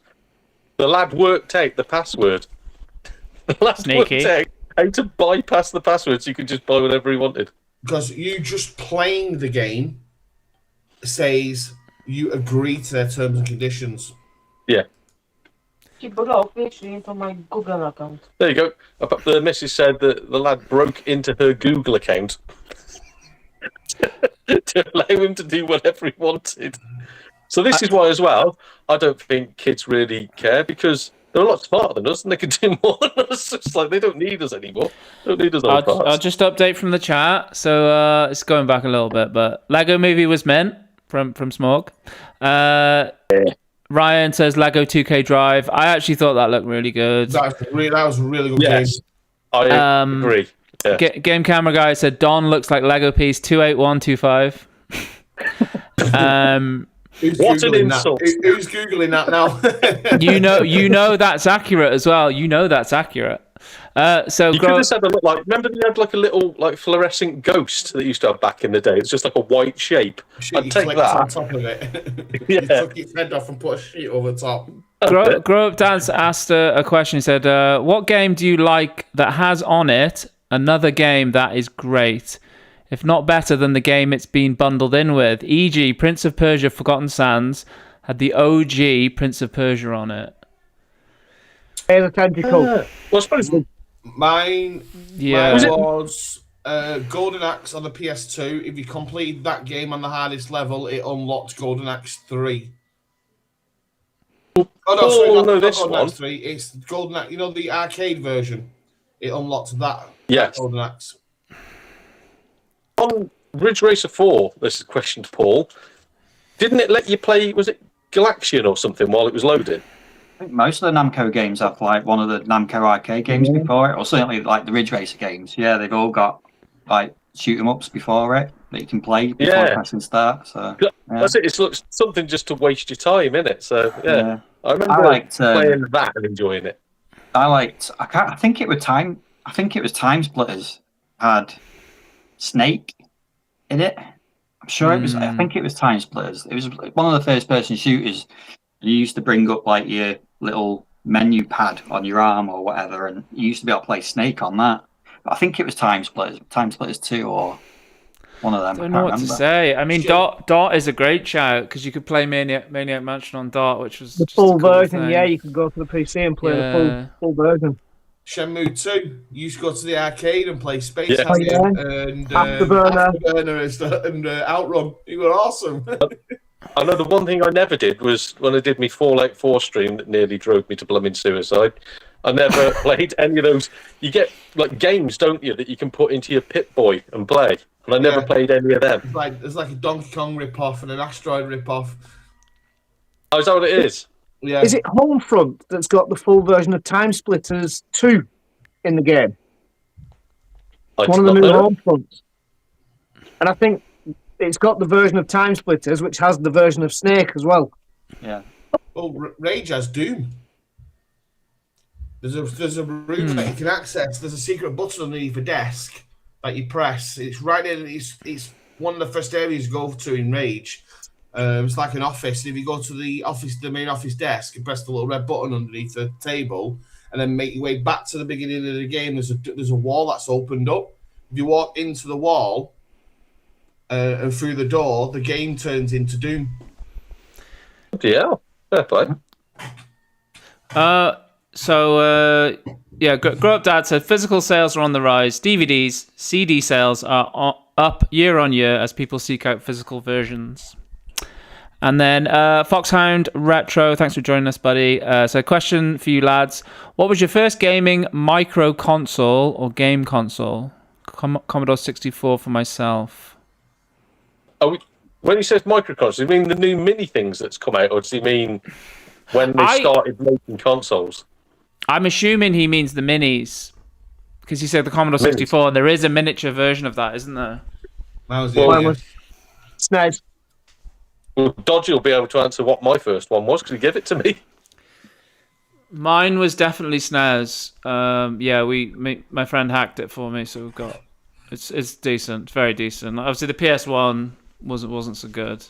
the lad worked out the password. The lad worked out how to bypass the password so you could just buy whatever he wanted. Because you just playing the game says you agree to their terms and conditions. Yeah. Keep it off into my Google account. There you go. The missus said that the lad broke into her Google account to allow him to do whatever he wanted. So this is why, as well, I don't think kids really care, because they're a lot smarter than us and they can do more than us. It's like they don't need us anymore. They don't need us. I'll just update from the chat. So it's going back a little bit, but Lego Movie was meant from Smog. Ryan says Lego 2K Drive. I actually thought that looked really good. That was a really good game. I agree. Yeah. Game Camera Guy said Don looks like Lego piece 28125. What an insult! Who's googling that now? you know that's accurate as well. You know that's accurate. So you could have said a look like. Remember, they had like a little like fluorescent ghost that they used to have back in the day. It's just like a white shape. I'd take that on top of it. Yeah. You took its head off and put a sheet over the top. Grow Up Dance asked a question. He said, "What game do you like that has on it another game that is great? If not better than the game it's been bundled in with, e.g. Prince of Persia Forgotten Sands had the OG Prince of Persia on it." Hey, the tentacle. Well, I suppose Mine Yeah. was Golden Axe on the PS2. If you completed that game on the hardest level, it unlocked Golden Axe 3. Oh no, sorry, not this Golden one. Axe 3. It's Golden Axe. You know the arcade version. It unlocked that. Yes. Golden Axe. On Ridge Racer 4, this is a question to Paul. Didn't it let you play? Was it Galaxian or something while it was loading? I think most of the Namco games have like one of the Namco arcade games before it, or certainly like the Ridge Racer games. Yeah, they've all got like shoot 'em ups before it. that you can play before pressing start. So that's it. It's something just to waste your time, isn't it? So yeah. I remember playing that and enjoying it. I think it was Time Splitters had Snake in it. I'm sure it was. I think it was Time Splitters. It was one of the first-person shooters. You used to bring up like your little menu pad on your arm or whatever, and you used to be able to play Snake on that. But I think it was Time Splitters 2 or one of them. I don't know what to say. I mean, Dot is a great shout because you could play Maniac Mansion on Dot, which was the full version. Yeah, you could go to the PC and play the full version. Shenmue 2, you used to go to the arcade and play Space and Afterburner and Outrun. You were awesome. I know the one thing I never did was when I did my Fallout 4 stream that nearly drove me to blooming suicide. I never played any of those. You get like games, don't you, that you can put into your Pip-Boy and play. And I never played any of them. There's like a Donkey Kong rip-off and an Asteroid rip-off. Oh, is that what it is? Yeah. Is it Homefront that's got the full version of Time Splitters 2 in the game? One of the new Homefronts. And I think it's got the version of Time Splitters, which has the version of Snake as well. Yeah. Well, Rage has Doom. There's a room that you can access. There's a secret button underneath a desk that you press. It's right in. It's one of the first areas you go to in Rage. It's like an office. If you go to the main office desk, and press the little red button underneath the table, and then make your way back to the beginning of the game, there's a wall that's opened up. If you walk into the wall and through the door, the game turns into Doom. Yeah, fair play. Grow Up Dad said physical sales are on the rise. DVDs, CD sales are up year on year as people seek out physical versions. And then Foxhound Retro, thanks for joining us, buddy. So question for you lads. What was your first gaming micro console or game console? Commodore 64 for myself. When he says micro console, do you mean the new mini things that's come out, or does he mean when they started making consoles? I'm assuming he means the minis. Because he said the Commodore 64, and there is a miniature version of that, isn't there? SNES. Well, Dodgy will be able to answer what my first one was because he gave it to me. Mine was definitely SNES. My friend hacked it for me, so we've got it's decent, very decent. Obviously, the PS1 wasn't so good.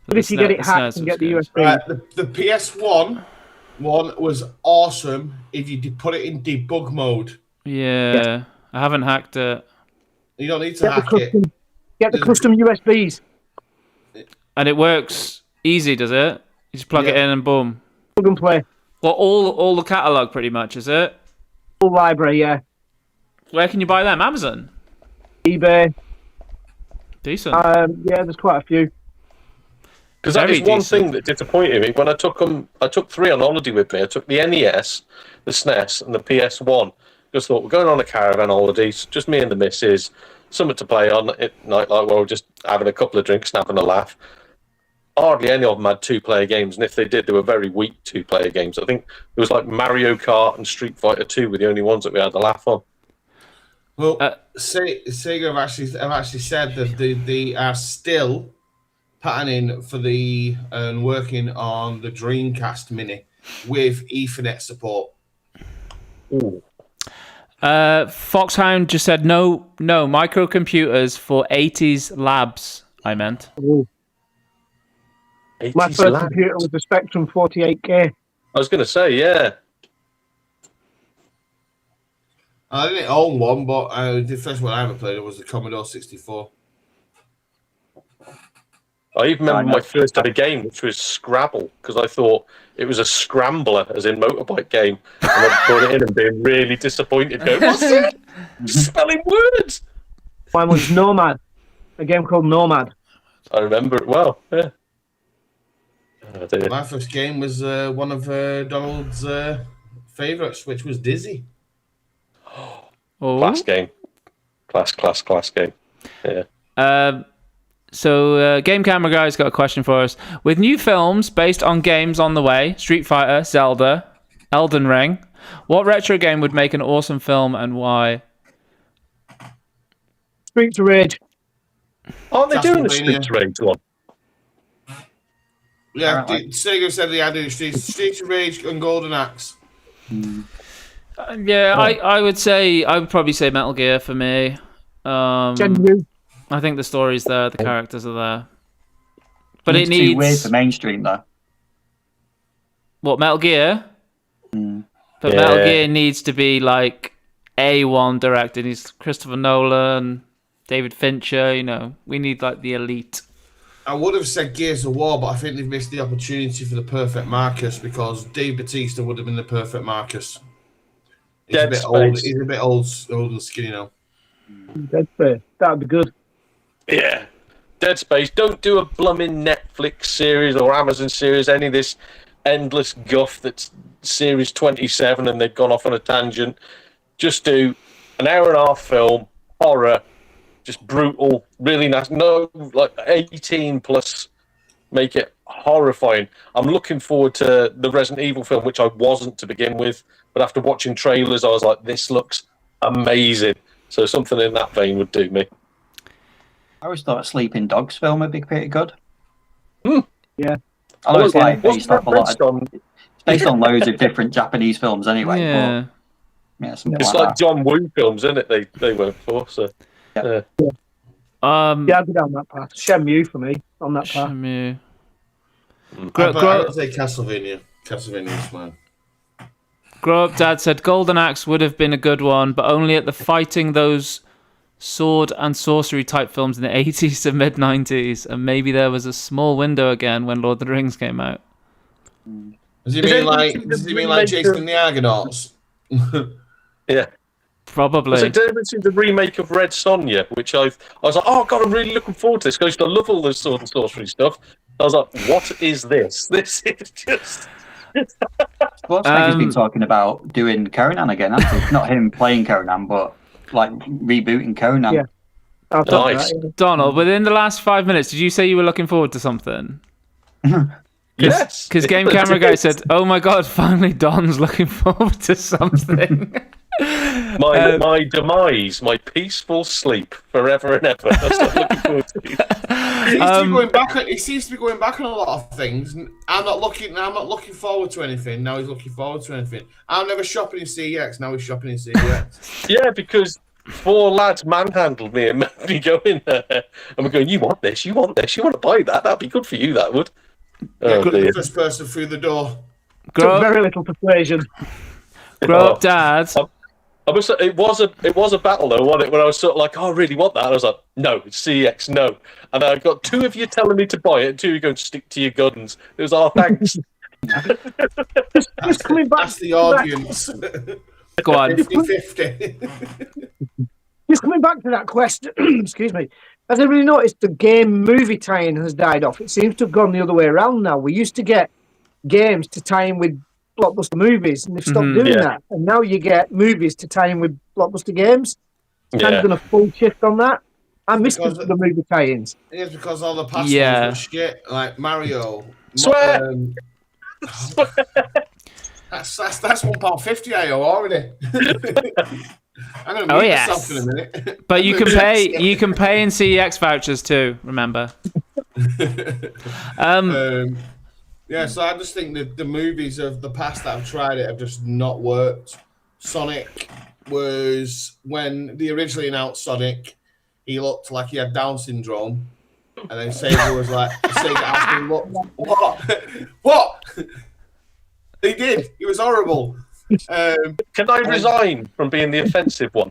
But if you get it hacked and get the USB, the PS1 one was awesome if you put it in debug mode. Yeah, I haven't hacked it. You don't need to hack it. Get the custom USBs. And it works easy, does it? You just plug it in and boom. Plug and play. Well, all the catalogue pretty much, is it? Full library, yeah. Where can you buy them? Amazon? eBay. Decent. Yeah, there's quite a few. Because that is one thing that disappointed me. When I took 3 on holiday with me. I took the NES, the SNES, and the PS1. Just thought, we're going on a caravan holidays, just me and the missus, something to play on at night, like we're just having a couple of drinks and having a laugh. Hardly any of them had 2-player games, and if they did, they were very weak 2-player games. I think it was like Mario Kart and Street Fighter 2 were the only ones that we had to laugh on. Well, Sega have actually said that they are still patterning for and working on the Dreamcast Mini with Ethernet support. Ooh. Foxhound just said no microcomputers for 80s labs. I meant. Ooh. My first computer was the Spectrum 48K. I was going to say, yeah. I didn't own one, but the first one I ever played was the Commodore 64. I even remember my first ever game, which was Scrabble, because I thought it was a scrambler, as in motorbike game, and I brought it in and being really disappointed. Going, what's it? Spelling words. Mine was Nomad, a game called Nomad. I remember it well. Yeah. My first game was one of Donald's favourites, which was Dizzy. Class game. Class game. Yeah. So, Game Camera Guy's got a question for us. With new films based on games on the way, Street Fighter, Zelda, Elden Ring, what retro game would make an awesome film and why? Streets of Rage. Aren't they doing a Castlevania. Streets of Rage one? Yeah, Apparently. Sega said they had it. Streets of Rage and Golden Axe. Yeah, I would probably say Metal Gear for me. Shenmue. I think the story's there, the characters are there, but It's it too weird needs for mainstream though. what Metal Gear. But Yeah. Metal Gear needs to be like A1 directed. He's Christopher Nolan, David Fincher. You know, we need like the elite. I would have said Gears of War, but I think they've missed the opportunity for the perfect Marcus because Dave Bautista would have been the perfect Marcus. He's Dead a bit Space. old. He's a bit old and skinny now. Dead Space. That'd be good. Yeah. Dead Space. Don't do a blooming Netflix series or Amazon series, any of this endless guff that's series 27 and they've gone off on a tangent. Just do an hour and a half film, horror, just brutal, really nice. No, like 18 plus, make it horrifying. I'm looking forward to the Resident Evil film, which I wasn't to begin with, but after watching trailers, I was like, this looks amazing. So something in that vein would do me. I always thought a Sleeping Dogs film would be pretty good. Yeah. I know it's like Wasn't based off a that lot based of, on- it's based on loads of different Japanese films anyway. Yeah. But, yeah, something It's like like John Woo films, isn't it? They went for. So Yeah. Yeah, I'd go down that path. Shenmue for me on that path. Shenmue. I would say Castlevania. Castlevania's mine. Grow Up Dad said Golden Axe would have been a good one, but only at the fighting those sword and sorcery type films in the 80s to mid 90s, and maybe there was a small window again when Lord of the Rings came out. Does he mean like Jason and the Argonauts? yeah. Probably. Was it ever seen the remake of Red Sonja, which I was like, oh god, I'm really looking forward to this because I love all this sword and sorcery stuff. I was like, what is this? This is just. Schwarzenegger's been talking about doing Conan again, hasn't he? Not him playing Conan, but like rebooting Conan. Yeah. I'll talk about Nice. that, yeah. Donald, within the last 5 minutes, did you say you were looking forward to something? Yes. Because Game Camera Guy said, oh my god, finally Don's looking forward to something. My demise, my peaceful sleep forever and ever. That's what I'm looking forward to. He seems to be going back on a lot of things. I'm not looking forward to anything. Now he's looking forward to anything. I'm never shopping in CEX. Now he's shopping in CEX. Yeah, because 4 lads manhandled me and made me go in there. And we're going, you want this, you want this, you want to buy that, that'd be good for you, that would. Oh, Good, dear. the first person through the door. Took very little persuasion. Grow Up Dad. It was a battle though, wasn't it? When I was sort of like, oh, I really want that. And I was like, no, it's CEX, no. And I got 2 of you telling me to buy it, and 2 of you going to stick to your guns. It was, oh, thanks. Just coming back. That's the audience. Go on. 50-50. Just coming back to that question, excuse me. Has everybody noticed the game movie tie-in has died off? It seems to have gone the other way around now. We used to get games to tie in with blockbuster movies, and they've stopped doing that. And now you get movies to tie in with blockbuster games. Kind of done a full shift on that. I missed the movie tie-ins. It's because all the past ones were shit, like Mario. Swear. That's £1.50 I owe already. I'm gonna mute myself in a minute. But you can pay. You can pay in CEX vouchers too. Remember. Yeah, so I just think that the movies of the past that have tried it have just not worked. Sonic was when they originally announced Sonic, he looked like he had Down syndrome, and then Sega was like, Sega asked me, what? What? He did. He was horrible. Can I resign from being the offensive one?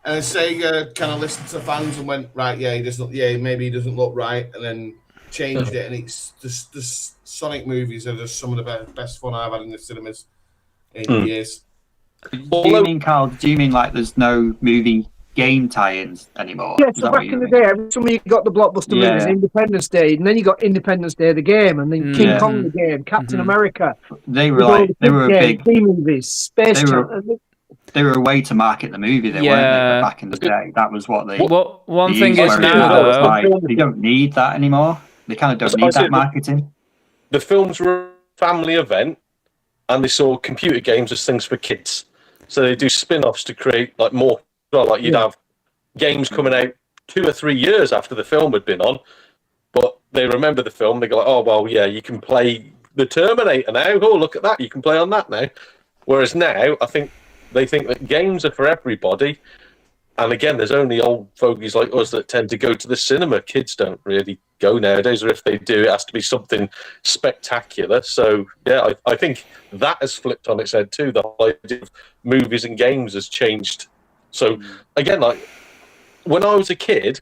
And Sega kind of listened to fans and went, right, maybe he doesn't look right, and then changed it. And it's just the Sonic movies are just some of the best fun I've had in the cinemas in years. Do you mean, Carl? Do you mean like there's no movie game tie-ins anymore? Yeah, so back in the day, every time you got the blockbuster movies, Independence Day, and then you got Independence Day the game, and then King Kong the game, Captain America. They were like they were a big movies, Space Channel. They were a way to market the movie, weren't they? Back in the day, that was what they. One thing is now though, like, they don't need that anymore. They kind of don't need that marketing. The films were a family event, and they saw computer games as things for kids. So they do spin-offs to create like more. Well, like you'd games coming out 2 or 3 years after the film had been on, but they remember the film. They go like, "Oh well, yeah, you can play the Terminator now. Oh, look at that, you can play on that now." Whereas now, I think they think that games are for everybody. And again, there's only old fogies like us that tend to go to the cinema. Kids don't really go nowadays, or if they do, it has to be something spectacular. So, yeah, I think that has flipped on its head too. The whole idea of movies and games has changed. So, again, like when I was a kid,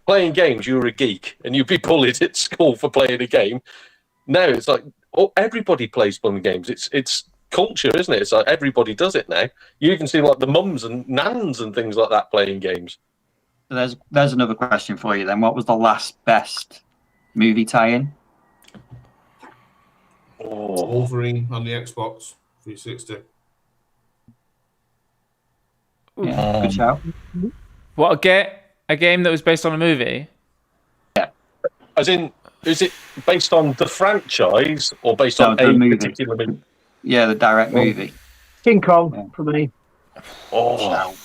playing games, you were a geek, and you'd be bullied at school for playing a game. Now it's like, oh, everybody plays fun games. It's culture, isn't it? It's like everybody does it now. You even see like the mums and nans and things like that playing games. So there's another question for you then. What was the last best movie tie-in? Wolverine on the Xbox 360. Yeah, good shout. What, a game that was based on a movie? Yeah. As in, is it based on the franchise or based on a particular movie? Yeah, the direct movie. King Kong for me. Oh,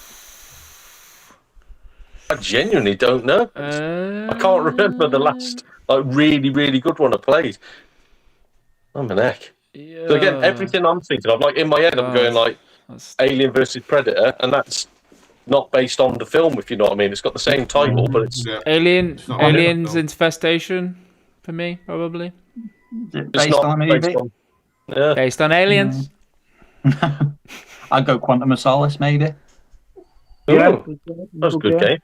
I genuinely don't know. I can't remember the last like really, really good one I played. I'm an neck. Yeah. So again, everything I'm thinking of, like in my head, I'm going like Alien versus Predator, and that's not based on the film, if you know what I mean. It's got the same title, but it's Aliens Infestation for me, probably. Based on a movie? Based on aliens. I'd go Quantum of Solace, maybe. Yeah, that's a good game.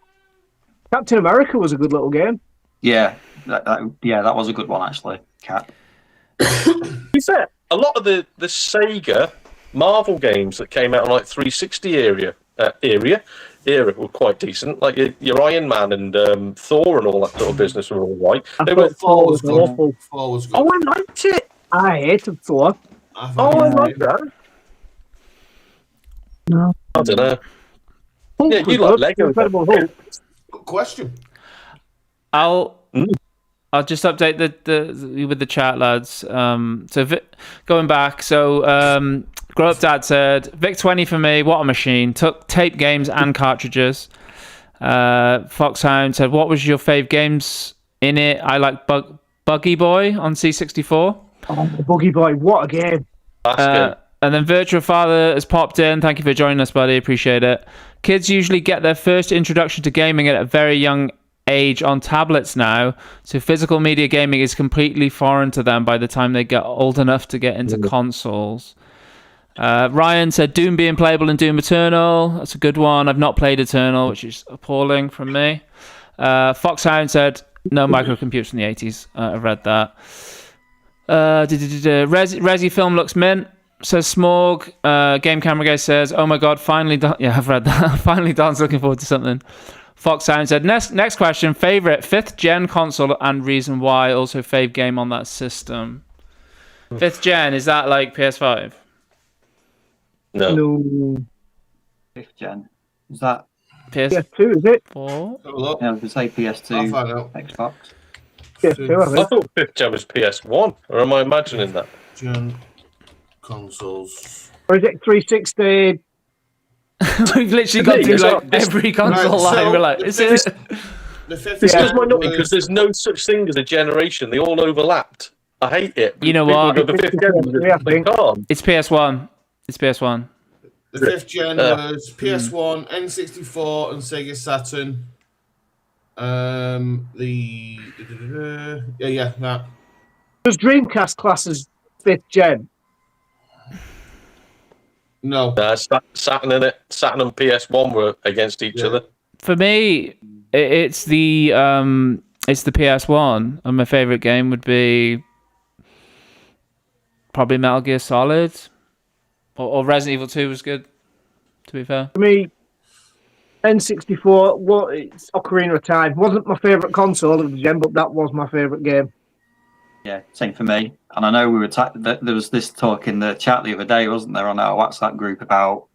Captain America was a good little game. Yeah, that was a good one actually. Cat. To be fair, a lot of the Sega Marvel games that came out on like 360 era were quite decent. Like your Iron Man and Thor and all that sort of business were all right. Thor was awful. Thor was good. Oh, I liked it. I hated Thor. I like that. No. I don't know. Hulk Yeah, you was like good. Lego. Incredible Hulk. Good question. I'll just update the with the chat, lads. So going back, so Grow Up Dad said Vic 20 for me. What a machine! Took tape games and cartridges. Foxhound said, what was your fave games in it? I like Buggy Boy on C64. Oh, Buggy Boy, what a game! And then Virtual Father has popped in. Thank you for joining us, buddy. Appreciate it. Kids usually get their first introduction to gaming at a very young age on tablets now, so physical media gaming is completely foreign to them by the time they get old enough to get into consoles. Ryan said Doom being playable in Doom Eternal. That's a good one. I've not played Eternal, which is appalling from me. Foxhound said no microcomputers in the 80s. I've read that. Resi film looks mint, says Smorg. Game Camera Guy says, oh my god, finally yeah, I've read that. Finally Don's looking forward to something. Foxhound said, next question, favorite 5th gen console and reason why, also fave game on that system. 5th gen, is that like PS5? No. 5th gen. Is that PS2, is it? 4? Yeah, I was going to say PS2, Xbox. PS2, I thought 5th gen was PS1, or am I imagining that? Gen consoles. Or is it 360? We've literally got through like every console line. We're like, is it? The 5th This gen is my nothing was- because there's no such thing as a generation. They all overlapped. I hate it. You know People what? go, the 5th gen, they can't. It's PS1. It's PS1. The 5th gen was PS1, N64, and Sega Saturn. That. Does Dreamcast class as 5th gen? No. Saturn and PS1 were against each other. For me, it's the PS1, and my favorite game would be probably Metal Gear Solid, or Resident Evil 2 was good. To be fair, For me, N64, it's Ocarina of Time. Wasn't my favourite console of the gen, but that was my favourite game. Yeah, same for me. And I know we were there was this talk in the chat the other day, wasn't there, on our WhatsApp group about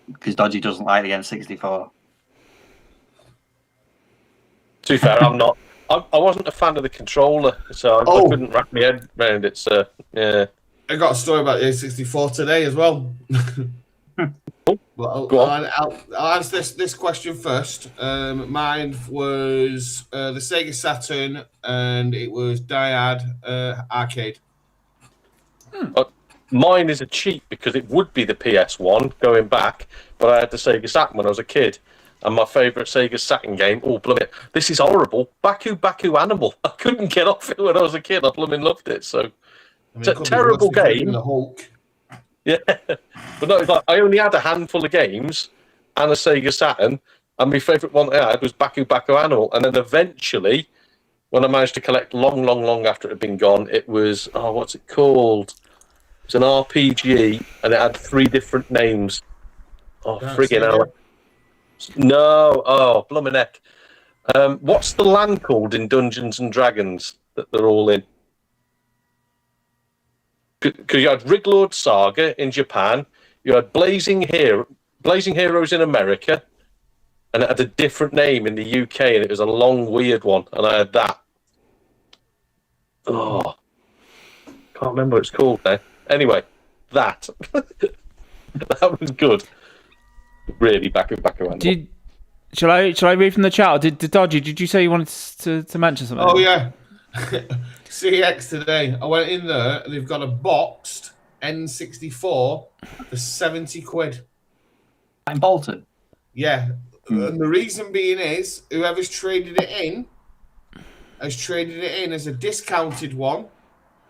because Dodgy doesn't like the N64. To be fair, I'm not. I wasn't a fan of the controller, so I couldn't wrap my head around it. So yeah, I got a story about the N64 today as well. Well, Go on. I'll answer this question first. Mine was the Sega Saturn, and it was Dyad arcade. Mine is a cheat because it would be the PS1 going back, but I had the Sega Saturn when I was a kid. And my favourite Sega Saturn game, this is horrible, Baku Animal. I couldn't get off it when I was a kid. I blooming loved it. So it's a terrible game. The Hulk. Yeah, but no, it's like I only had a handful of games and a Sega Saturn, and my favourite one I had was Baku Animal. And then eventually, when I managed to collect long after it had been gone, it was what's it called? It's an RPG, and it had 3 different names. Oh, friggin' hell. No, blooming heck. What's the land called in Dungeons and Dragons that they're all in? Because you had Riglord Saga in Japan, you had Blazing Heroes in America, and it had a different name in the UK, and it was a long, weird one, and I had that. Oh, can't remember what it's called now. Anyway, that that was good. Really, back. Shall I read from the chat? Or did Dodgy? Did you say you wanted to mention something? Oh yeah, CX today. I went in there and they've got a boxed N64 for £70. In Bolton. Yeah, and the reason being is whoever's traded it in has traded it in as a discounted one,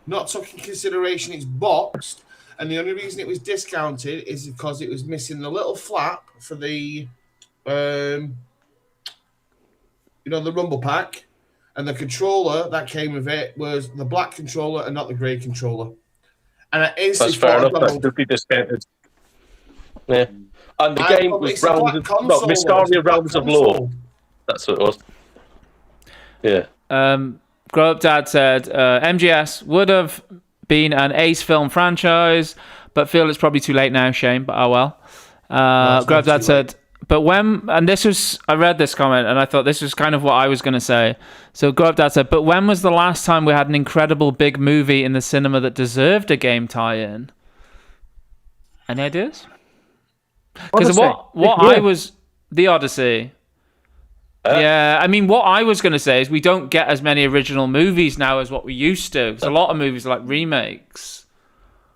not taking consideration it's boxed. And the only reason it was discounted is because it was missing the little flap for the, the rumble pack, and the controller that came with it was the black controller and not the grey controller. And I instantly that's fair enough. That should be discounted. Yeah, and the game was Mystaria Realms of Law. That's what it was. Yeah. Grow Up Dad said MGS would have been an ace film franchise, but feel it's probably too late now. Shame, but oh well. Grow Up Dad said, but when, and this was, I read this comment and I thought this was kind of what I was going to say. So Grow Up Dad said, but when was the last time we had an incredible big movie in the cinema that deserved a game tie-in? Any ideas? Because I was The Odyssey. Yeah, I mean, what I was going to say is we don't get as many original movies now as what we used to. Because a lot of movies are like remakes.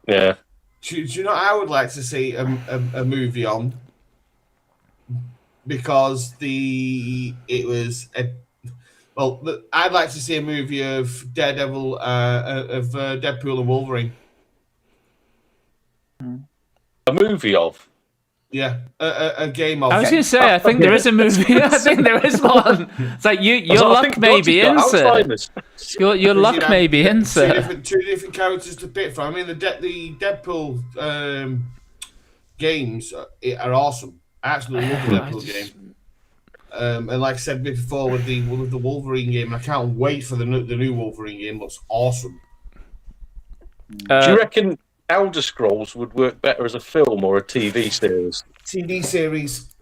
Yeah. Do you know what I would like to see a movie on? Because I'd like to see a movie of Daredevil, of Deadpool and Wolverine. A movie of? Yeah, a game of. I was going to say, I think there is a movie. I think there is one. It's like your luck may be in, sir. Your luck may be in, sir. Two different characters to pick from. I mean, the Deadpool games are awesome. I absolutely love the Deadpool game. And like I said before, with the Wolverine game, I can't wait for the new Wolverine game. It looks awesome. Do you reckon Elder Scrolls would work better as a film or a TV series? TV series.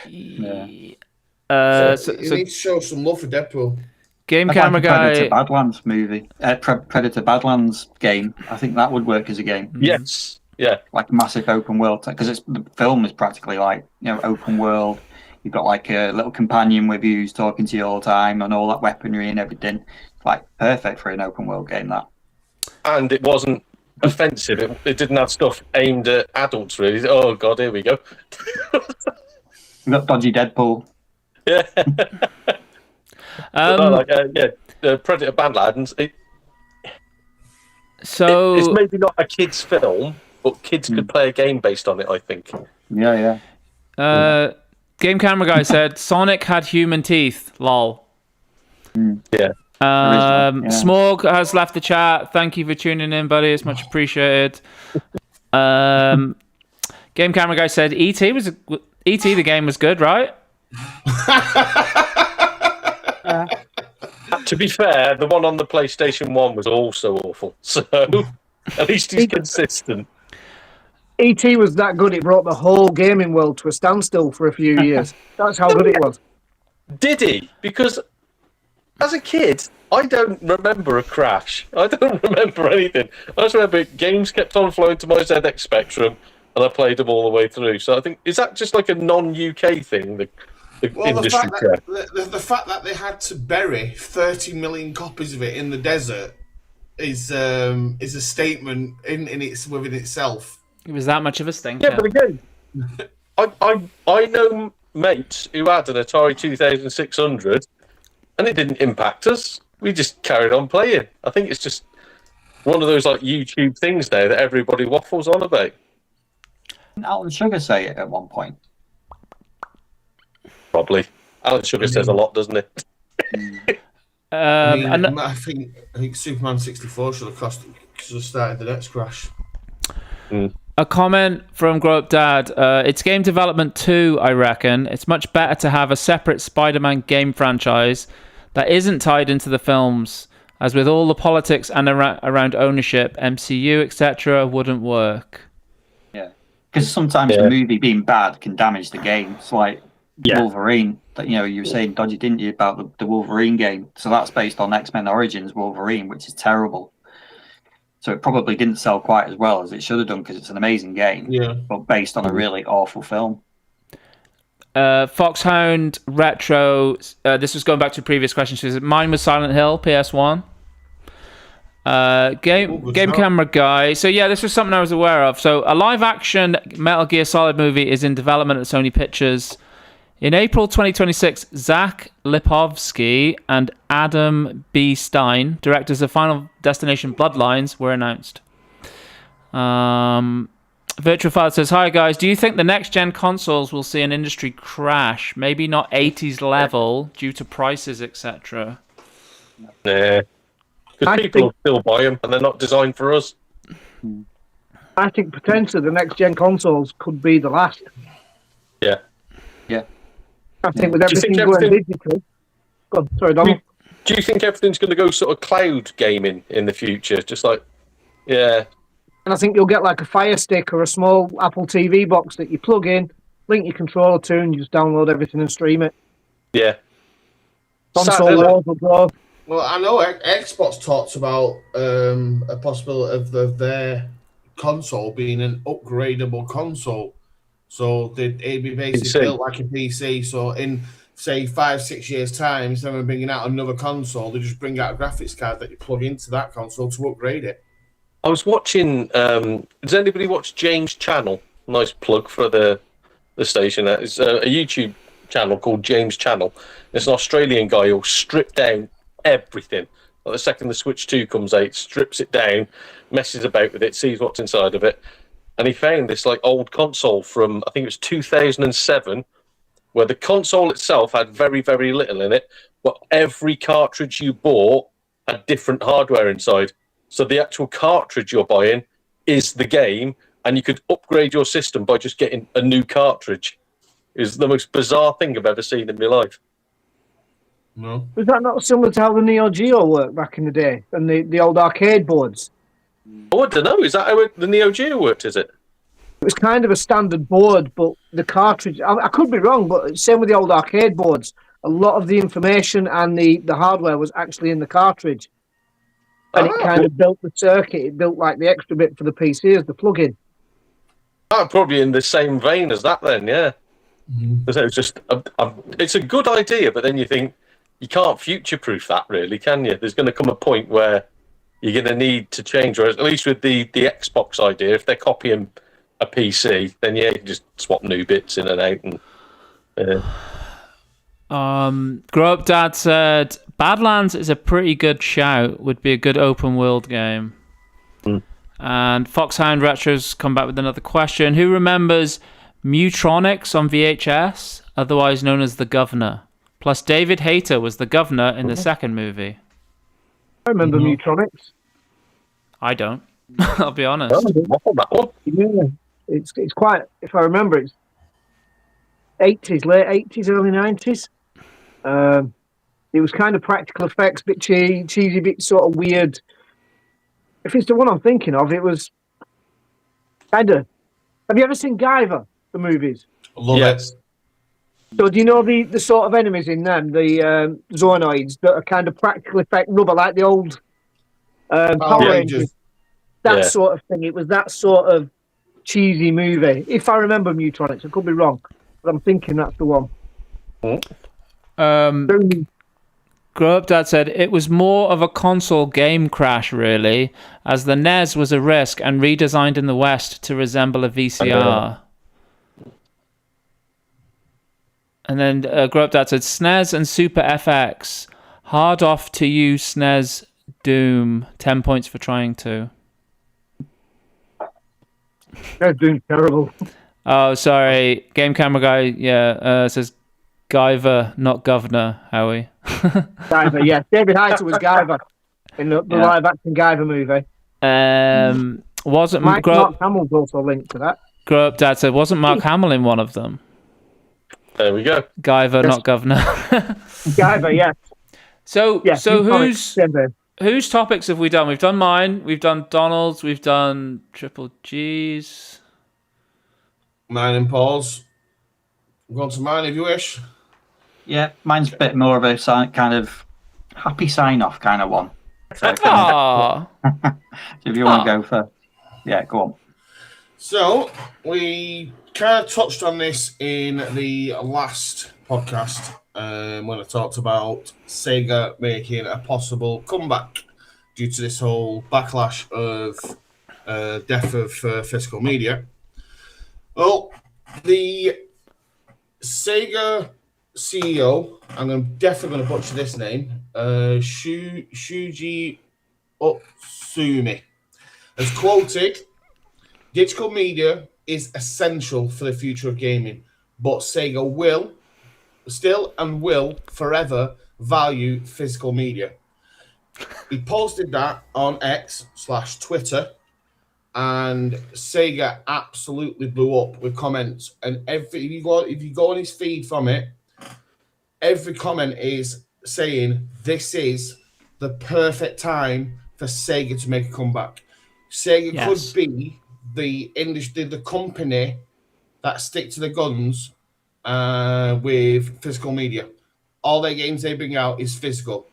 Yeah. So you need to show some love for Deadpool. Game Camera Guy. Predator Badlands movie. Predator Badlands game. I think that would work as a game. Yes. Yeah. Like massive open world. Because the film is practically like, open world. You've got like a little companion with you who's talking to you all the time and all that weaponry and everything. Like perfect for an open world game, that. And it wasn't offensive. It didn't have stuff aimed at adults, really. Oh, God, here we go. We've got dodgy Deadpool. Yeah. The Predator Badlands. It's maybe not a kid's film, but kids could play a game based on it, I think. Yeah. Game Camera Guy said, Sonic had human teeth, lol. Yeah. Smorg has left the chat. Thank you for tuning in, buddy. It's much appreciated. Game Camera Guy said, E.T. the game was good, right? To be fair, the one on the PlayStation 1 was also awful. So at least he's consistent. E.T. was that good, it brought the whole gaming world to a standstill for a few years. That's how good it was. Did he? Because as a kid, I don't remember a crash. I don't remember anything. I just remember games kept on flowing to my ZX Spectrum. and I played them all the way through. So I think, is that just like a non-UK thing? The industry trend? The fact that they had to bury 30 million copies of it in the desert is a statement within itself. It was that much of a stinker. Yeah, but again, I know mates who had an Atari 2600, and it didn't impact us. We just carried on playing. I think it's just one of those like YouTube things now that everybody waffles on about. Didn't Alan Sugar say it at one point? Probably. Alan Sugar says a lot, doesn't it? I think Superman 64 should have started the next crash. A comment from Grow Up Dad. It's game development 2, I reckon. It's much better to have a separate Spider-Man game franchise that isn't tied into the films, as with all the politics and around ownership, MCU, etc., wouldn't work. Yeah, because sometimes the movie being bad can damage the game. It's like Wolverine. That you were saying, Dodgy, didn't you, about the Wolverine game? So that's based on X-Men Origins Wolverine, which is terrible. So it probably didn't sell quite as well as it should have done because it's an amazing game, but based on a really awful film. Foxhound Retro. This was going back to a previous question. She says, mine was Silent Hill, PS1. Game camera guy. So yeah, this was something I was aware of. So a live-action Metal Gear Solid movie is in development at Sony Pictures. In April 2026, Zach Lipovsky and Adam B. Stein, directors of Final Destination Bloodlines, were announced. Virtual Father says, hi guys, do you think the next-gen consoles will see an industry crash? Maybe not 80s level due to prices, etc. Nah. Because people will still buy them and they're not designed for us. I think potentially the next-gen consoles could be the last. Yeah. Yeah. I think with everything going digital. God, sorry, Donald. Do you think everything's going to go sort of cloud gaming in the future? Just like, yeah. And I think you'll get like a Fire Stick or a small Apple TV box that you plug in, link your controller to, and you just download everything and stream it. Yeah. Console wars will go. Well, I know Xbox talks about a possibility of their console being an upgradable console. So it'd be basically built like a PC. So in, say, 5-6 years' time, instead of bringing out another console, they just bring out a graphics card that you plug into that console to upgrade it. I was watching. Does anybody watch James Channel? Nice plug for the station. It's a YouTube channel called James Channel. It's an Australian guy who'll strip down everything. Like the second the Switch 2 comes out, strips it down, messes about with it, sees what's inside of it. And he found this like old console from, I think it was 2007, where the console itself had very, very little in it, but every cartridge you bought had different hardware inside. So the actual cartridge you're buying is the game, and you could upgrade your system by just getting a new cartridge. It's the most bizarre thing I've ever seen in my life. No. Was that not similar to how the Neo Geo worked back in the day and the old arcade boards? Oh, I don't know. Is that how the Neo Geo worked, is it? It was kind of a standard board, but the cartridge... I could be wrong, but same with the old arcade boards. A lot of the information and the hardware was actually in the cartridge. And it kind of built the circuit. It built like the extra bit for the PC as the plug-in. Probably in the same vein as that then, yeah. So it's just... it's a good idea, but then you think, you can't future-proof that really, can you? There's going to come a point where you're going to need to change, or at least with the Xbox idea, if they're copying a PC, then yeah, you can just swap new bits in and out. And Grow Up Dad said Badlands is a pretty good shout, would be a good open world game. And Foxhound Retro's come back with another question. Who remembers Mutronics on VHS, otherwise known as The Governor? Plus David Hayter was the governor in the second movie. I remember Mutronics. I don't. I'll be honest. Yeah, it's quite, if I remember, it's 80s, late 80s, early 90s. It was kind of practical effects, bit cheesy, bit sort of weird. If it's the one I'm thinking of, it was kind of... Have you ever seen Guyver, the movies? Love it. So do you know the sort of enemies in them, the Zoonoids, that are kind of practical effect rubber, like the old Power Rangers? That sort of thing. It was that sort of cheesy movie. If I remember Mutronics, I could be wrong, but I'm thinking that's the one. Grow Up Dad said it was more of a console game crash, really, as the NES was a risk and redesigned in the West to resemble a VCR. And then Grow Up Dad said SNES and Super FX, hard off to you SNES Doom, 10 points for trying to. They're doing terrible. Oh, sorry. Game Camera Guy, says Guyver, not Governor, Howie. Guyver, yeah. David Hayter was Guyver in the live-action Guyver movie. Wasn't Mark Hamill's also linked to that. Grow Up Dad said, wasn't Mark Hamill in one of them? There we go. Guyver, not Governor. Guyver, yeah. So whose topics have we done? We've done mine. We've done Donald's. We've done Triple G's. Mine and Paul's. Go on to mine if you wish. Yeah, mine's a bit more of a kind of happy sign-off kind of one. So, so if you want to go for... Yeah, go on. So, we kind of touched on this in the last podcast when I talked about Sega making a possible comeback due to this whole backlash of death of physical media. Well, the Sega CEO, I'm definitely going to butcher this name, Shuji Utsumi, has quoted, digital media is essential for the future of gaming, but Sega will forever value physical media. He posted that on X/Twitter, and Sega absolutely blew up with comments. And if you go on his feed from it, every comment is saying this is the perfect time for Sega to make a comeback. Sega could be the industry, the company that stick to the guns with physical media. All their games they bring out is physical.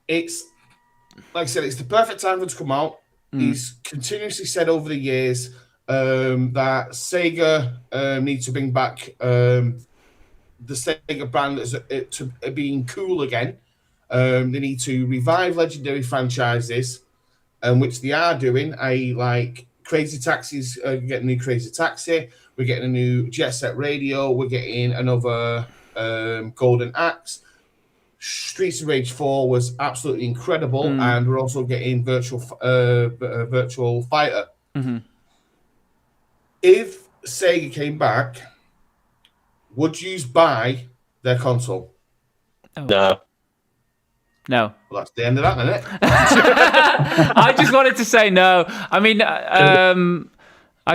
It's, like I said, it's the perfect time for it to come out. He's continuously said over the years that Sega needs to bring back the Sega brand to being cool again. They need to revive legendary franchises, which they are doing. Like Crazy Taxi's getting a new Crazy Taxi. We're getting a new Jet Set Radio. We're getting another Golden Axe. Streets of Rage 4 was absolutely incredible, and we're also getting Virtual Fighter. Mm-hmm. If Sega came back, would you buy their console? No. No. Well, that's the end of that, isn't it? I just wanted to say no. I mean, I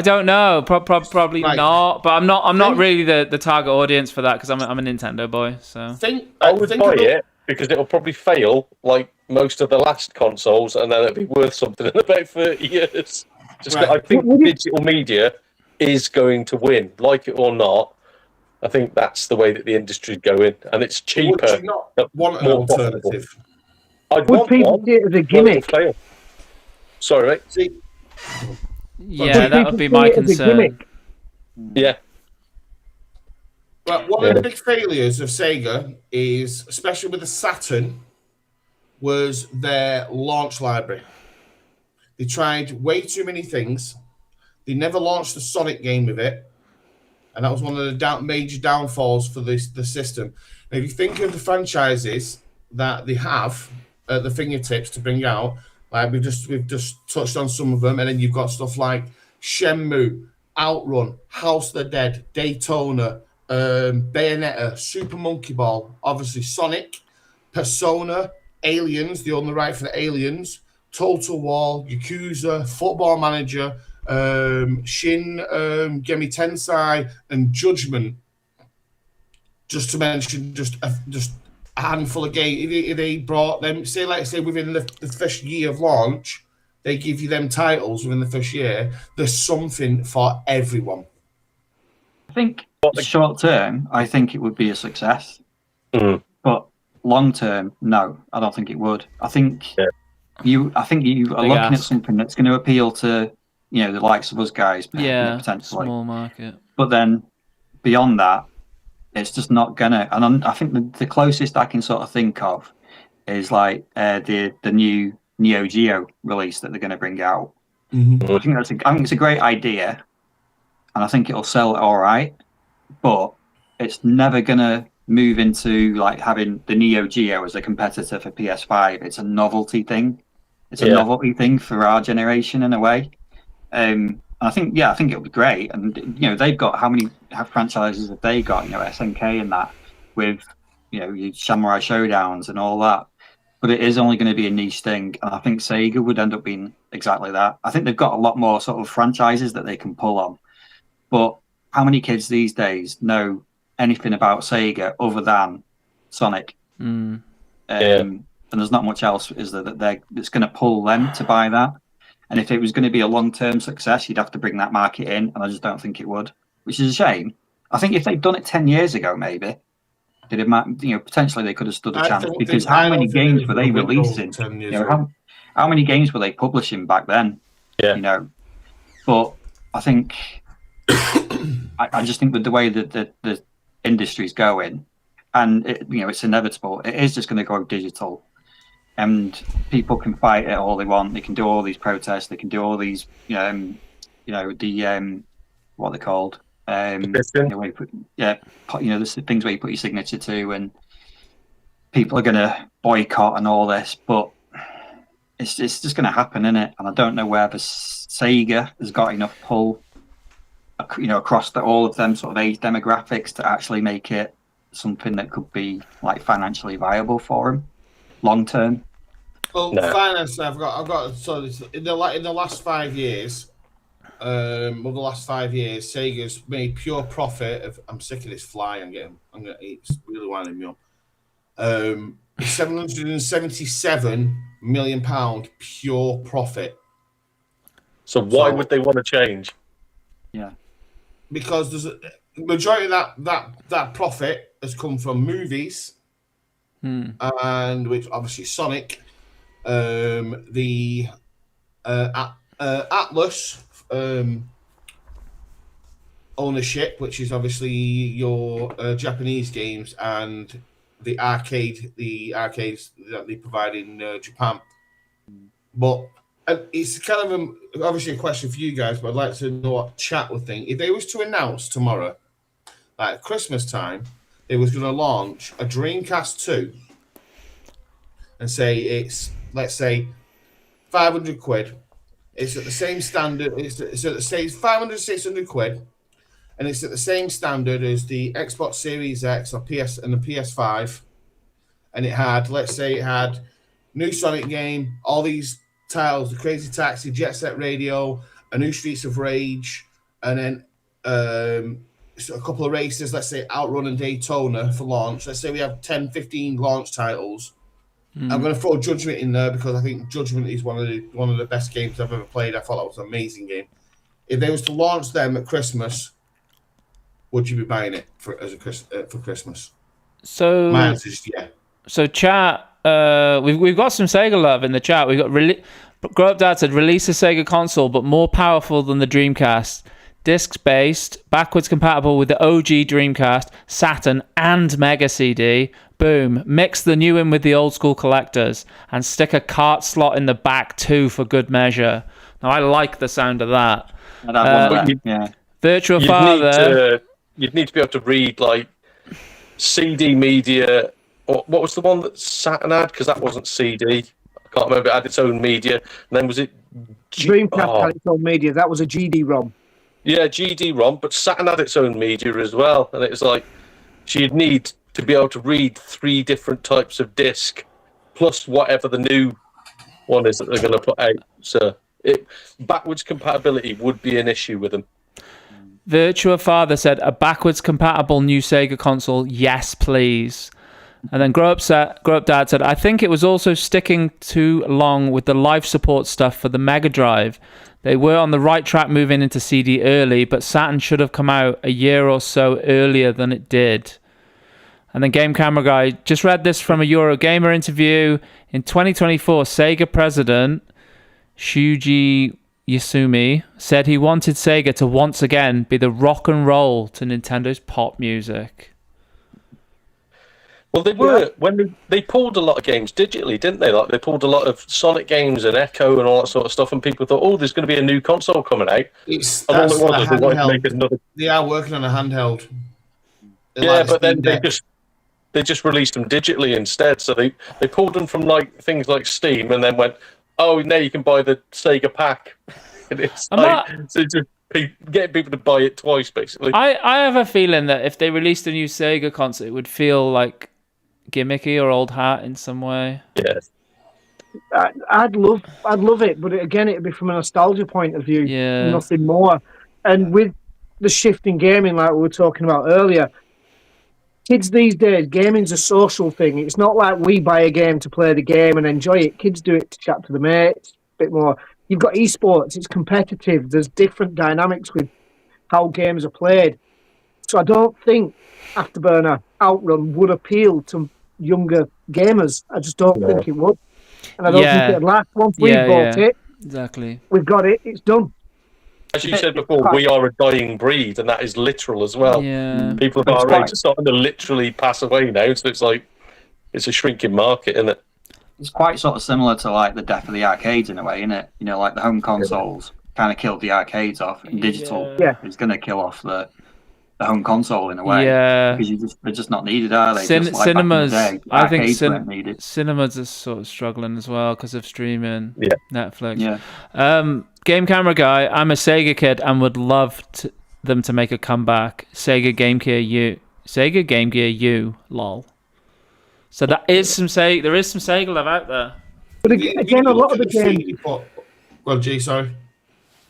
don't know. Probably not. But I'm not really the target audience for that because I'm a Nintendo boy. So I would buy it because it'll probably fail like most of the last consoles, and then it'll be worth something in about 30 years. I think digital media is going to win, like it or not. I think that's the way that the industry's going, and it's cheaper. Would you not want an alternative? I'd want one. See it as a gimmick? Sorry, mate. See, yeah, that would be my concern. Yeah. But one of the big failures of Sega is, especially with the Saturn, was their launch library. They tried way too many things. They never launched a Sonic game with it. And that was one of the major downfalls for the system. Now, if you think of the franchises that they have at the fingertips to bring out, like we've just touched on some of them, and then you've got stuff like Shenmue, Outrun, House of the Dead, Daytona, Bayonetta, Super Monkey Ball, obviously Sonic, Persona, Aliens, they own the right for the Aliens, Total War, Yakuza, Football Manager, Shin Gemi Tensei, and Judgment, just to mention just a handful of games. If they brought them, say within the first year of launch, they give you them titles within the first year, there's something for everyone. I think short term, I think it would be a success. But long term, no, I don't think it would. I think I think you are Big looking at ask. something that's going to appeal to, the likes of us guys, Yeah, potentially. small market. But then beyond that, it's just not gonna. And I think the closest I can sort of think of is like the new Neo Geo release that they're going to bring out. Mm-hmm. I think it's a great idea, and I think it'll sell all right. But it's never going to move into like having the Neo Geo as a competitor for PS5. It's a novelty thing. It's a novelty thing for our generation in a way. I think it'll be great. And they've got how many franchises have they got? SNK and that with your Samurai Showdowns and all that. But it is only going to be a niche thing, and I think Sega would end up being exactly that. I think they've got a lot more sort of franchises that they can pull on. But how many kids these days know anything about Sega other than Sonic? And there's not much else is there that's going to pull them to buy that. And if it was going to be a long-term success, you'd have to bring that market in, and I just don't think it would, which is a shame. I think if they'd done it 10 years ago, maybe, potentially they could have stood a chance, because how many games were they releasing? How many games were they publishing back then? Yeah. But I think, I just think with the way that the industry's going, and it's inevitable, it is just going to go digital. And people can fight it all they want. They can do all these protests. They can do all these, what are they called? There's things where you put your signature to, and people are going to boycott and all this. But it's just going to happen, isn't it? And I don't know whether Sega has got enough pull, across all of them sort of age demographics to actually make it something that could be like financially viable for them. Long term. Well, finance. I've got. So in the last 5 years, Sega's made pure profit of. I'm sick of this fly. It's really winding me up. £777 million pure profit. So why would they want to change? Yeah, because there's a majority of that profit has come from movies. And which obviously Sonic, the Atlas ownership, which is obviously your Japanese games, and the arcades that they provide in Japan. But it's kind of obviously a question for you guys, but I'd like to know what chat would think if they was to announce tomorrow, like Christmas time, they was going to launch a Dreamcast 2 and say it's, let's say, 500 quid. It's at the same standard. It's at the same 500, 600 quid, and it's at the same standard as the Xbox Series X or PS and the PS5. And it had, let's say, it had new Sonic game, all these titles, the Crazy Taxi, Jet Set Radio, a new Streets of Rage, and then a couple of races, let's say Outrun and Daytona for launch. Let's say we have 10, 15 launch titles. I'm going to throw Judgment in there because I think Judgment is one of the best games I've ever played. I thought that was an amazing game. If they was to launch them at Christmas, would you be buying it for Christmas? So my answer is yeah. So chat, we've got some Sega love in the chat. We got Grow Up Dad said release a Sega console, but more powerful than the Dreamcast. Discs based, backwards compatible with the OG Dreamcast, Saturn, and Mega CD. Boom. Mix the new in with the old school collectors and stick a cart slot in the back too for good measure. Now, I like the sound of that. Virtual Father. You'd need to be able to read like CD media. Or what was the one that Saturn had? Because that wasn't CD. I can't remember. It had its own media. And then was it Dreamcast had its own media? That was a GD-ROM. Yeah, GD-ROM, but Saturn had its own media as well. And it was like, she'd need to be able to read 3 different types of disc, plus whatever the new one is that they're going to put out. So backwards compatibility would be an issue with them. Virtua Father said, a backwards compatible new Sega console, yes, please. And then Grow Up Dad said, I think it was also sticking too long with the life support stuff for the Mega Drive. They were on the right track moving into CD early, but Saturn should have come out a year or so earlier than it did. And then Game Camera Guy just read this from a Eurogamer interview. In 2024, Sega president Shuji Yasumi said he wanted Sega to once again be the rock and roll to Nintendo's pop music. Well, they were when they pulled a lot of games digitally, didn't they? Like they pulled a lot of Sonic games and Echo and all that sort of stuff, and people thought, "Oh, there's going to be a new console coming out." It's and all it was the they wanted to handheld. make another. They are working on a handheld. Yeah, but then they just released them digitally instead. So they pulled them from like things like Steam, and then went, "Oh, now you can buy the Sega pack." And it's so just getting people to buy it twice, basically. I have a feeling that if they released a new Sega console, it would feel like gimmicky or old hat in some way. Yes. I'd love it, but again, it'd be from a nostalgia point of view, nothing more. And with the shift in gaming, like we were talking about earlier, kids these days, gaming's a social thing. It's not like we buy a game to play the game and enjoy it. Kids do it to chat to the mates, a bit more. You've got esports, it's competitive. There's different dynamics with how games are played. So I don't think Afterburner Outrun would appeal to younger gamers. I just don't think it would. And I don't think it'd last. Once we've bought it, exactly. We've got it, it's done. As you said before, we are a dying breed, and that is literal as well. Yeah. People of our age are starting to literally pass away now, so it's like it's a shrinking market, isn't it? It's quite sort of similar to like the death of the arcades in a way, isn't it? You know, like the home consoles kind of killed the arcades off, and digital is going to kill off the home console in a way. Yeah, because they're just not needed, are they? Cinemas, I think needed. cinemas are sort of struggling as well because of streaming. Netflix. Game Camera Guy, I'm a Sega kid and would love them to make a comeback. Sega Game Gear U, lol. So that is some Sega. There is some Sega love out there. But again, a lot of the games. Well, G, sorry.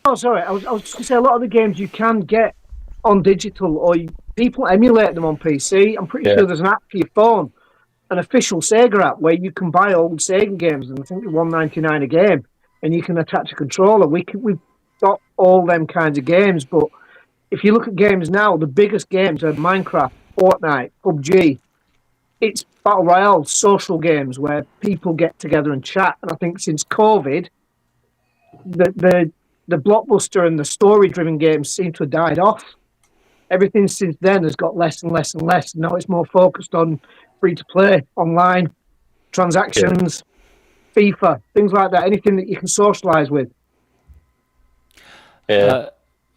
Oh, sorry. I was just going to say a lot of the games you can get on digital, or people emulate them on PC. I'm pretty sure there's an app for your phone, an official Sega app where you can buy old Sega games, and I think it's $1.99 a game, and you can attach a controller. We've got all them kinds of games, but if you look at games now, the biggest games are Minecraft, Fortnite, PUBG. It's battle royale, social games where people get together and chat. And I think since COVID, the blockbuster and the story-driven games seem to have died off. Everything since then has got less and less and less. Now it's more focused on free-to-play, online, transactions, FIFA, things like that. Anything that you can socialise with.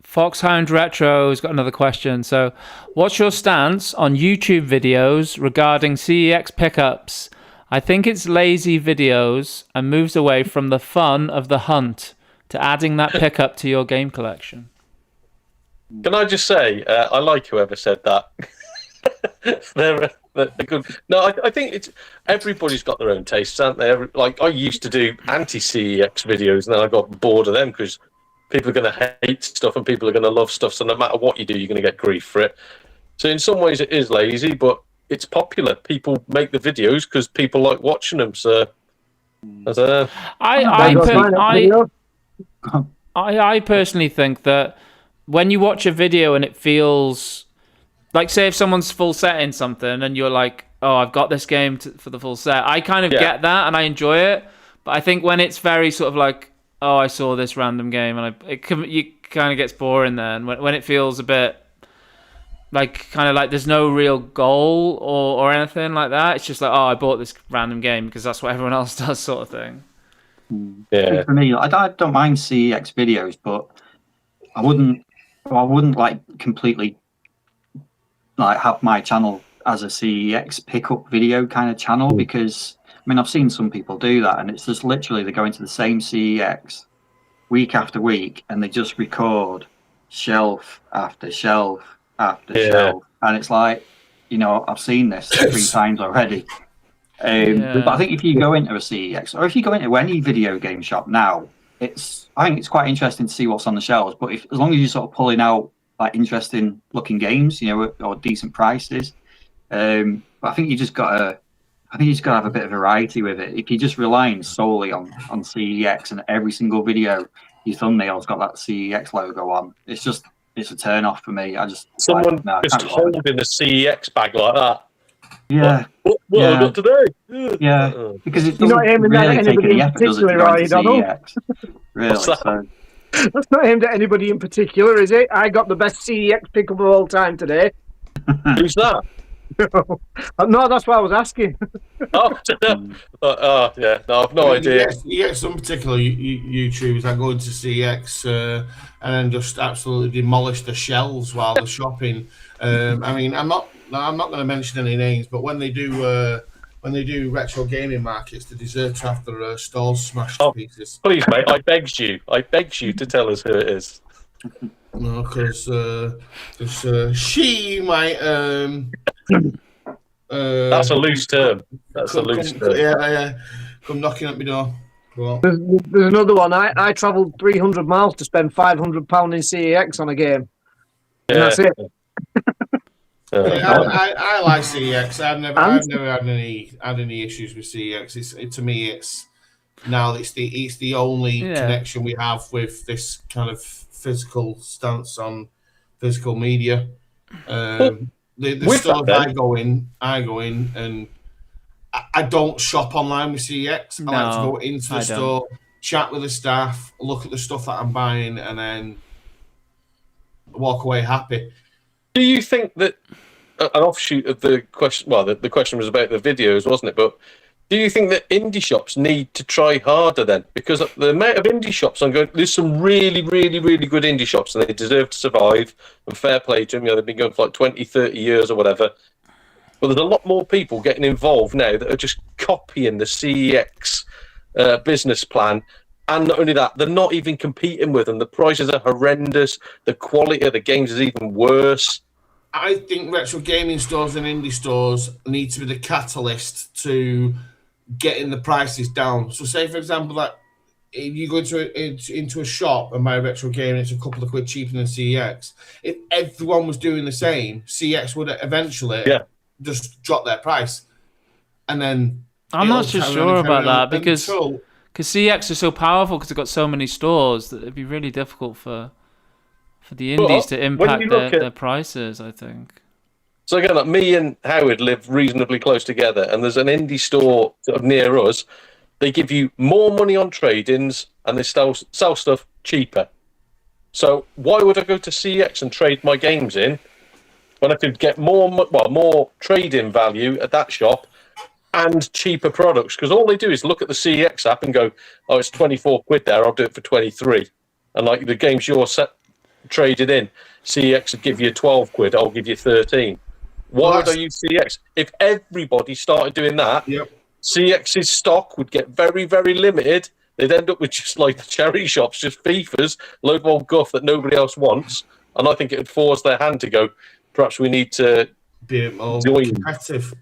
Foxhound Retro has got another question. So, what's your stance on YouTube videos regarding CEX pickups? I think it's lazy videos and moves away from the fun of the hunt to adding that pickup to your game collection. Can I just say, I like whoever said that. they're good. No, I think it's everybody's got their own tastes, aren't they? Like I used to do anti-CEX videos, and then I got bored of them because people are going to hate stuff and people are going to love stuff. So no matter what you do, you're going to get grief for it. So in some ways, it is lazy, but it's popular. People make the videos because people like watching them. So I personally think that when you watch a video and it feels like, say, if someone's full set in something and you're like, oh, I've got this game for the full set, I kind of get that and I enjoy it. But I think when it's very sort of like, oh, I saw this random game, and it kind of gets boring then when it feels a bit like kind of like there's no real goal or anything like that. It's just like, oh, I bought this random game because that's what everyone else does, sort of thing. Yeah. For me, I don't mind CEX videos, but I wouldn't like completely like have my channel as a CEX pickup video kind of channel because. I mean, I've seen some people do that, and it's just literally they go into the same CEX week after week, and they just record shelf after shelf after shelf, and it's like, you know, I've seen this 3 times already. But I think if you go into a CEX, or if you go into any video game shop now, I think it's quite interesting to see what's on the shelves. But as long as you're sort of pulling out like interesting looking games, you know, or decent prices, but I think you just got to have a bit of variety with it. If you're just relying solely on CEX and every single video your thumbnail's got that CEX logo on, it's a turn off for me. Holding a CEX bag like that. Yeah. What Yeah. I got today? Yeah, because it You're doesn't not aiming that really at take anybody any in effort, does it, to particular, go are into you, Donald? CEX? Really, What's that? so That's not aimed at anybody in particular, is it? I got the best CEX pickup of all time today. Who's that? No, that's what I was asking. Oh, yeah. No, I've no idea. Yes, some particular YouTubers that go into CX and then just absolutely demolish the shelves while they're shopping. I mean, I'm not going to mention any names, but when they do retro gaming markets, they deserve to have their stalls smashed to pieces. Please, mate, I begged you to tell us who it is. No, because she might. That's a loose term. Yeah. Come knocking at my door. Well, There's another one. I travelled 300 miles to spend £500 in CEX on a game. And that's it. I like CEX. I've never had any issues with CEX. To me, it's the only connection we have with this kind of physical stance on physical media. The stores I go in, and I don't shop online with CEX. I like to go into the store, chat with the staff, look at the stuff that I'm buying, and then walk away happy. Do you think that an offshoot of the question? Well, the question was about the videos, wasn't it? But do you think that indie shops need to try harder then? Because the amount of indie shops there's some really, really, really good indie shops, and they deserve to survive. And fair play to them. They've been going for like 20, 30 years or whatever. But there's a lot more people getting involved now that are just copying the CEX business plan. And not only that, they're not even competing with them. The prices are horrendous. The quality of the games is even worse. I think retro gaming stores and indie stores need to be the catalyst to getting the prices down. So say, for example, that if you go into a shop and buy a retro game and it's a couple of quid cheaper than CEX, if everyone was doing the same, CEX would eventually just drop their price. And then I'm not so sure about that because CEX is so powerful because they've got so many stores that it'd be really difficult for the indies to impact their prices, I think. So again, like me and Howard live reasonably close together, and there's an indie store sort of near us. They give you more money on trade-ins, and they sell stuff cheaper. So why would I go to CEX and trade my games in when I could get more trade-in value at that shop and cheaper products? Because all they do is look at the CEX app and go, "Oh, it's 24 quid there. I'll do it for 23." And like the games you're traded in, CEX would give you 12 quid. I'll give you 13. Why would I use CEX? If everybody started doing that, CEX's stock would get very, very limited. They'd end up with just like the charity shops, just FIFAs, load of old guff that nobody else wants. And I think it would force their hand to go, perhaps we need to be more competitive.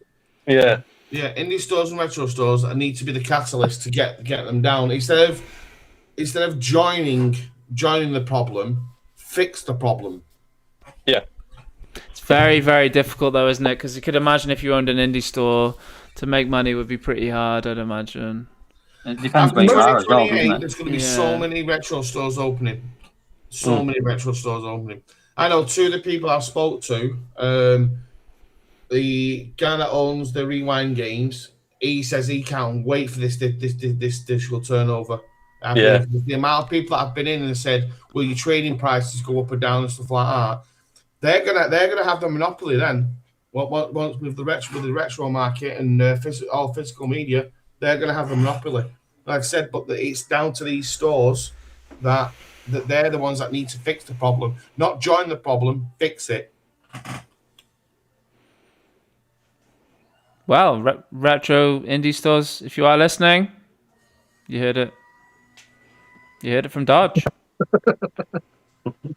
Yeah. Yeah, indie stores and retro stores need to be the catalyst to get them down. Instead of joining the problem, fix the problem. Yeah. It's very, very difficult though, isn't it? Because you could imagine if you owned an indie store, to make money would be pretty hard, I'd imagine. It depends where you are as well, doesn't it? There's going to be so many retro stores opening. Many retro stores opening. I know two of the people I spoke to, the guy that owns the Rewind Games, he says he can't wait for this digital turnover. The amount of people that have been in and said, "Will your trading prices go up or down and stuff like that?" They're gonna have the monopoly then. Once with the retro market and all physical media, they're gonna have the monopoly. Like I said, but it's down to these stores that they're the ones that need to fix the problem, not join the problem, fix it. Well, retro indie stores, if you are listening, you heard it. You heard it from Dodge.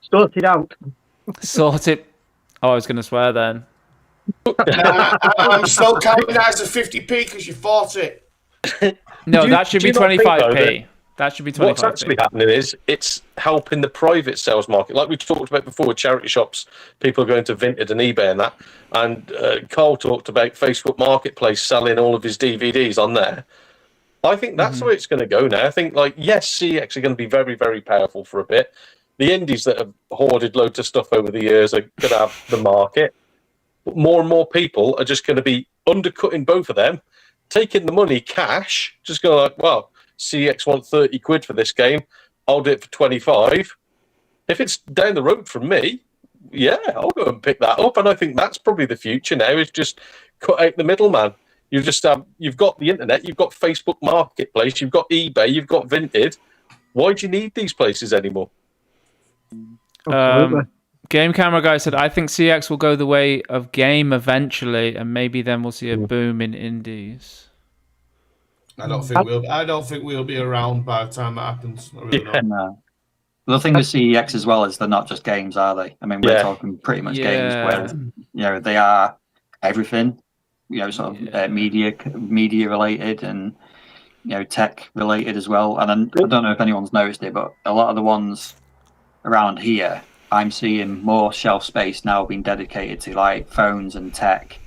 Sort it out. Sort it. Oh, I was going to swear then. I'm still counting that as a 50p because you fought it. No, that should be 25p. That should be 25p. What's actually happening is it's helping the private sales market. Like we talked about before, charity shops, people are going to Vinted and eBay and that. And Carl talked about Facebook Marketplace selling all of his DVDs on there. I think that's the way it's going to go now. I think, yes, CX are going to be very, very powerful for a bit. The indies that have hoarded loads of stuff over the years are going to have the market. But more and more people are just going to be undercutting both of them, taking the money cash, just going like, well, CX want 30 quid for this game, I'll do it for 25. If it's down the road from me, yeah, I'll go and pick that up. And I think that's probably the future now, is just cut out the middleman. You just you've got the internet, you've got Facebook Marketplace, you've got eBay, you've got Vinted. Why do you need these places anymore? Game Camera Guy said, I think CX will go the way of game eventually, and maybe then we'll see a boom in indies. I don't think we'll be around by the time that happens. I really don't. No. The thing with CEX as well is they're not just games, are they? I mean, we're talking pretty much games where they are everything. Sort of media related and tech related as well. And I don't know if anyone's noticed it, but a lot of the ones around here, I'm seeing more shelf space now being dedicated to like phones and tech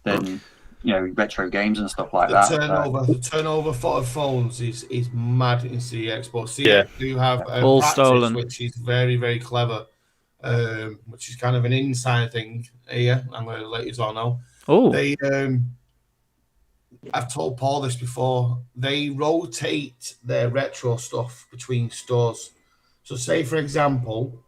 than retro games and stuff like that. The turnover for phones is mad in CX, but CX do have all practice, stolen, which is very, very clever, which is kind of an inside thing here. I'm going to let you all know. Oh, I've told Paul this before. They rotate their retro stuff between stores. So, say for example,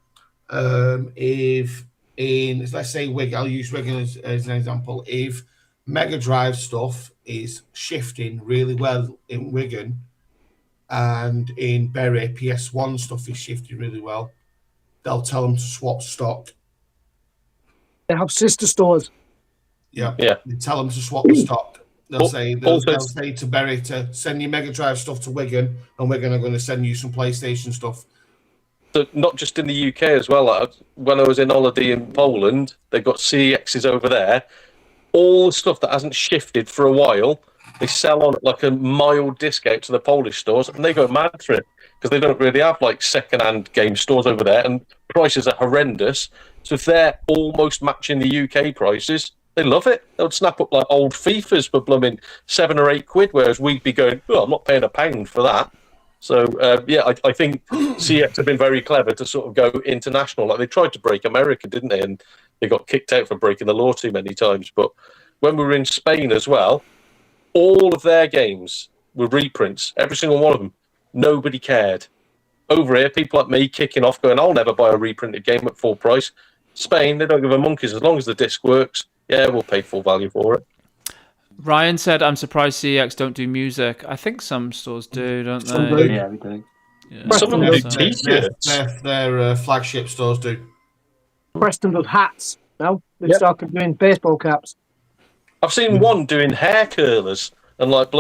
if let's say Wigan, I'll use Wigan as an example. If Mega Drive stuff is shifting really well in Wigan, and in Bury PS1 stuff is shifting really well, they'll tell them to swap stock. They have sister stores. Yeah. They tell them to swap the stock. They'll say to Bury to send your Mega Drive stuff to Wigan, and Wigan are going to send you some PlayStation stuff. So not just in the UK as well. Like when I was in holiday in Poland, they've got CEXs over there. All the stuff that hasn't shifted for a while, they sell on like a mild discount to the Polish stores, and they go mad for it because they don't really have like second-hand game stores over there, and prices are horrendous. So if they're almost matching the UK prices, they love it. They'll snap up like old FIFAs for blooming 7 or 8 quid, whereas we'd be going, oh, I'm not paying £1 for that. So, I think CX have been very clever to sort of go international. Like they tried to break America, didn't they? And they got kicked out for breaking the law too many times. But when we were in Spain as well, all of their games were reprints, every single one of them. Nobody cared. Over here, people like me kicking off going, I'll never buy a reprinted game at full price. Spain, they don't give a monkeys. As long as the disc works, yeah, we'll pay full value for it. Ryan said, I'm surprised CX don't do music. I think some stores do, don't they? Some do. Yeah, we do. Yeah. Some of them do t-shirts. Their flagship stores do. Preston does hats now. They've started doing baseball caps. I've seen one doing hair curlers and like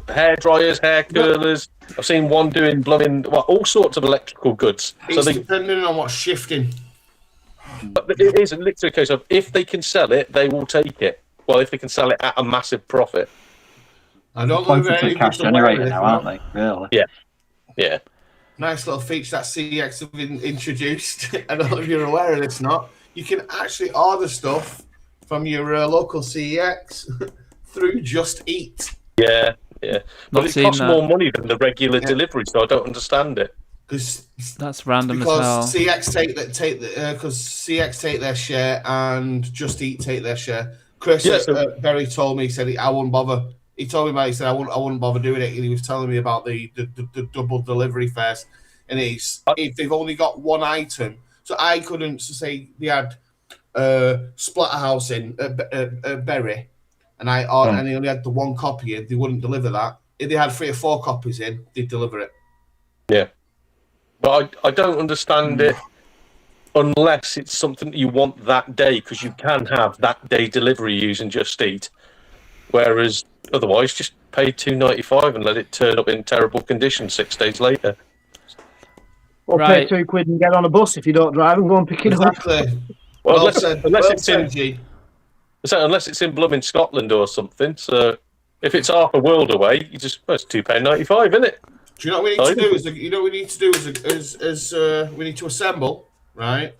hair dryers, hair curlers. I've seen one doing all sorts of electrical goods. It's depending on what's shifting. But it is literally a case of if they can sell it, they will take it. Well, if they can sell it at a massive profit. I don't know if any cash generator now, aren't they? Really? Yeah. Nice little feature that CX have been introduced. I don't know if you're aware of this or not. You can actually order stuff from your local CX through Just Eat. Yeah. But it costs more money than the regular delivery, so I don't understand it. That's random as hell. Because CX take their share and Just Eat take their share. Chris Berry told me, he said I wouldn't bother. He told me about it, he said I wouldn't bother doing it. And he was telling me about the double delivery fares. And if they've only got one item, so I couldn't say they had Splatterhouse in Berry, and and they only had the one copy in, they wouldn't deliver that. If they had 3 or 4 copies in, they'd deliver it. Yeah. But I don't understand it unless it's something you want that day, because you can have that day delivery using Just Eat. Whereas otherwise, just pay $2.95 and let it turn up in terrible condition 6 days later. Or pay £2 and get on a bus if you don't drive and go and pick it up. Well, unless it's in blooming Scotland or something. So if it's half a world away, it's £2.95, isn't it? Do you know what we need to do? We need to assemble, right?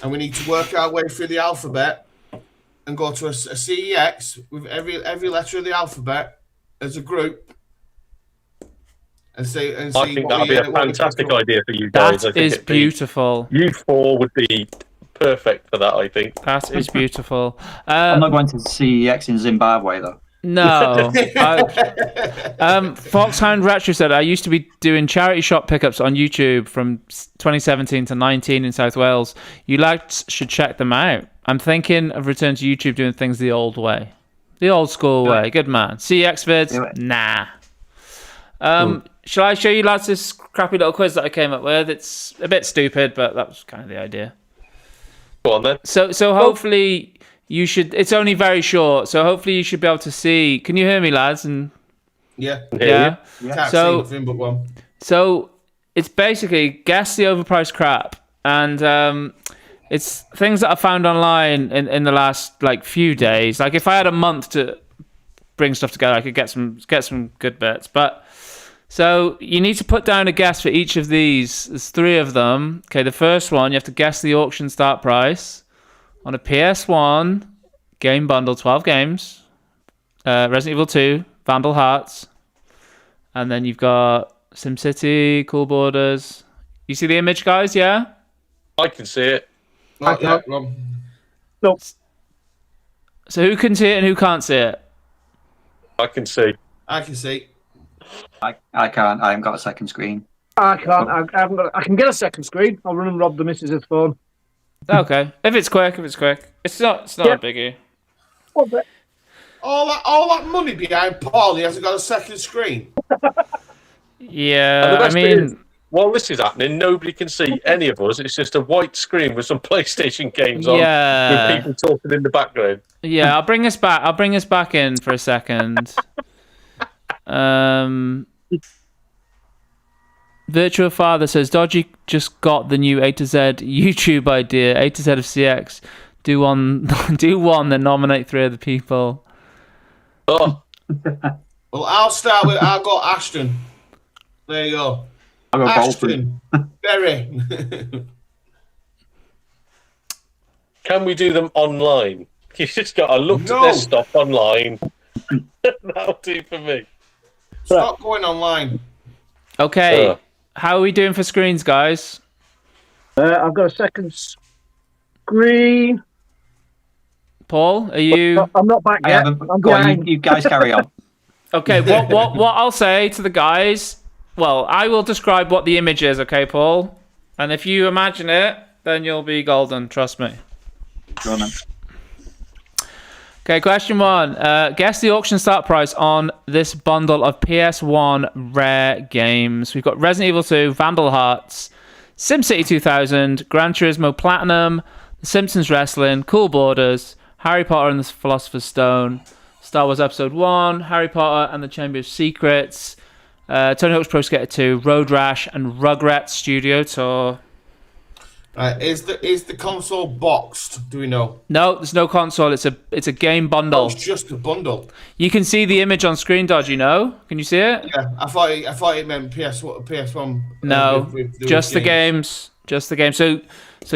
And we need to work our way through the alphabet and go to a CEX with every letter of the alphabet as a group. And see I think that would be a fantastic idea for you guys. That is beautiful. You 4 would be perfect for that, I think. That is beautiful. I'm not going to CEX in Zimbabwe though. No. Foxhound Retro said, I used to be doing charity shop pickups on YouTube from 2017 to 19 in South Wales. You lads should check them out. I'm thinking of returning to YouTube doing things the old way. The old school way. Good man. CX vids? Nah. Shall I show you lads this crappy little quiz that I came up with? It's a bit stupid, but that was kind of the idea. Go on then. So hopefully you should. It's only very short, so hopefully you should be able to see. Can you hear me, lads? And Yeah. yeah. Can't So- see nothing but one. So it's basically guess the overpriced crap, and it's things that I found online in the last like few days. Like if I had a month to bring stuff together, I could get some good bits. But so you need to put down a guess for each of these. There's 3 of them. Okay, the first one you have to guess the auction start price on a PS1 game bundle, 12 games, Resident Evil 2, Vandal Hearts, and then you've got SimCity, Cool Borders. You see the image, guys? Yeah. I can see it. Not yet, Rob. Nope. So who can see it and who can't see it? I can see. I can see. I can't. I haven't got a second screen. I can't. I haven't got. I can get a second screen. I'll run and rob the missus' phone. Okay, if it's quick. It's not Yeah. a biggie. What the- All that money behind Paul, he hasn't got a second screen. And Yeah, the I best bit is, mean, while this is happening, nobody can see any of us. It's just a white screen with some PlayStation games on, Yeah. with people talking in the background. yeah. I'll bring us back in for a second. Virtual Father says, Dodgy just got the new A to Z YouTube idea. A to Z of CX. Do one, then nominate 3 other people. Oh, Well, I'll start with. I'll go Ashton. There you go. I'll go Bolton. Ashton. Berry. can we do them online? You just got to look No. at this stuff online. That'll do for me. Stop going online. Okay, Ugh. how are we doing for screens, guys? I've got a second screen. Paul, are you? I'm not back I yet. haven't. I'm Go on, behind. you guys carry on. Okay, what I'll say to the guys, well, I will describe what the image is, okay, Paul? And if you imagine it, then you'll be golden, trust me. Go on then. Okay, question 1. Guess the auction start price on this bundle of PS1 rare games. We've got Resident Evil 2, Vandal Hearts, SimCity 2000, Gran Turismo Platinum, The Simpsons Wrestling, Cool Borders, Harry Potter and the Philosopher's Stone, Star Wars Episode 1, Harry Potter and the Chamber of Secrets, Tony Hawk's Pro Skater 2, Road Rash, and Rugrats Studio Tour. Right, is the console boxed? Do we know? No, there's no console. It's a game bundle. It's just a bundle. You can see the image on screen, Dodge. You know? Can you see it? Yeah, I thought it meant PS1. No, with just the games. Just the game. So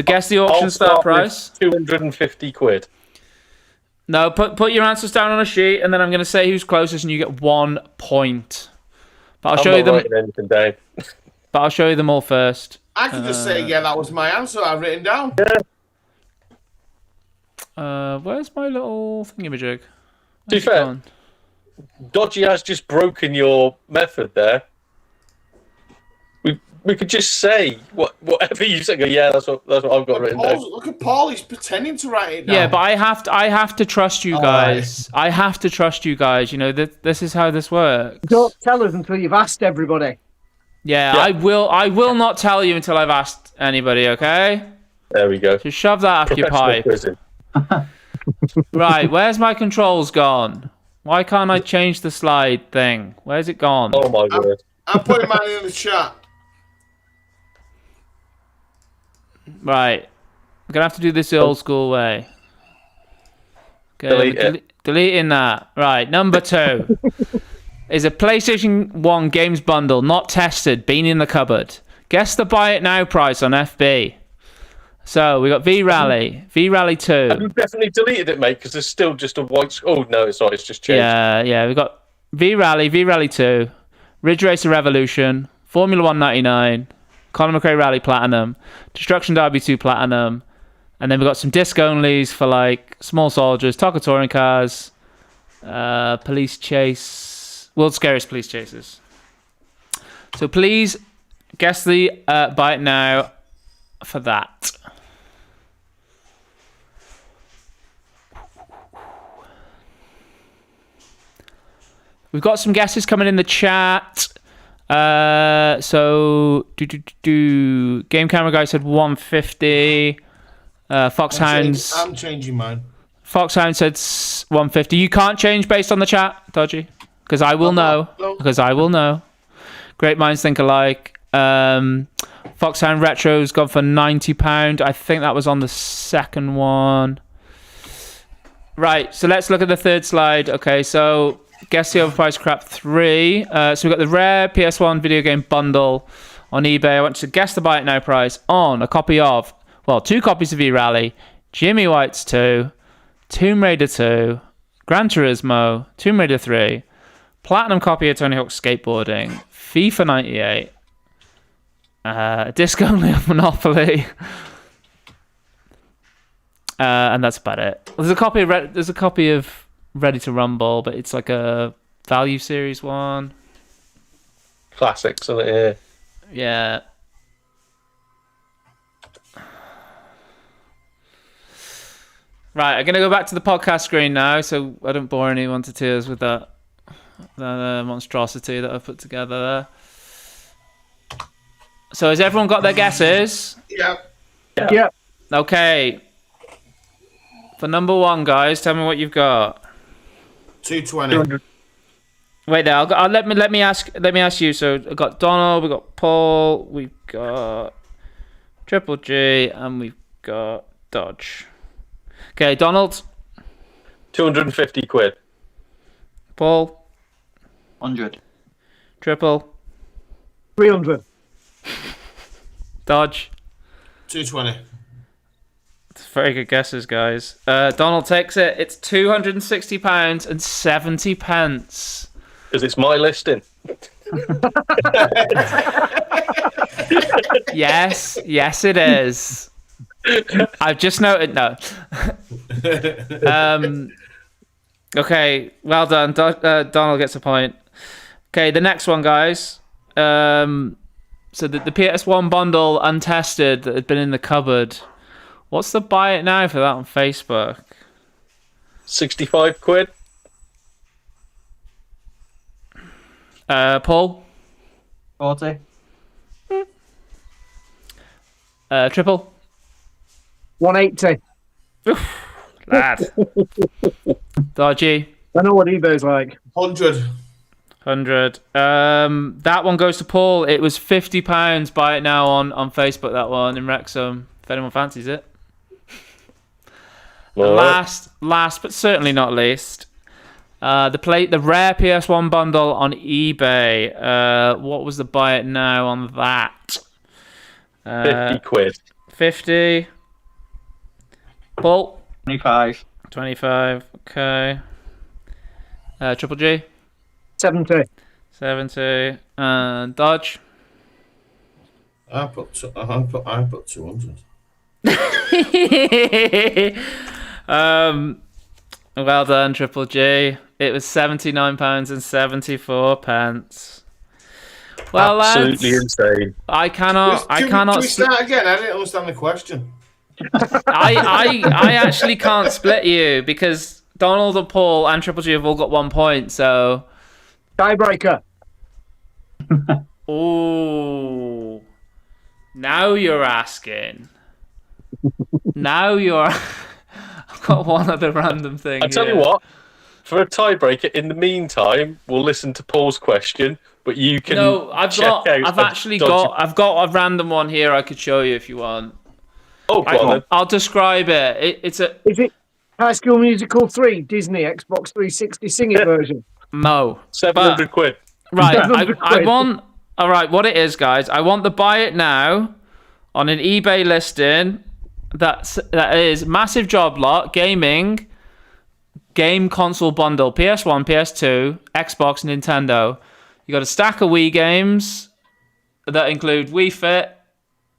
guess the auction I'll start with price. 250 quid. No, put your answers down on a sheet, and then I'm going to say who's closest, and you get 1 point. But I'll show you them. Writing anything down. But I'll show you them all first. I could just say, yeah, that was my answer. I've written down. Where's my little thingamajig? To be Where's it fair, gone? Dodgy has just broken your method there. We could just say whatever you say. Go, yeah, that's what I've got written down. Look at Paul. He's pretending to write it down. Yeah, but I have to trust you guys. I have to trust you guys. You know that this is how this works. Don't tell us until you've asked everybody. Yeah, I will not tell you until I've asked anybody. Okay. There we go. Just shove that up your pipe. Quizzing. Right, where's my controls gone? Why can't I change the slide thing? Where's it gone? Oh my word. I'm putting mine in the chat. Right. I'm going to have to do this the old school way. Okay, Delete it. deleting that. Right, number 2 is a PlayStation 1 games bundle, not tested, been in the cupboard. Guess the buy it now price on FB. So we got V-Rally, V-Rally 2. I've definitely deleted it, mate, because there's still just a white... Oh, no, it's not. It's just changed. Yeah, we got V-Rally, V-Rally 2, Ridge Racer Revolution, Formula 199, Colin McRae Rally Platinum, Destruction Derby 2 Platinum, And then we've got some disc onlys for like Small Soldiers, Taco Touring Cars, Police Chase, World's Scariest Police Chases. So please guess the buy it now for that. We've got some guesses coming in the chat. So Game Camera Guy said 150. Foxhounds. I'm changing mine. Foxhound said 150. You can't change based on the chat, Dodgy, because I will know. Because I will know. Great minds think alike. Foxhound Retro's gone for £90. I think that was on the second one. Right. So let's look at the third slide. Okay. So guess the overpriced crap 3. So we've got the rare PS1 video game bundle on eBay. I want to guess the buy it now price on a copy of, well, 2 copies of E-Rally, Jimmy White's 2, Tomb Raider 2, Gran Turismo, Tomb Raider 3, platinum copy of Tony Hawk's Skateboarding, FIFA 98, disc only of Monopoly, and that's about it. There's a copy of Ready to Rumble, but it's like a value series one. Classics, isn't it? Yeah. Right, I'm going to go back to the podcast screen now, so I don't bore anyone to tears with that monstrosity that I've put together there. So has everyone got their guesses? Yeah. Okay. For number 1, guys, tell me what you've got. 220. Wait there. Let me ask you. So I got Donald, we got Paul, we've got Triple G, and we've got Dodge. Okay, Donald. 250 quid. Paul. 100. Triple. 300. Dodge. 220. Very good guesses, guys. Donald takes it. It's £260 and 70 pence. Because it's my listing. Yes, it is. I've just noted. No. Okay, well done. Donald gets a point. Okay, the next one, guys. So the PS1 bundle untested that had been in the cupboard. What's the buy it now for that on Facebook? 65 quid. Paul? 40. Triple? 180. Lad. Dodgy? I know what eBay's like. 100. 100. That one goes to Paul. It was £50. Buy it now on Facebook, that one in Wrexham, if anyone fancies it. Last but certainly not least, the rare PS1 bundle on eBay. What was the buy it now on that? 50 quid. 50. Paul? 25. 25. Okay. Triple G? 70. 70. Dodge? I put 200. Well done, Triple G. It was £79.74. Well, absolutely lads, insane. I cannot. Can we start again? I didn't understand the question. I actually can't split you because Donald and Paul and Triple G have all got 1 point. So tiebreaker. Oh, now you're asking. Now you're. I've got one other random thing. I tell you what. For a tiebreaker, in the meantime, we'll listen to Paul's question, but you can. No, I've got a random one here I could show you if you want. Oh, go on then. I'll describe it. Is it High School Musical 3 Disney Xbox 360 singing version? No. 700 quid. Right, I want. All right, what it is, guys? I want the buy it now on an eBay listing. That is massive job lot gaming. Game console bundle, PS1, PS2, Xbox, Nintendo. You got a stack of Wii games that include Wii Fit,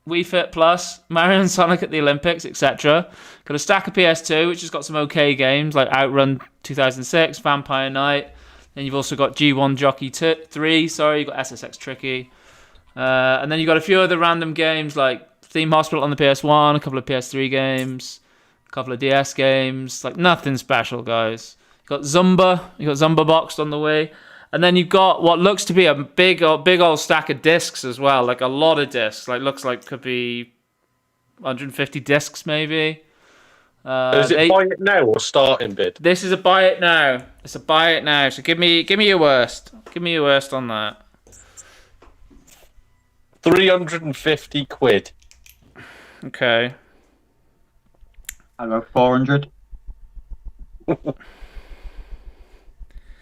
Wii Fit Plus, Mario and Sonic at the Olympics, etc. Got a stack of PS2, which has got some okay games like Outrun 2006, Vampire Knight. Then you've also got G1 Jockey 3. Sorry, you've got SSX Tricky. And then you've got a few other random games like Theme Hospital on the PS1, a couple of PS3 games, a couple of DS games. Like nothing special, guys. You got Zumba boxed on the way. And then you've got what looks to be a big old stack of discs as well, like a lot of discs. Like looks like could be 150 discs maybe. Is it buy it now or starting bid? This is a buy it now. It's a buy it now. So give me your worst. Give me your worst on that. 350 quid. Okay. I go 400.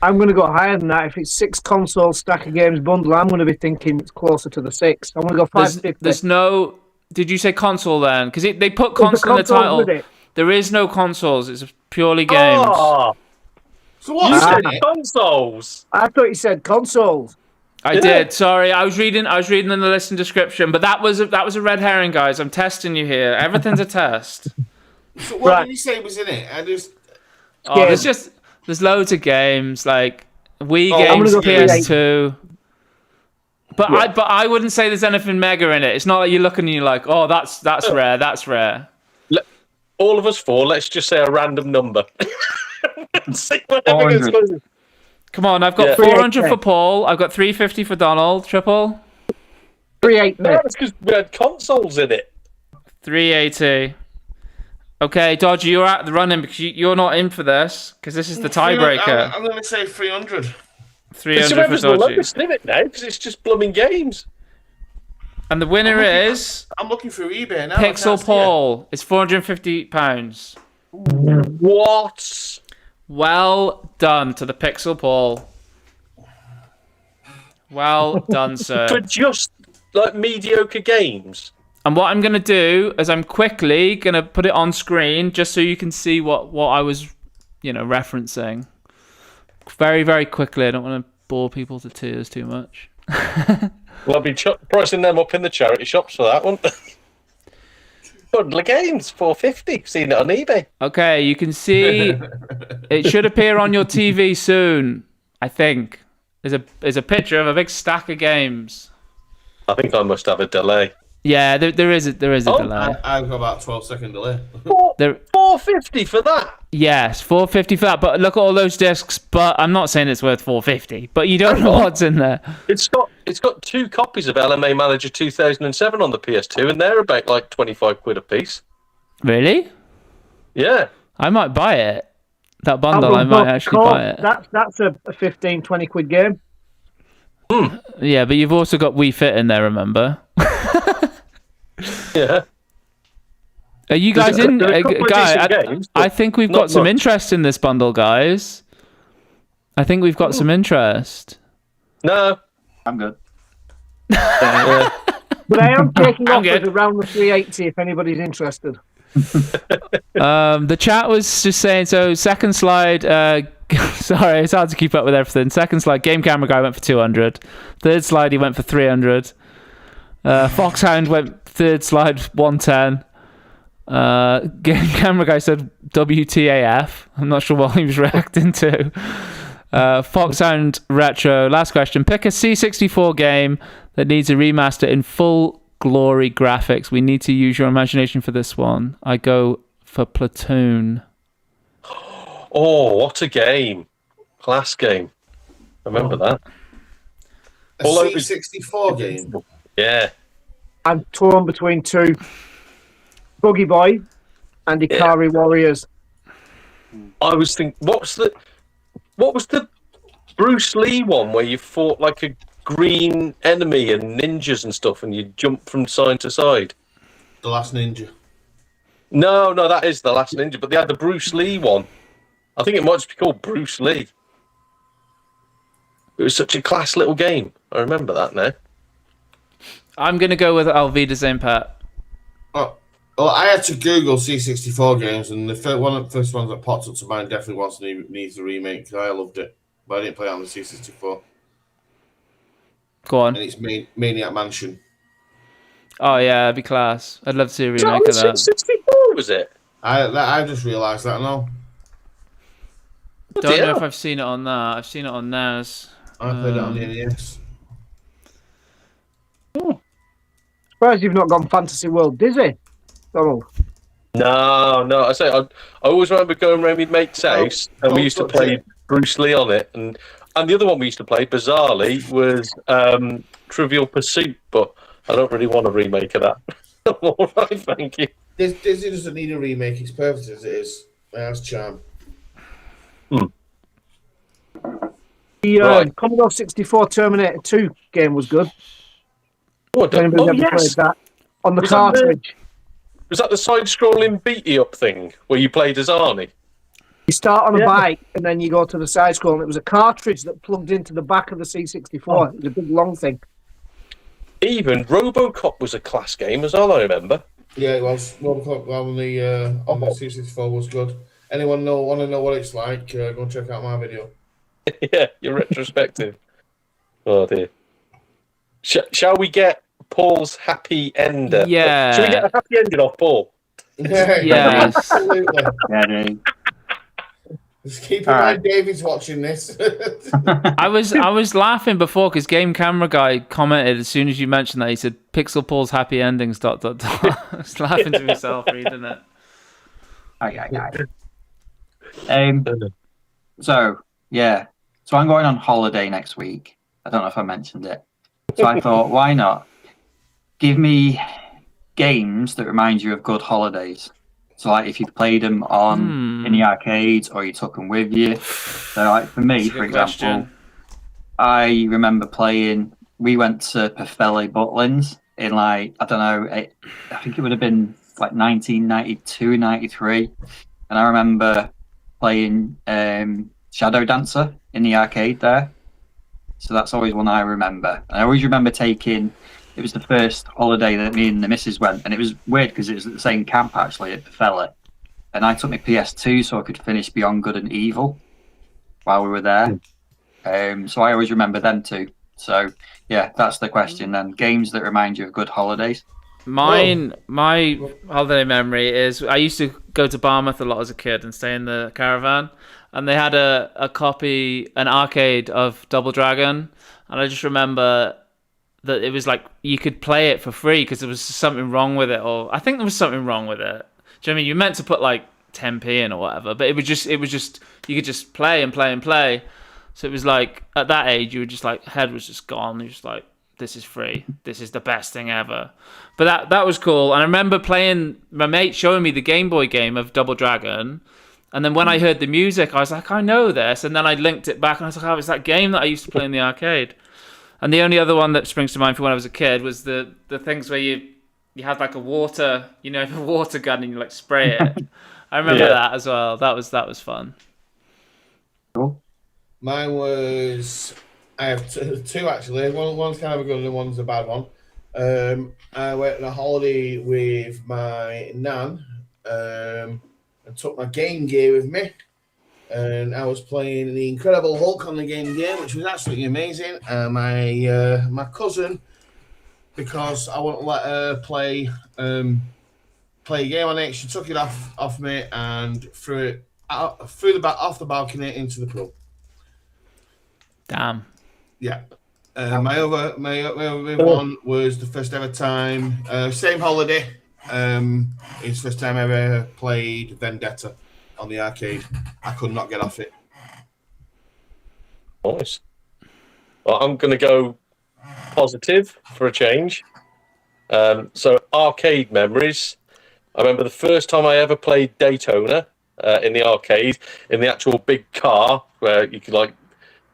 I'm going to go higher than that. If it's 6 console stack of games bundle, I'm going to be thinking it's closer to the 6. I'm going to go 550. There's no. Did you say console then? Because they put console in the title. There is no consoles. It's purely games. Oh, So what? you said consoles. I thought you said consoles. I did. Sorry, I was reading in the list and description, but that was a red herring, guys. I'm testing you here. Everything's a test. So what did you say was in it? There's loads of games like Wii games, PS2. But I wouldn't say there's anything mega in it. It's not like you're looking and you're like, oh, that's rare. That's rare. All of us 4. Let's just say a random number. See whatever gets closest. Come on, I've got 400 for Paul. I've got 350 for Donald. Triple. 380. No, it's because we had consoles in it. 380. Okay, Dodgy, you're out of the running because you're not in for this because this is the tiebreaker. I'm going to say 300. 300 for the Dodgy. lowest limit now because it's just blooming games. And the winner is I'm looking through eBay now. Pixel Paul. It's £450. What? Well done to the Pixel Paul. Well done, sir. For just like mediocre games. And what I'm going to do is I'm quickly going to put it on screen just so you can see what I was, referencing. Very, very quickly. I don't want to bore people to tears too much. Well, I'll be pricing them up in the charity shops for that one. Bundle of games, $450. Seen it on eBay. Okay, you can see it should appear on your TV soon. I think there's a picture of a big stack of games. I think I must have a delay. Yeah, there is a delay. I've got about 12-second delay. $450 for that. Yes, $450 for that. But look at all those discs. But I'm not saying it's worth $450. But you don't know what's in there. It's got 2 copies of LMA Manager 2007 on the PS2, and they're about like 25 quid a piece. Really? Yeah. I might buy it. That bundle, I might actually buy it. That's a 15, 20 quid game. Yeah, but you've also got Wii Fit in there, remember? Yeah. Are you guys in? Guys, I think we've got some interest in this bundle, guys. I think we've got some interest. No. I'm good. But I am taking offers around the 380 if anybody's interested. The chat was just saying, so second slide, sorry, it's hard to keep up with everything. Second slide, Game Camera Guy went for 200. Third slide, he went for 300. Foxhound went third slide, 110. Game Camera Guy said WTAF. I'm not sure what he was reacting to. Foxhound Retro, last question. Pick a C64 game that needs a remaster in full glory graphics. We need to use your imagination for this one. I go for Platoon. Oh, what a game. Class game. I remember that. A C64 game? Yeah. I'm torn between 2. Buggy Boy and Ikari Warriors. I was thinking, what was the Bruce Lee one where you fought like a green enemy and ninjas and stuff and you jump from side to side? The Last Ninja. No, that is The Last Ninja, but they had the Bruce Lee one. I think it might just be called Bruce Lee. It was such a class little game. I remember that now. I'm going to go with Alvida Zainpat. Oh, well, I had to Google C64 games, and one of the first ones that popped up to mind definitely needs a remake, because I loved it, but I didn't play it on the C64. Go on. And it's Maniac Mansion. Oh yeah, that'd be class. I'd love to see a Was that on remake the of that. 64, was it? I just realised that now. Don't know hell. if I've seen it on that. I've seen it on NAS. I played it on the NES. Surprised you've not gone Fantasy World Dizzy, Donald. No. I say I always remember going around my mate's house, and we used to play Bruce Lee on it, and the other one we used to play, bizarrely, was Trivial Pursuit. But I don't really want a remake of that. All right, thank you. Disney doesn't need a remake. It's perfect as it is. That's charm. The Commodore 64 Terminator 2 game was good. What, Anybody's ever played that on the cartridge? Was that the side-scrolling beat-y-up thing where you played as Arnie? You start on a bike and then you go to the side scroll, and it was a cartridge that plugged into the back of the C64. It was a big long thing. Even RoboCop was a class game as well, I remember. Yeah, it was. Robocop on the C64 was good. Anyone want to know what it's like? Go and check out my video. Yeah, your retrospective. Oh dear. Shall we get Paul's happy ender? Yeah. Shall we get a happy ending off Paul? Yes. Absolutely. Yeah, Just keep in mind David's watching this. I was laughing before because Game Camera Guy commented as soon as you mentioned that, he said Pixel Paul's happy endings ... I was laughing to myself reading it. So I'm going on holiday next week. I don't know if I mentioned it. So I thought, why not? Give me games that remind you of good holidays. So like if you played them on in the arcades or you took them with you. So like for me, for example, I remember we went to Perfeli Butlins in I think it would have been like 1992, 93. And I remember playing Shadow Dancer in the arcade there. So that's always one I remember. And I always remember it was the first holiday that me and the missus went, and it was weird because it was at the same camp actually at Perfeli. And I took my PS2 so I could finish Beyond Good and Evil while we were there. So I always remember them too. So yeah, that's the question then. Games that remind you of good holidays. My holiday memory is I used to go to Barmouth a lot as a kid and stay in the caravan, and they had an arcade of Double Dragon, and I just remember that it was like you could play it for free because there was something wrong with it, or I think there was something wrong with it. Do you know what I mean? You meant to put like 10p in or whatever, but it was just you could just play and play and play. So it was like at that age you were just like head was just gone. You're just like, this is free. This is the best thing ever. But that was cool. And I remember playing, my mate showing me the Game Boy game of Double Dragon. And then when I heard the music, I was like, I know this. And then I linked it back and I was like, oh, it's that game that I used to play in the arcade. And the only other one that springs to mind for when I was a kid was the things where you had like a water gun and you like spray it. I remember that as well. That was fun. Cool. Mine was, I have two actually. One's kind of a good one and one's a bad one. I went on a holiday with my nan and took my Game Gear with me. And I was playing the Incredible Hulk on the Game Gear, which was absolutely amazing. My cousin, because I wouldn't let her play a game on it, she took it off me and threw it off the balcony into the pool. Damn. Yeah. My other one was the first ever time, same holiday. It's the first time I ever played Vendetta on the arcade. I could not get off it. Nice. Well, I'm going to go positive for a change. So arcade memories. I remember the first time I ever played Daytona in the arcade, in the actual big car where you could like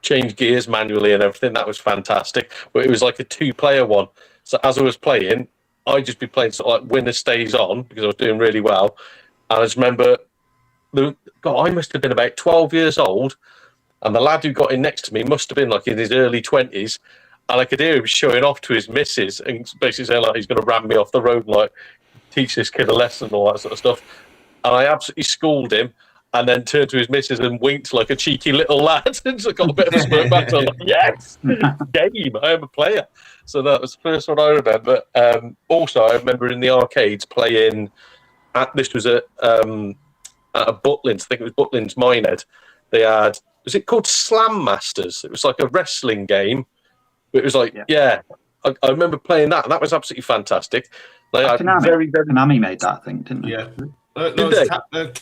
change gears manually and everything. That was fantastic. But it was like a 2-player one. So as I was playing, I'd just be playing sort of like winner stays on because I was doing really well. And I just remember, I must have been about 12 years old, and the lad who got in next to me must have been like in his early 20s, and I could hear him showing off to his missus and basically saying like he's going to ram me off the road and like teach this kid a lesson and all that sort of stuff. And I absolutely schooled him, and then turned to his missus and winked like a cheeky little lad, and so got a bit of a spurt back. So I'm like, yes, game. I am a player. So that was the first one I remember. Also, I remember in the arcades playing. This was at Butlins. I think it was Butlins Minehead. They had. Was it called Slam Masters? It was like a wrestling game. But it was like, I remember playing that, and that was absolutely fantastic. Like, Konami made that, I think, didn't they? Yeah. No, it was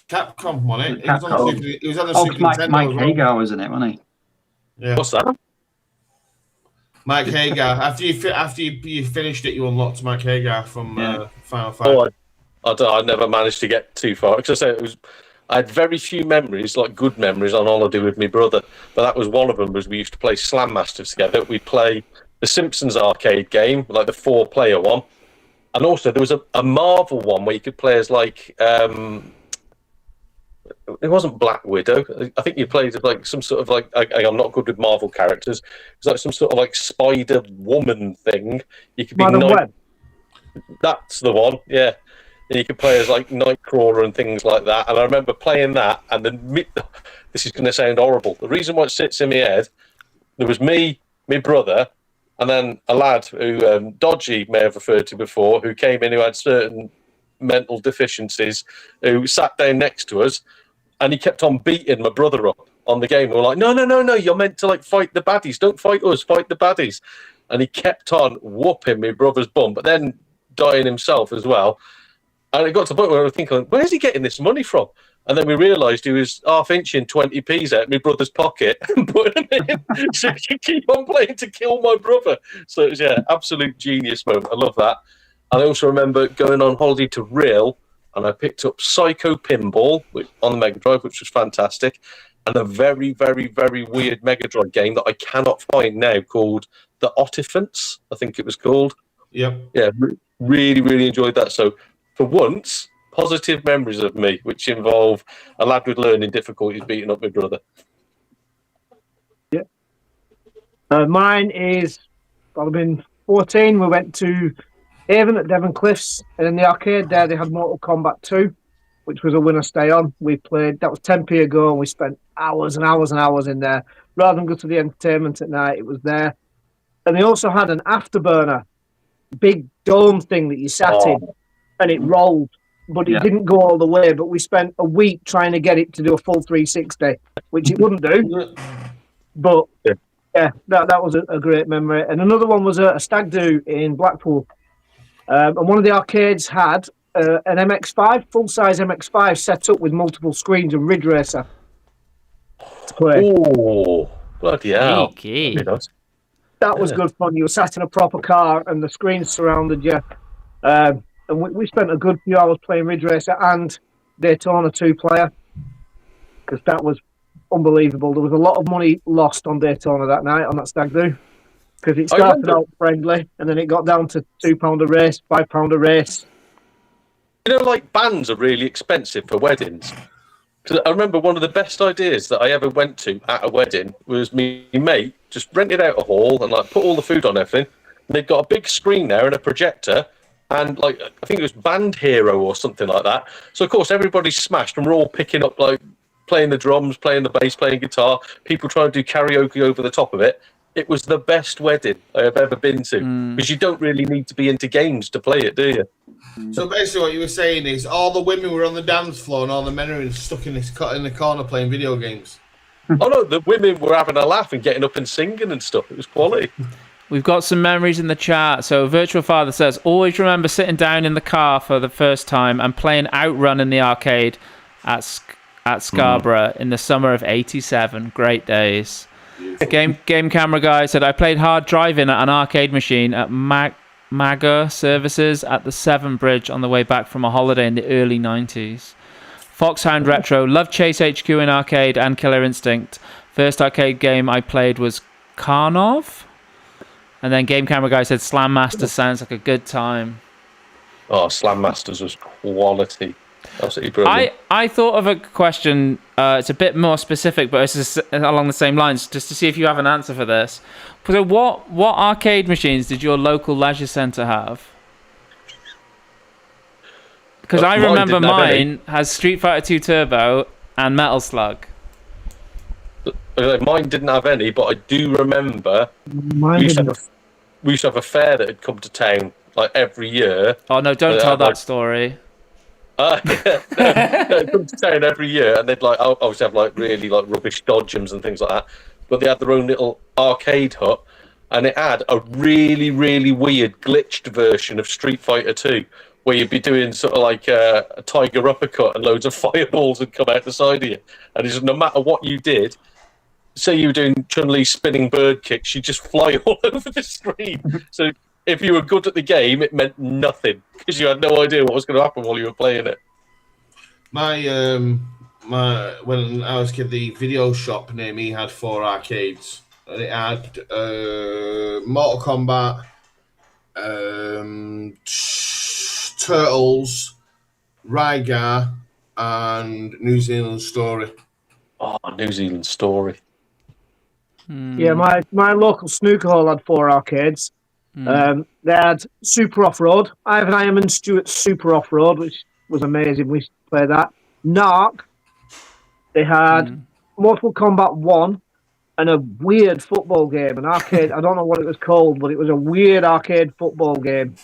Capcom, wasn't it? It was on the Super Nintendo. Mike Hagar was in it, wasn't he? Yeah. What's that? Mike Hagar. After you finished it, you unlocked Mike Hagar from Final Fight. Oh, I never managed to get too far. Because I had very few memories, like good memories, on holiday with my brother. But that was one of them. Was we used to play Slam Masters together. We'd play the Simpsons arcade game, like the 4-player one, and also there was a Marvel one where you could play as like it wasn't Black Widow. I think you played as like some sort of like I'm not good with Marvel characters. It was like some sort of like Spider Woman thing. You could be That's the one, yeah. And you could play as like Nightcrawler and things like that. And I remember playing that, and then this is going to sound horrible. The reason why it sits in my head, there was me, my brother, and then a lad who Dodgy may have referred to before, who came in who had certain mental deficiencies, who sat down next to us, and he kept on beating my brother up on the game. We were like, no, you're meant to like fight the baddies. Don't fight us, fight the baddies. And he kept on whooping my brother's bum, but then dying himself as well. And it got to the point where I was thinking, where's he getting this money from? And then we realised he was half-inching 20p's out of my brother's pocket and putting them in so he could keep on playing to kill my brother. So it was, absolute genius moment. I love that. And I also remember going on holiday to Real, and I picked up Psycho Pinball on the Mega Drive, which was fantastic, and a very, very, very weird Mega Drive game that I cannot find now called The Otifants, I think it was called. Yep. Yeah, really, really enjoyed that. So for once, positive memories of me, which involve a lad with learning difficulties beating up my brother. Yeah. Mine is, I've been 14. We went to Avon at Devon Cliffs, and in the arcade there, they had Mortal Kombat 2, which was a winner stay on. We played, that was 10p ago, and we spent hours and hours and hours in there. Rather than go to the entertainment at night, it was there. And they also had an afterburner, big dome thing that you sat in, and it rolled, but it didn't go all the way. But we spent a week trying to get it to do a full 360, which it wouldn't do. But yeah, that was a great memory. And another one was a stag do in Blackpool. And one of the arcades had an MX5, full-size MX5 set up with multiple screens and Ridge Racer to play. Oh, bloody hell. Okay. That was good fun. You were sat in a proper car and the screens surrounded you. And we spent a good few hours playing Ridge Racer and Daytona 2-player, because that was unbelievable. There was a lot of money lost on Daytona that night on that stag do, because it started out friendly and then it got down to £2 a race, £5 a race. You know, like bands are really expensive for weddings. Because I remember one of the best ideas that I ever went to at a wedding was me mate just rented out a hall and like put all the food on everything. And they've got a big screen there and a projector. And like I think it was Band Hero or something like that. So of course everybody's smashed and we're all picking up like playing the drums, playing the bass, playing guitar, people trying to do karaoke over the top of it. It was the best wedding I have ever been to, because you don't really need to be into games to play it, do you? So basically what you were saying is all the women were on the dance floor and all the men are stuck in the corner playing video games. Oh no, the women were having a laugh and getting up and singing and stuff. It was quality. We've got some memories in the chat. So Virtual Father says, always remember sitting down in the car for the first time and playing Outrun in the arcade at Scarborough in the summer of '87. Great days. Game Camera Guy said, I played hard driving at an arcade machine at MAGA services at the Severn Bridge on the way back from a holiday in the early 90s. Foxhound Retro, loved Chase HQ in arcade and Killer Instinct. First arcade game I played was Karnov. And then Game Camera Guy said, Slam Masters sounds like a good time. Oh, Slam Masters was quality. Absolutely brilliant. I thought of a question, it's a bit more specific, but it's along the same lines, just to see if you have an answer for this. So what arcade machines did your local leisure centre have? Because I remember mine has Street Fighter 2 Turbo and Metal Slug. Mine didn't have any, but I do remember Mine we used didn't. to have a fair that had come to town like every year. Oh no! Don't tell that story. Yeah, it comes to town every year, and they'd like obviously have like really like rubbish dodgems and things like that. But they had their own little arcade hut, and it had a really, really weird glitched version of Street Fighter 2, where you'd be doing sort of like a tiger uppercut and loads of fireballs would come out the side of you. And it's no matter what you did, say you were doing Chun-Li spinning bird kicks, you'd just fly all over the screen. So if you were good at the game, it meant nothing because you had no idea what was going to happen while you were playing it. My when I was a kid, the video shop near me had 4 arcades, and it had Mortal Kombat, Turtles, Rygar, and New Zealand Story. Oh, New Zealand Story. Yeah, my local snooker hall had 4 arcades. They had Super Off-Road, Ivan Ironman Stewart's Super Off-Road, which was amazing. We used to play that. Narc. They had Mortal Kombat 1 and a weird football game, an arcade. I don't know what it was called, but it was a weird arcade football game.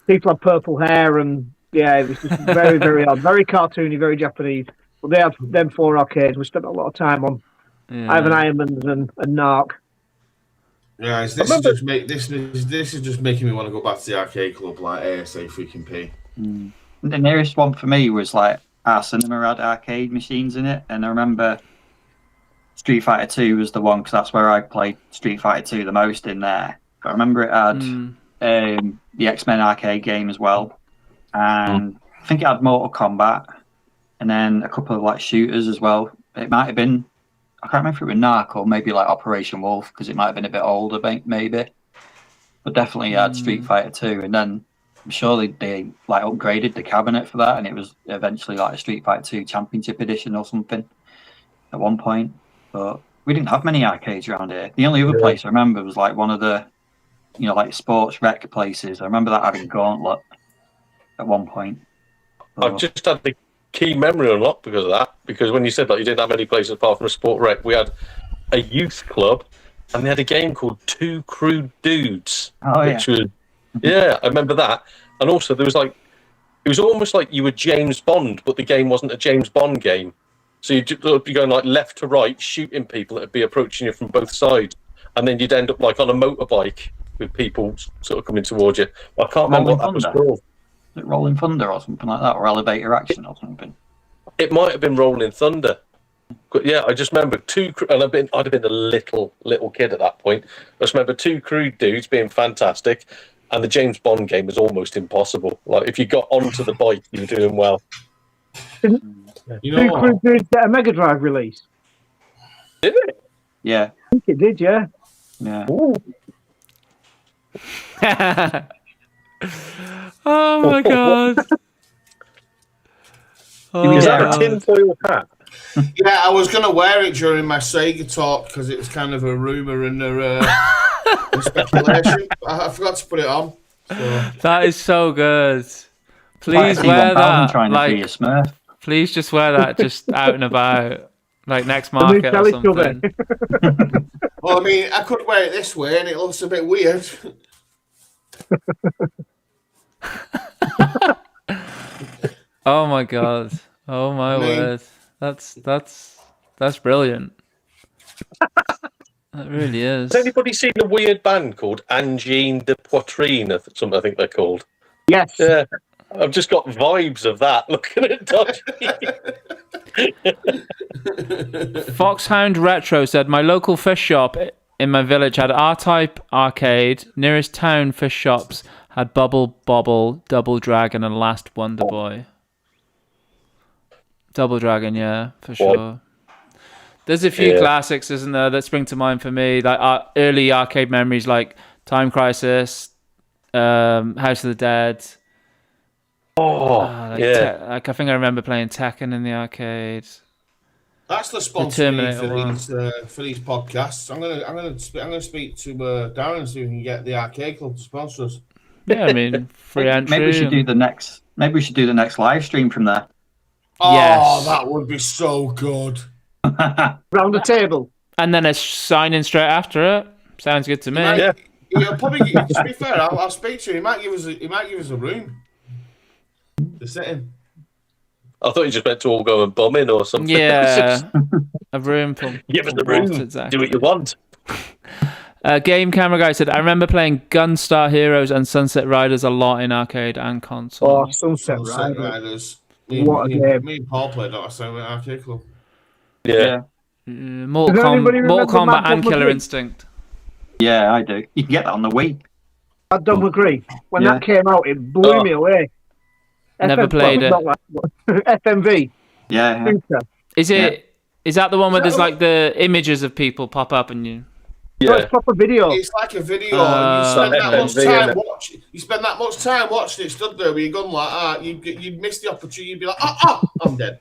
People had purple hair, and yeah, it was just very, very odd. Very cartoony, very Japanese. But they had them 4 arcades. We spent a lot of time on Ivan Ironmans and Narc. Yeah, this is just making me want to go back to the arcade club like ASA freaking P. The nearest one for me was like our cinema had arcade machines in it, and I remember Street Fighter 2 was the one because that's where I played Street Fighter 2 the most in there. But I remember it had the X-Men arcade game as well, and I think it had Mortal Kombat, and then a couple of like shooters as well. It might have been, I can't remember if it was Narc or maybe like Operation Wolf because it might have been a bit older, maybe. But definitely had Street Fighter 2, and then I'm sure they like upgraded the cabinet for that, and it was eventually like a Street Fighter 2 Championship Edition or something at one point. But we didn't have many arcades around here. The only other place I remember was like one of the, like sports rec places. I remember that having Gauntlet at one point. But... I've just had the key memory unlocked because of that. Because when you said that you didn't have any places apart from a sport rec, we had a youth club, and they had a game called Two Crude Dudes, which was I remember that. And also there was like, it was almost like you were James Bond, but the game wasn't a James Bond game. So you'd be going like left to right, shooting people that would be approaching you from both sides, and then you'd end up like on a motorbike with people sort of coming towards you. I can't remember what that was called. Was it Rolling Thunder or something like that, or Elevator Action or something? It might have been Rolling Thunder. But yeah, I just remember and I'd have been a little kid at that point. I just remember Two Crude Dudes being fantastic, and the James Bond game was almost impossible. Like if you got onto the bike, you were doing well. You know, Two Crude Dudes get a Mega Drive release. Did it? Yeah. I think it did, yeah. Yeah. Oh my god. Is that a tinfoil hat? Yeah, I was going to wear it during my Sega talk because it was kind of a rumour and a speculation. I forgot to put it on. So. That is so good. Please wear that. Trying to be a Smurf. Please just wear that just out and about, like next market or something. Well, I mean, I could wear it this way and it looks a bit weird. Oh my god! Oh my word! That's brilliant. That really is. Has anybody seen a weird band called Angine de Poitrine? Something I think they're called. Yes. Yeah. I've just got vibes of that looking at Dodgy. Foxhound Retro said, my local fish shop in my village had R-Type arcade. Nearest town fish shops had Bubble Bobble, Double Dragon, and Last Wonder Boy. Double Dragon, yeah, for sure. There's a few classics, isn't there, that spring to mind for me. Like early arcade memories like Time Crisis, House of the Dead. Yeah. I think I remember playing Tekken in the arcade. That's the sponsor for these podcasts. I'm gonna speak to Darren so we can get the arcade club to sponsor us. Yeah, I mean free entry. Maybe we should do the next. Maybe we should do the next live stream from there. Oh, Yes. that would be so good. Round the table. And then a signing straight after it. Sounds good to me. Yeah. He'll probably. To be fair, I'll speak to him. He might give us a room to sit in. I thought you just meant to all go and bomb in or something. Yeah. A room for. Give us the for room. what exactly. Do what you want. Game Camera Guy said, I remember playing Gunstar Heroes and Sunset Riders a lot in arcade and console. Oh, Sunset Sunset Riders. Riders. What a game. Me and Paul played that same at Arcade Club. Yeah. Mortal Does anybody Mortal remember Kombat Mad and Dog Killer McGee? Instinct. Yeah, I do. You can get that on the Wii. Mad Dog McGree. When Yeah. that came out, it blew me away. Never played it. FMV. Yeah. Is that the one where there's like the images of people pop up and you... So it's proper video. It's like a video, and you spend that much FMV, time innit? watching. You spend that much time watching it, stood there with your gun like that. You'd miss the opportunity. You'd be like, I'm dead.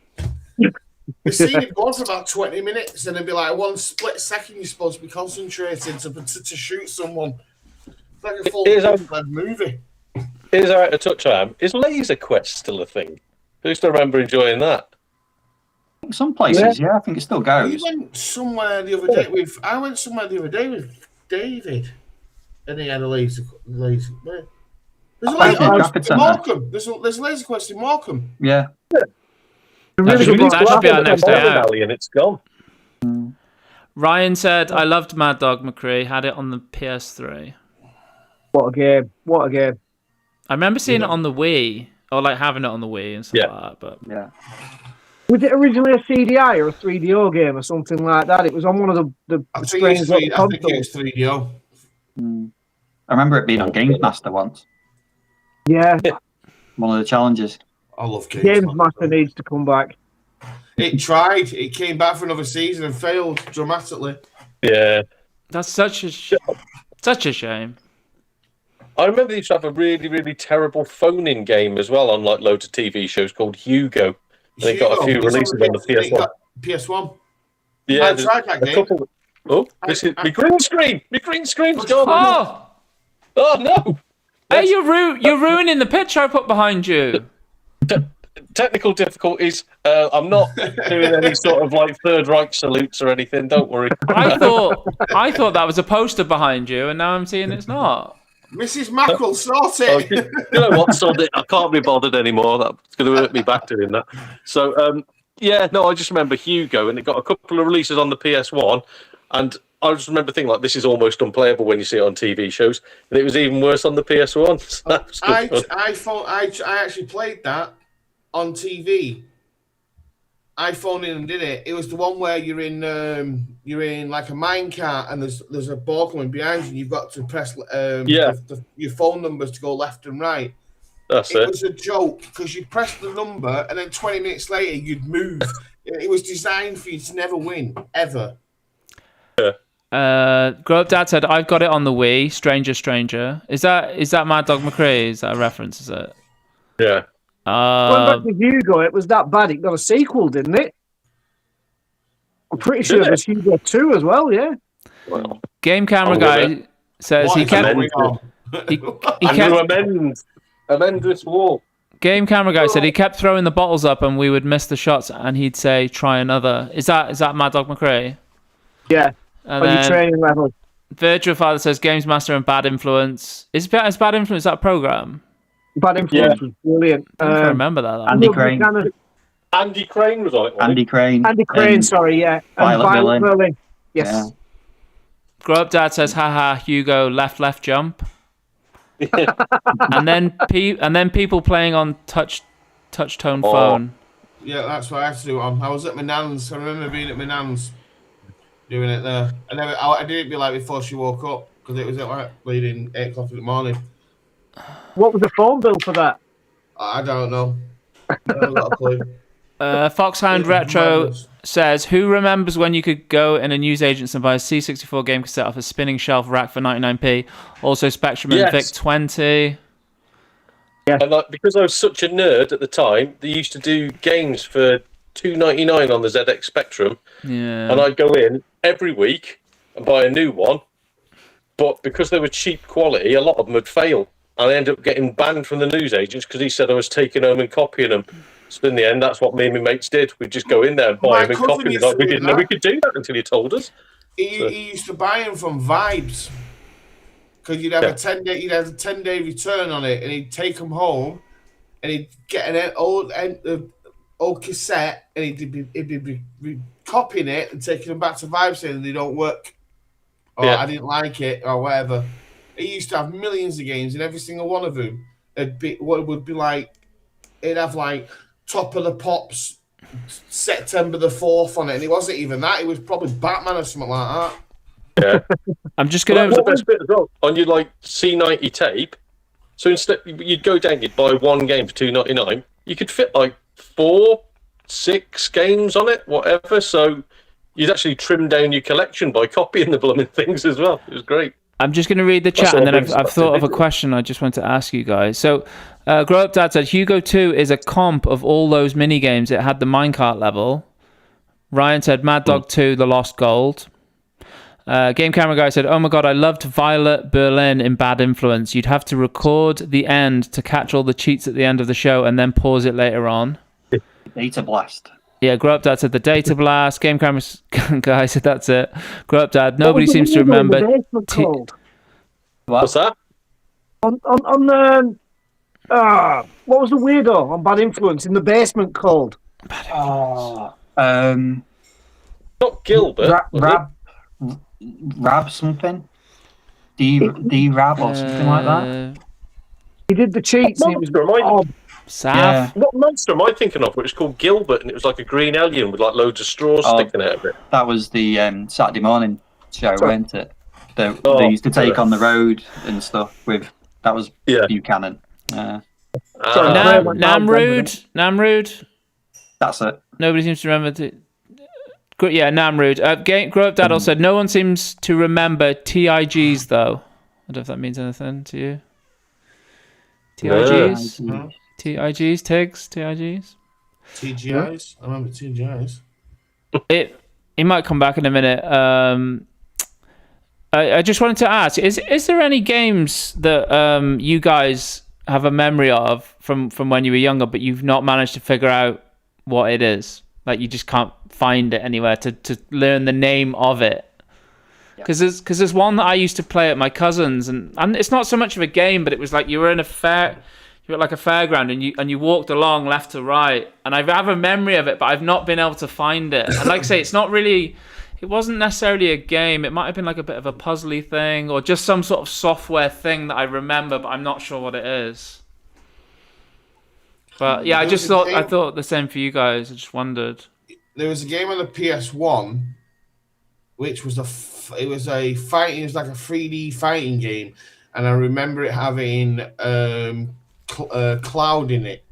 The scene would go on for about 20 minutes, and it'd be like one split second you're supposed to be concentrating to shoot someone. It's like a full movie. Here's our out of touch time. Is Laser Quest still a thing? I used to remember enjoying that. Some places, yeah, I think it still We goes. went somewhere the other day with. I went somewhere the other day with David, and he had a laser. There's a Rapid Centre. Morecambe. There's a laser quest in Morecambe. Yeah. That should be our next day out. Valley and it's gone. Ryan said, I loved Mad Dog McCree, had it on the PS3. What a game. What a game. I remember seeing it on the Wii, or like having it on the Wii and stuff like that, but... Yeah. Was it originally a CDI or a 3DO game or something like that? It was on one of the I think strange it's little 3DO. I remember it being on Games Master once. Yeah. One of the challenges. I love Games Games Master needs to come back. It tried. It came back for another season and failed dramatically. Yeah. That's such a shame. I remember they used to have a really, really terrible phone-in game as well on like loads of TV shows called Hugo. And they got a few releases on the PS1. PS1. Yeah, I tried that game. Oh, this is my green screen. My green screen's gone. Oh! Oh no! Hey, you're ruining the picture I put behind you. Technical difficulties. I'm not doing any sort of like Third Reich salutes or anything. Don't worry. I thought that was a poster behind you, and now I'm seeing it's not. Mrs. Mackerel, sort Oh, it. you know what? So I can't be bothered anymore. That's going to hurt me back doing that. So, yeah, no, I just remember Hugo, and it got a couple of releases on the PS1, and I just remember thinking like, this is almost unplayable when you see it on TV shows, and it was even worse on the PS1. So that was good fun. I actually played that on TV. I phoned in and did it. It was the one where you're in like a minecart and there's a ball coming behind you and you've got to press your phone numbers to go left and right. That's it. It was a joke because you'd press the number and then 20 minutes later you'd move. It was designed for you to never win, ever. Grow Up Dad said, I've got it on the Wii, Stranger. Is that Mad Dog McCree? Is that a reference, is it? Yeah. Going back to Hugo, it was that bad. It got a sequel, didn't it? I'm pretty sure there's Hugo 2 as well, yeah. Well, Game Camera Guy says he kept amend this wall. Game Camera Guy said he kept throwing the bottles up and we would miss the shots and he'd say, try another. Is that Mad Dog McCree? Yeah. And on your training level. Virtual Father says Games Master and Bad Influence. Is Bad Influence that program? Bad Influence was brilliant. I remember that. Andy Crane. Andy Crane was on it. Andy Crane. Andy Crane, sorry, yeah. And Violet Berlin. Yes. Yeah. Grow Up Dad says, haha, Hugo, left jump. and then people playing on touch tone phone. Yeah, that's what I had to do it on. I was at my nan's. I remember being at my nan's doing it there. I didn't be like before she woke up because it was at like bleeding 8 o'clock in the morning. What was the phone bill for that? I don't know. I haven't got a clue. Foxhound Retro says, who remembers when you could go in a newsagents and buy a C64 game cassette off a spinning shelf rack for 99p? Also Spectrum and VIC-20. Yeah. And because I was such a nerd at the time, they used to do games for $2.99 on the ZX Spectrum. Yeah. And I'd go in every week and buy a new one. But because they were cheap quality, a lot of them would fail. And I ended up getting banned from the newsagents because he said I was taking home and copying them. So in the end, that's what me and my mates did. We'd just go in there and buy them and copy them. Like, we didn't know we could do that until you told us. He used to buy them from Vibes because you'd have a 10-day return on it, and he'd take them home, and he'd get an old cassette, and he'd be copying it and taking them back to Vibes saying they don't work, or I didn't like it, or whatever. He used to have millions of games, and every single one of them would be like, it'd have like Top of the Pops September the 4th on it, and it wasn't even that. It was probably Batman or something like that. Yeah. I'm just gonna. What was the best bit as well? On your like C90 tape. So instead, you'd go down, you'd buy one game for $2.99. You could fit like 4, 6 games on it, whatever. So you'd actually trim down your collection by copying the blooming things as well. It was great. I'm just going to read the chat, and then I've thought of a question I just want to ask you guys. So, Grow Up Dad said, Hugo 2 is a comp of all those mini games. It had the minecart level. Ryan said, Mad Dog 2, The Lost Gold. Game Camera Guy said, oh my god, I loved Violet Berlin in Bad Influence. You'd have to record the end to catch all the cheats at the end of the show and then pause it later on. Data Blast. Yeah, Grow Up Dad said the Data Blast. Game Camera Guy said that's it. Grow Up Dad. Nobody seems to remember. What's that? What was the weirdo on Bad Influence in the basement called? Not Gilbert. Rab something. D-Rab or something like that. He did the cheats. Sav? What monster am I thinking of? Which was called Gilbert, and it was like a green alien with like loads of straws sticking out of it. That was the Saturday morning show, wasn't it? They used to take on the road and stuff with. That was Buchanan. Namrud. That's it. Nobody seems to remember. Yeah, Namrud. Grow Up Dad also said no one seems to remember TIGs though. I don't know if that means anything to you. TIGs. No. TIGs, TIGs, TIGs. TGIs? I remember TGIs. It might come back in a minute. I just wanted to ask, is there any games that you guys have a memory of from when you were younger, but you've not managed to figure out what it is? Like you just can't find it anywhere to learn the name of it? Because there's one that I used to play at my cousin's, and it's not so much of a game, but it was like you were in a like a fairground, and you walked along left to right, and I have a memory of it, but I've not been able to find it. And like I say, it wasn't necessarily a game. It might have been like a bit of a puzzly thing, or just some sort of software thing that I remember, but I'm not sure what it is. But yeah, I thought the same for you guys. I just wondered. There was a game on the PS1, which was it was like a 3D fighting game, and I remember it having cloud in it,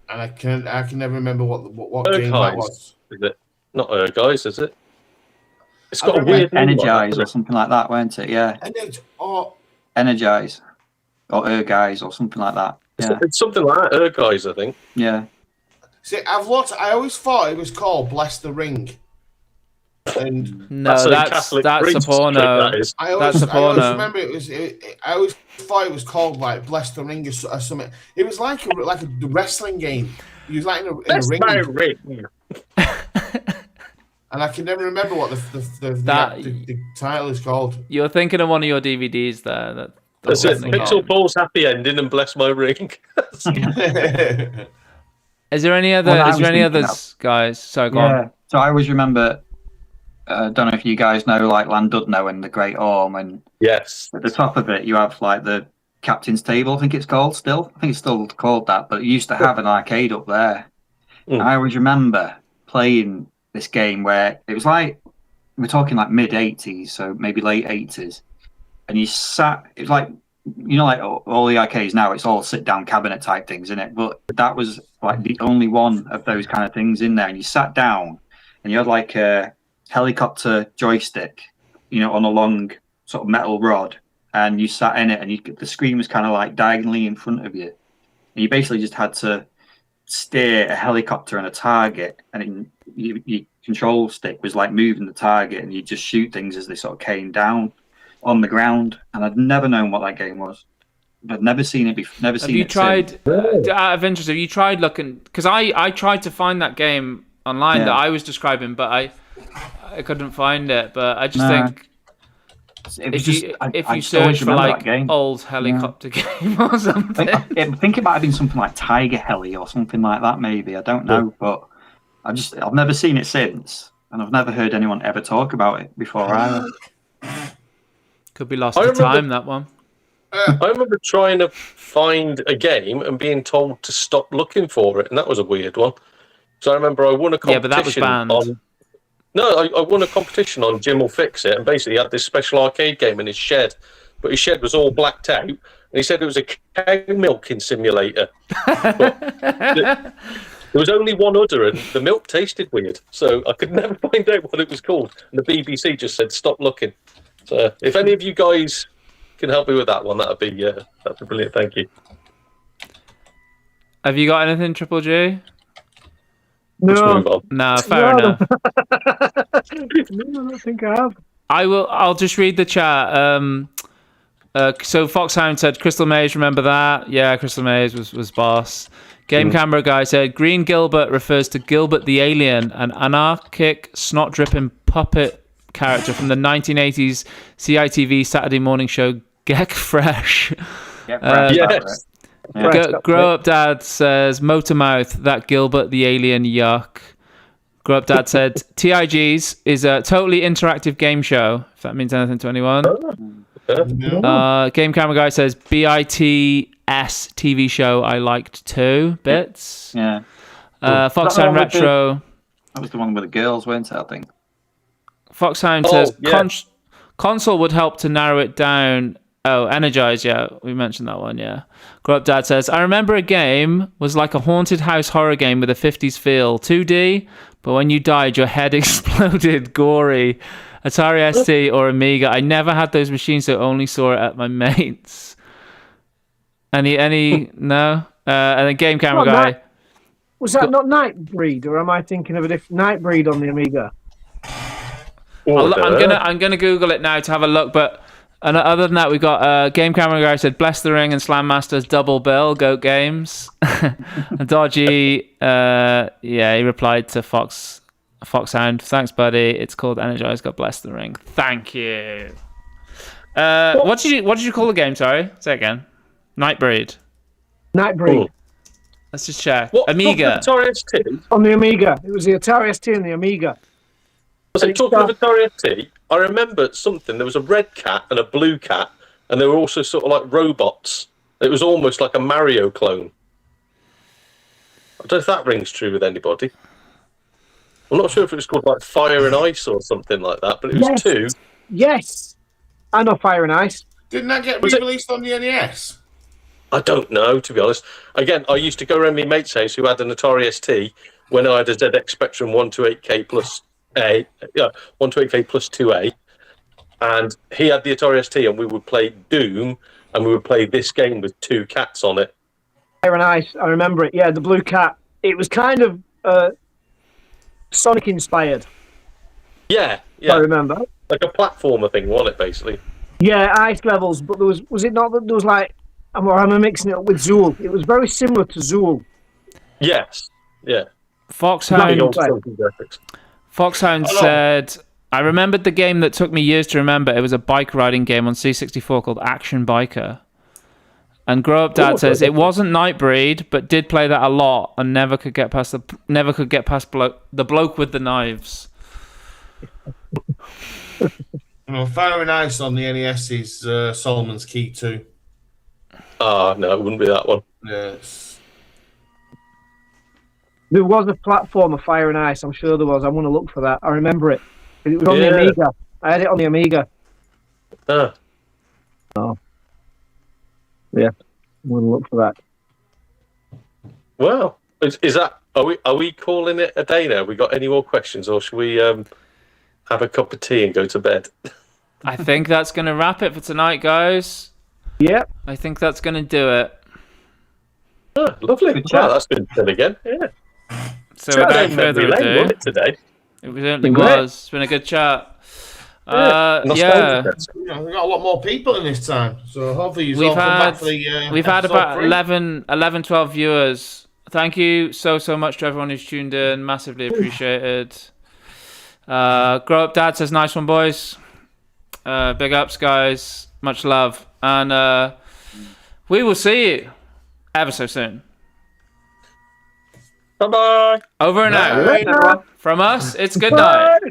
and I can never remember what game that was. Is it not guys? Is it? It's got a weird Energize or something like that, weren't it? Yeah. Energize or guys or something like that. Yeah. It's something like that. Guys, I think. Yeah. See, I always thought it was called Bless the Ring. And no, that's a porno. I always remember it was. I always thought it was called like Bless the Ring or something. It was like a wrestling game. You was like in a ring. And I can never remember what the title is called. You're thinking of one of your DVDs there. That's it. Pixel Paul's Happy Ending and Bless My Ring. Is there any others, guys? So go on. So I always remember. Don't know if you guys know like Landudno and the Great Orme, and yes, at the top of it you have like the Captain's Table. I think it's called still. I think it's still called that, but it used to have an arcade up there. I always remember playing this game where it was like we're talking like mid 80s, so maybe late 80s, and you sat. It was like like all the arcades now. It's all sit down cabinet type things, isn't it? But that was like the only one of those kind of things in there, and you sat down and you had like a helicopter joystick, on a long sort of metal rod, and you sat in it, and the screen was kind of like diagonally in front of you, and you basically just had to steer a helicopter and a target, and your control stick was like moving the target, and you just shoot things as they sort of came down on the ground. And I'd never known what that game was. I've never seen it before. Never Have seen you it. tried? Out of interest, have you tried looking? Because I tried to find that game online that I was describing, but I couldn't find it. But I just think if you search for like old helicopter game or something, I think it might have been something like Tiger Heli or something like that. Maybe I don't know, but I've never seen it since, and I've never heard anyone ever talk about it before either. Could be lost to time, that one. I remember trying to find a game and being told to stop looking for it, and that was a weird one. So I remember I won a competition. Yeah, but that was banned. I won a competition on Jim Will Fix It, and basically he had this special arcade game in his shed, but his shed was all blacked out, and he said it was a cow milking simulator. There was only one udder, and the milk tasted weird, so I could never find out what it was called. And the BBC just said stop looking. So if any of you guys can help me with that one, that'd be brilliant. Thank you. Have you got anything, Triple G? Let's move on. No, fair enough. No, I don't think I have. I'll just read the chat. So Foxhound said Crystal Maze, remember that? Yeah, Crystal Maze was boss. Game Camera Guy said Green Gilbert refers to Gilbert the Alien, an anarchic, snot-dripping puppet character from the 1980s CITV Saturday morning show Get Fresh. Yes. Grow Up Dad says Motormouth, that Gilbert the Alien, yuck. Grow Up Dad said TIGs is a totally interactive game show, if that means anything to anyone. Game Camera Guy says BITS TV show I liked too. Bits. Yeah. Foxhound Retro. That was the one with the girls, weren't it, I think? Foxhound says console would help to narrow it down. Oh, Energize, yeah, we mentioned that one, yeah. Grow Up Dad says, I remember a game was like a haunted house horror game with a 50s feel. 2D, but when you died, your head exploded, gory. Atari ST or Amiga. I never had those machines, so only saw it at my mates. Any no? And then Game Camera Guy. Was that not Nightbreed, or am I thinking of a different Nightbreed on the Amiga? I'm gonna Google it now to have a look, but other than that, we got Game Camera Guy said Bless the Ring and Slam Masters double bill, Goat Games. And Dodgy, he replied to Foxhound, thanks buddy, it's called Energize, God bless the ring. Thank you. What did you call the game, sorry? Say it again. Nightbreed. Nightbreed. Let's just check. What, Amiga. Atari ST? On the Amiga. It was the Atari ST and the Amiga. So talking of Atari ST, I remember something. There was a red cat and a blue cat, and they were also sort of like robots. It was almost like a Mario clone. I don't know if that rings true with anybody. I'm not sure if it was called like Fire and Ice or something like that, but it was two. Yes. I know Fire and Ice. Didn't that get re-released on the NES? I don't know, to be honest. Again, I used to go around my mate's house who had an Atari ST when I had a ZX Spectrum 128K plus A, 128K plus 2A, and he had the Atari ST, and we would play Doom, and we would play this game with two cats on it. Fire and Ice, I remember it. Yeah, the blue cat. It was kind of Sonic inspired. Yeah. I remember. Like a platformer thing, wasn't it, basically? Yeah, ice levels, but was it not that there was like, am I mixing it up with Zool? It was very similar to Zool. Yes. Yeah. Foxhound said, I remembered the game that took me years to remember. It was a bike riding game on C64 called Action Biker. And Grow Up Dad says it wasn't Nightbreed, but did play that a lot and never could get past the bloke with the knives. Well, Fire and Ice on the NES is Solomon's Key too. No, it wouldn't be that one. Yes. There was a platform of Fire and Ice. I'm sure there was. I want to look for that. I remember it. It was on the Amiga. I had it on the Amiga. Oh. Yeah, we'll look for that. Well, is that? Are we calling it a day now? We got any more questions, or should we have a cup of tea and go to bed? I think that's going to wrap it for tonight, guys. Yep. I think that's going to do it. Oh, lovely. Well, that's been fun again. Yeah. So without further ado, today. It certainly was. It's been a good chat. Yeah. You know, we've got a lot more people in this time, so hopefully you've all come back for the. We've had episode about 3. 11, 12 viewers. Thank you so much to everyone who's tuned in. Massively appreciated. Grow Up Dad says, nice one, boys. Big ups, guys. Much love. And we will see you ever so soon. Bye-bye. Over and out. From us, it's good night.